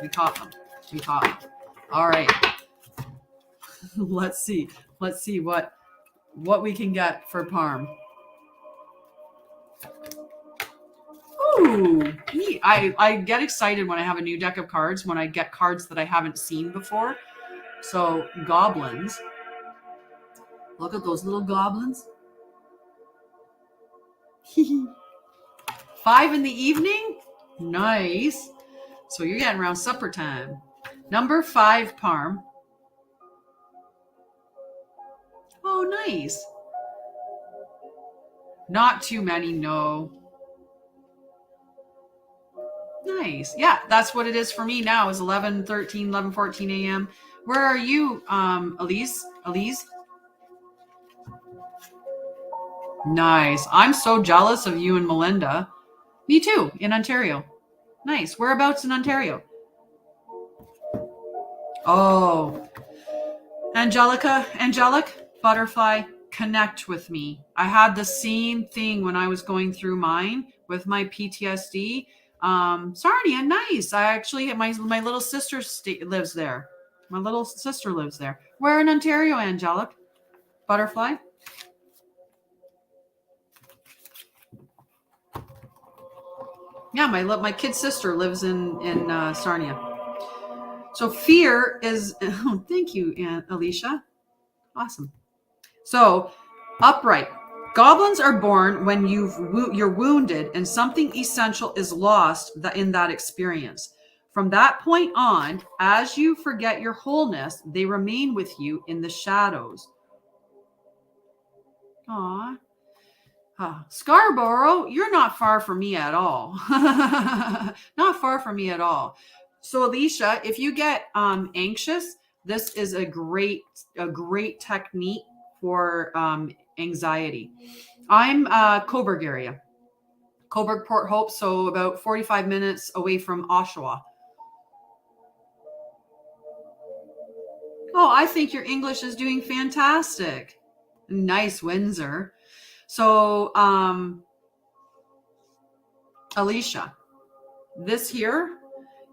We caught them. We caught them. All right. Let's see what we can get for Parm. Ooh, neat. I get excited when I have a new deck of cards, when I get cards that I haven't seen before. So goblins. Look at those little goblins. 5 in the evening? Nice. So you're getting around supper time. Number 5, Parm. Oh, nice. Not too many, no. Nice. Yeah, that's what it is for me now, is 11:14 a.m. Where are you, Elise? Elise? Nice. I'm so jealous of you and Melinda. Me too, in Ontario. Nice. Whereabouts in Ontario? Oh. Angelic Butterfly, connect with me. I had the same thing when I was going through mine with my PTSD. Sarnia, nice. I actually, my little sister lives there. My little sister lives there. Where in Ontario, Angelic? Butterfly? Yeah, my kid sister lives in Sarnia. So fear is, oh, thank you, Alicia. Awesome. So upright. Goblins are born when you're wounded and something essential is lost in that experience. From that point on, as you forget your wholeness, they remain with you in the shadows. Aw. Scarborough, you're not far from me at all. Not far from me at all. So Alicia, if you get anxious, this is a great technique for anxiety. I'm Coburg area, Coburg, Port Hope, so about 45 minutes away from Oshawa. Oh, I think your English is doing fantastic. Nice, Windsor. So, Alicia, this here,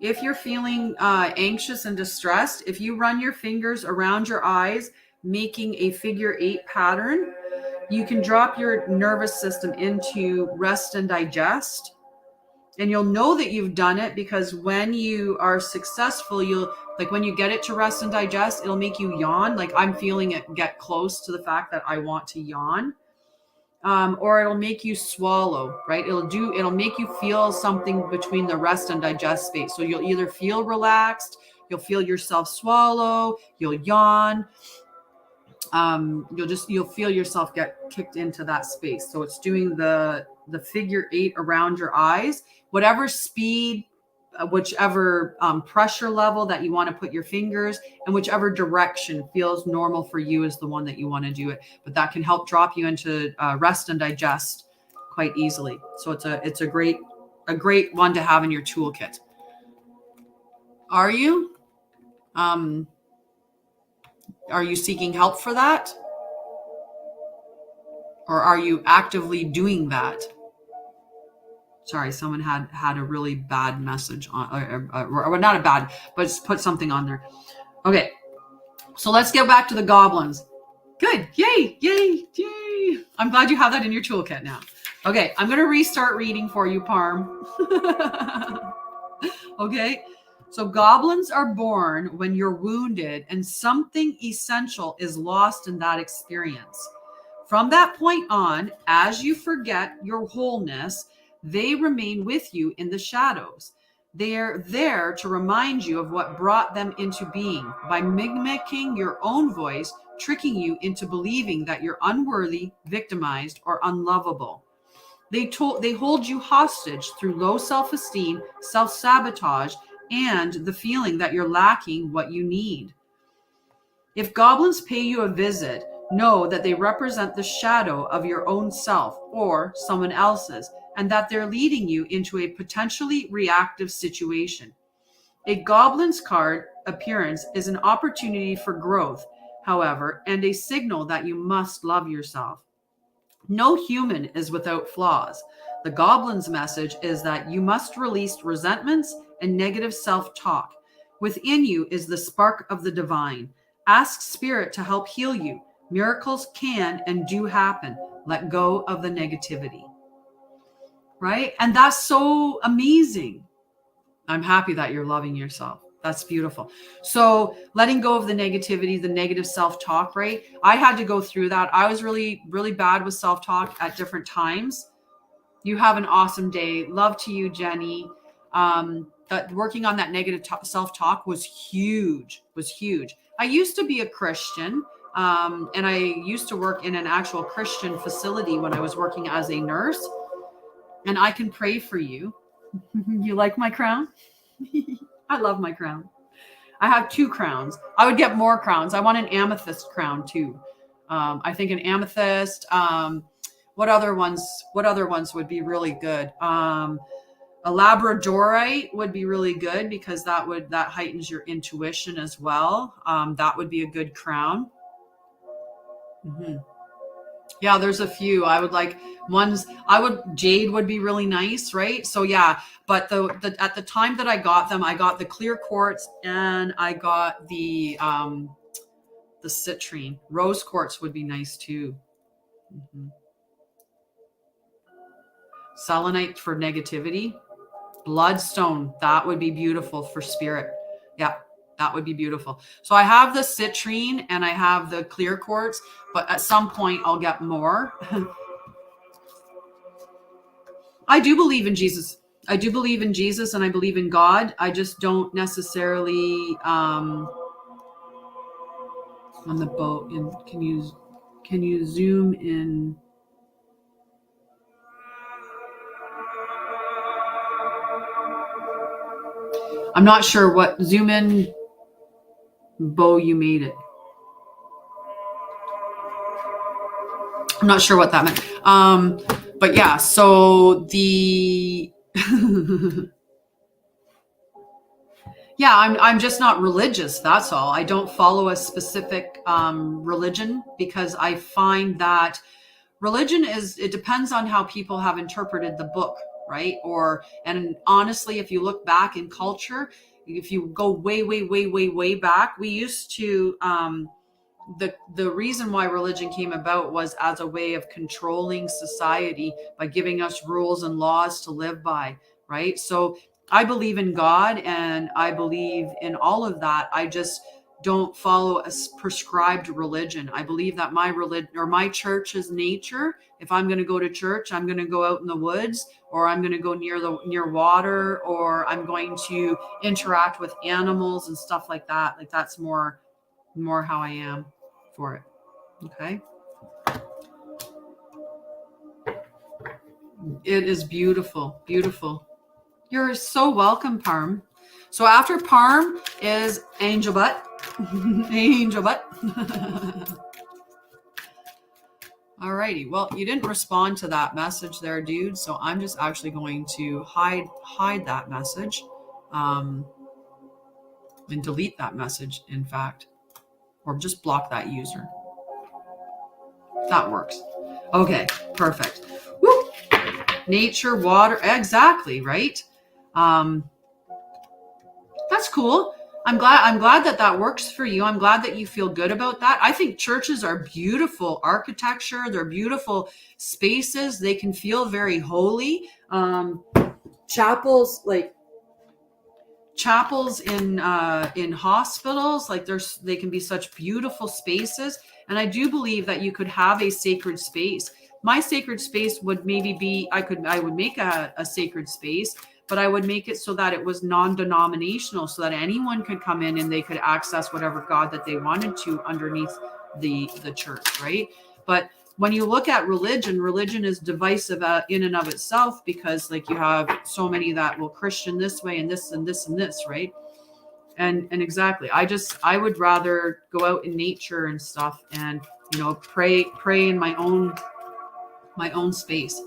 if you're feeling anxious and distressed, if you run your fingers around your eyes, making a figure 8 pattern, you can drop your nervous system into rest and digest. And you'll know that you've done it because when you are successful, when you get it to rest and digest, it'll make you yawn. Like I'm feeling it get close to the fact that I want to yawn. Or it'll make you swallow, right? It'll make you feel something between the rest and digest space. So you'll either feel relaxed, you'll feel yourself swallow, you'll yawn. You'll feel yourself get kicked into that space. So it's doing the figure 8 around your eyes, whatever speed, whichever pressure level that you want to put your fingers, and whichever direction feels normal for you is the one that you want to do it. But that can help drop you into rest and digest quite easily. So it's a great one to have in your toolkit. Are you seeking help for that? Or are you actively doing that? Sorry, someone had a really bad message on, or not a bad, but put something on there. Okay, so let's get back to the goblins. Good, yay, yay, yay. I'm glad you have that in your toolkit now. Okay, I'm going to restart reading for you, Parm. Okay, so goblins are born when you're wounded and something essential is lost in that experience. From that point on, as you forget your wholeness, they remain with you in the shadows. They're there to remind you of what brought them into being by mimicking your own voice, tricking you into believing that you're unworthy, victimized, or unlovable. They hold you hostage through low self-esteem, self-sabotage, and the feeling that you're lacking what you need. If goblins pay you a visit, know that they represent the shadow of your own self or someone else's, and that they're leading you into a potentially reactive situation. A goblin's card appearance is an opportunity for growth, however, and a signal that you must love yourself. No human is without flaws. The goblin's message is that you must release resentments and negative self-talk. Within you is the spark of the divine. Ask Spirit to help heal you. Miracles can and do happen. Let go of the negativity. Right? And that's so amazing. I'm happy that you're loving yourself. That's beautiful. So letting go of the negativity, the negative self-talk, right? I had to go through that. I was really, really bad with self-talk at different times. You have an awesome day. Love to you, Jenny. That working on that negative self-talk was huge, I used to be a Christian, and I used to work in an actual Christian facility when I was working as a nurse. And I can pray for you. You like my crown? I love my crown. I have 2 crowns. I would get more crowns. I want an amethyst crown too. I think an amethyst. What other ones would be really good? A labradorite would be really good because that heightens your intuition as well. That would be a good crown. Mm-hmm. Yeah, there's a few. I would like ones. Jade would be really nice, right? So yeah, but the at the time that I got them, I got the clear quartz and I got the citrine. Rose quartz would be nice too. Mhm. Selenite for negativity. Bloodstone, that would be beautiful for spirit. Yeah, that would be beautiful. So I have the citrine and I have the clear quartz, but at some point I'll get more. I do believe in Jesus. I do believe in Jesus and I believe in God. I just don't necessarily on the boat. And can you zoom in? I'm not sure what zoom in, Bo, you made it. I'm not sure what that meant. But yeah, so the yeah, I'm just not religious. That's all. I don't follow a specific religion because I find that religion it depends on how people have interpreted the book, right? And honestly, if you look back in culture, if you go way back, we used to the reason why religion came about was as a way of controlling society by giving us rules and laws to live by, right? So I believe in God and I believe in all of that. I just don't follow a prescribed religion. I believe that my religion or my church is nature. If I'm going to go to church, I'm going to go out in the woods, or I'm going to go near water, or I'm going to interact with animals and stuff like that. Like that's more how I am for it. Okay. It is beautiful. Beautiful. You're so welcome, Parm. So after Parm is Angel Butt. Angel Butt. Alrighty. Well, you didn't respond to that message there, dude. So I'm just actually going to hide that message. And delete that message, in fact. Or just block that user. That works. Okay, perfect. Woo! Nature, water, exactly, right? That's cool. I'm glad that works for you. I'm glad that you feel good about that. I think churches are beautiful architecture. They're beautiful spaces. They can feel very holy. Chapels in hospitals, like they can be such beautiful spaces. And I do believe that you could have a sacred space. My sacred space would maybe be, I would make a sacred space, but I would make it so that it was non-denominational, so that anyone could come in and they could access whatever God that they wanted to underneath the church, right? But when you look at religion is divisive in and of itself, because like you have so many that will Christian this way and this and this and this, right? And exactly, I would rather go out in nature and stuff and pray in my own space.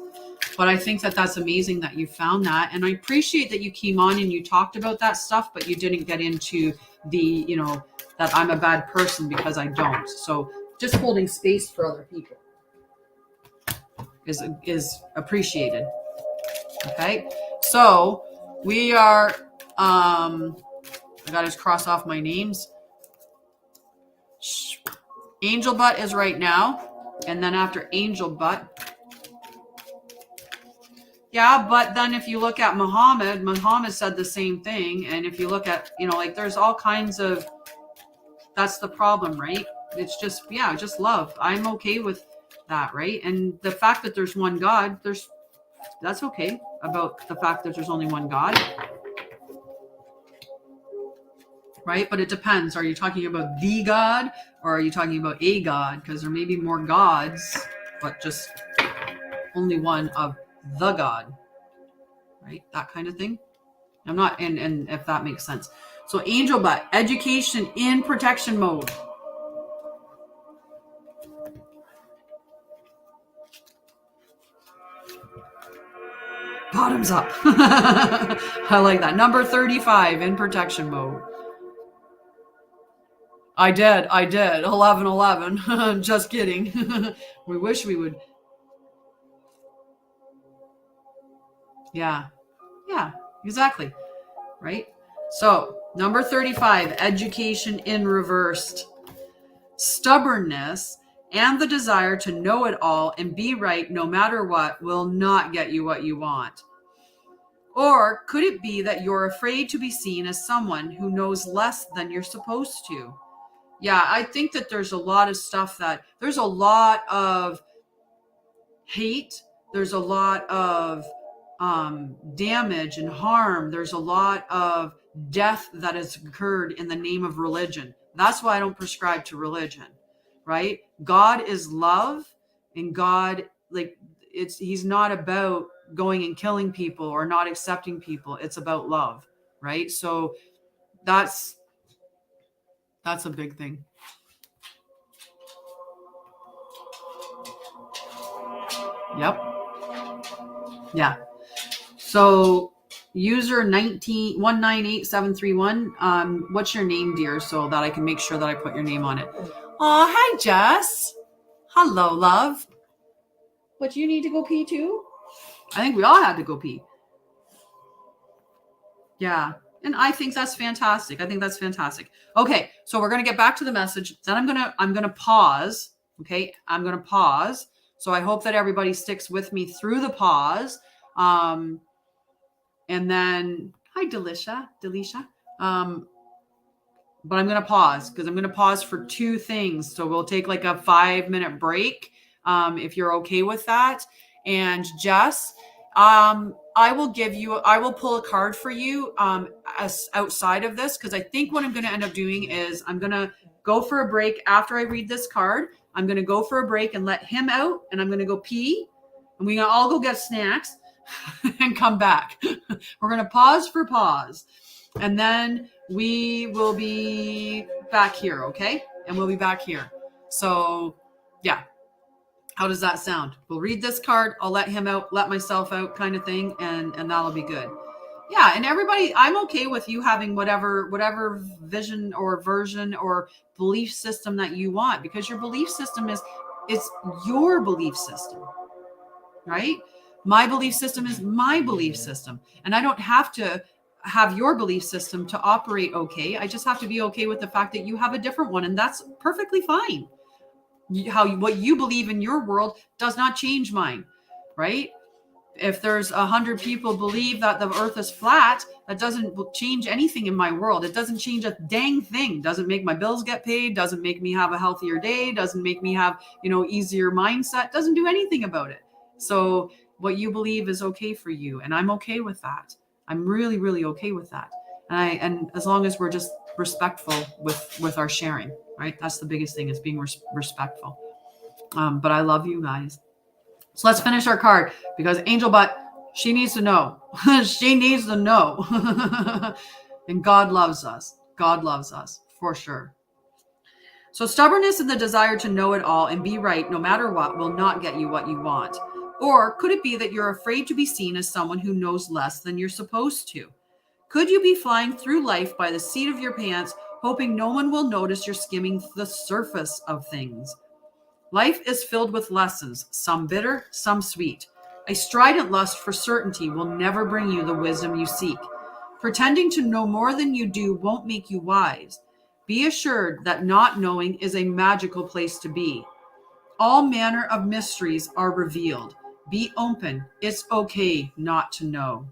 But I think that that's amazing that you found that, and I appreciate that you came on and you talked about that stuff, but you didn't get into the that I'm a bad person, because I don't. So just holding space for other people is appreciated. Okay, so we are I gotta just cross off my names. Angel Butt is right now, and then after Angel Butt, yeah, but then if you look at Muhammad said the same thing. And if you look at, like there's all kinds of, that's the problem, right? It's just, just love. I'm okay with that, right? And the fact that there's one God, that's okay about the fact that there's only one God, right? But it depends. Are you talking about the God, or are you talking about a God? Because there may be more gods, but just only one of the God, right? That kind of thing. I'm not, and if that makes sense. So Angel Butt, education in protection mode. Bottoms up. I like that. Number 35 in protection mode. I did. 11-11. Just kidding. We wish we would. Yeah. Yeah, exactly. Right? So, number 35, education in reversed. Stubbornness and the desire to know it all and be right no matter what will not get you what you want. Or could it be that you're afraid to be seen as someone who knows less than you're supposed to? Yeah, I think that there's a lot of stuff there's a lot of hate. There's a lot of damage and harm. There's a lot of death that has occurred in the name of religion. That's why I don't prescribe to religion, right? God is love, and God, like, he's not about going and killing people or not accepting people. It's about love, right? So that's a big thing. Yep. Yeah. So user 198-731, what's your name, dear, so that I can make sure that I put your name on it. Oh, hi, Jess. Hello, love. What, you need to go pee too? I think we all had to go pee. Yeah. And I think that's fantastic. Okay, so we're going to get back to the message. Then I'm going to pause. Okay, I'm going to pause. So I hope that everybody sticks with me through the pause. And then, hi, Delisha. But I'm going to pause because I'm going to pause for two things. So we'll take like a 5-minute break, if you're okay with that. And Jess, I will pull a card for you as outside of this, because I think what I'm going to end up doing is I'm going to go for a break after I read this card. I'm going to go for a break and let him out, and I'm going to go pee, and we're going to all go get snacks and come back. We're going to pause for pause, and then we will be back here, okay? And we'll be back here. So, yeah. How does that sound? We'll read this card. I'll let him out, let myself out, kind of thing, and that'll be good. Yeah, and everybody, I'm okay with you having whatever vision or version or belief system that you want, because your belief system is your belief system, right? My belief system is my belief system, and I don't have to have your belief system to operate okay. I just have to be okay with the fact that you have a different one, and that's perfectly fine. What you believe in your world does not change mine, right? If there's 100 people believe that the earth is flat, that doesn't change anything in my world. It doesn't change a dang thing. Doesn't make my bills get paid, doesn't make me have a healthier day, doesn't make me have, easier mindset, doesn't do anything about it. So what you believe is okay for you, and I'm okay with that. I'm really, really okay with that. And as long as we're just respectful with our sharing, right? That's the biggest thing, is being respectful. But I love you guys. So let's finish our card, because Angel Butt, she needs to know. She needs to know. And God loves us. God loves us for sure. So stubbornness and the desire to know it all and be right no matter what will not get you what you want. Or could it be that you're afraid to be seen as someone who knows less than you're supposed to? Could you be flying through life by the seat of your pants, hoping no one will notice you're skimming the surface of things? Life is filled with lessons, some bitter, some sweet. A strident lust for certainty will never bring you the wisdom you seek. Pretending to know more than you do won't make you wise. Be assured that not knowing is a magical place to be. All manner of mysteries are revealed. Be open. It's okay not to know.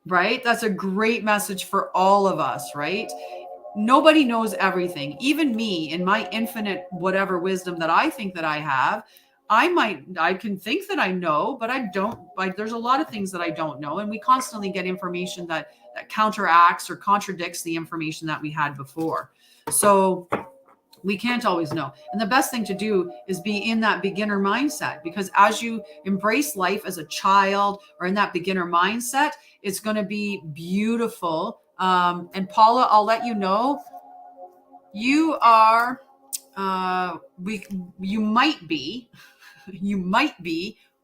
Right? That's a great message for all of us, right? Nobody knows everything. Even me, in my infinite whatever wisdom that I think that I have, I can think that I know, but I don't. Like, there's a lot of things that I don't know, and we constantly get information that counteracts or contradicts the information that we had before. So we can't always know. And the best thing to do is be in that beginner mindset, because as you embrace life as a child or in that beginner mindset, it's going to be beautiful. And Paula, I'll let you know, you are, you might be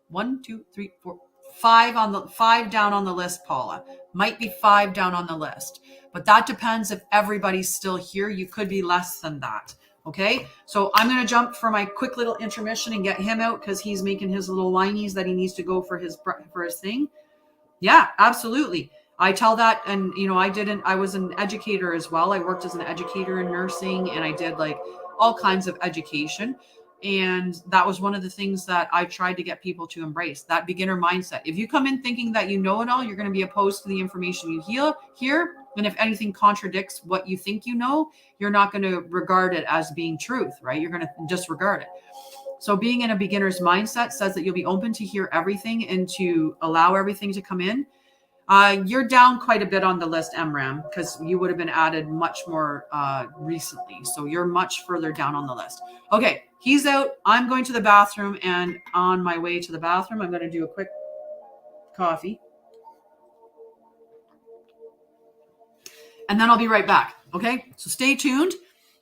1, 2, 3, 4, 5 down on the list, Paula. Might be 5 down on the list. but that depends if everybody's still here. You could be less than that. Okay, so I'm going to jump for my quick little intermission and get him out because he's making his little whinies that he needs to go for his thing. Yeah, absolutely. I tell that, and I was an educator as well. I worked as an educator in nursing, and I did like all kinds of education. And that was one of the things that I tried to get people to embrace, that beginner mindset. If you come in thinking that you know it all, you're going to be opposed to the information you hear. And if anything contradicts what you think you know, you're not going to regard it as being truth, right? You're going to disregard it. So being in a beginner's mindset says that you'll be open to hear everything and to allow everything to come in. You're down quite a bit on the list, MRAM, because you would have been added much more recently. So you're much further down on the list. Okay, he's out. I'm going to the bathroom, and on my way to the bathroom, I'm going to do a quick coffee. And then I'll be right back. Okay, so stay tuned.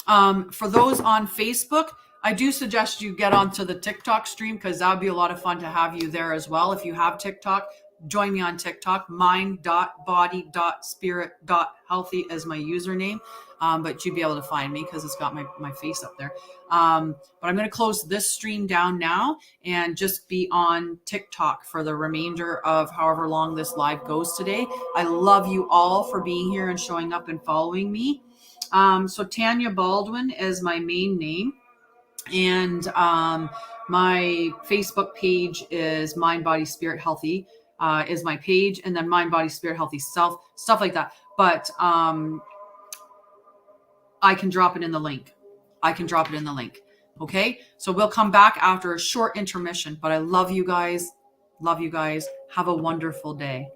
For those on Facebook, I do suggest you get onto the TikTok stream because that would be a lot of fun to have you there as well. If you have TikTok, join me on TikTok. mind.body.spirit.healthy is my username. But you'd be able to find me because it's got my face up there. But I'm going to close this stream down now and just be on TikTok for the remainder of however long this live goes today. I love you all for being here and showing up and following me. So Tanya Baldwin is my main name. And my Facebook page is Mind, Body, Spirit, Healthy is my page. And then Mind, Body, Spirit, Healthy Self, stuff like that. But I can drop it in the link. Okay. So we'll come back after a short intermission, but I love you guys. Have a wonderful day.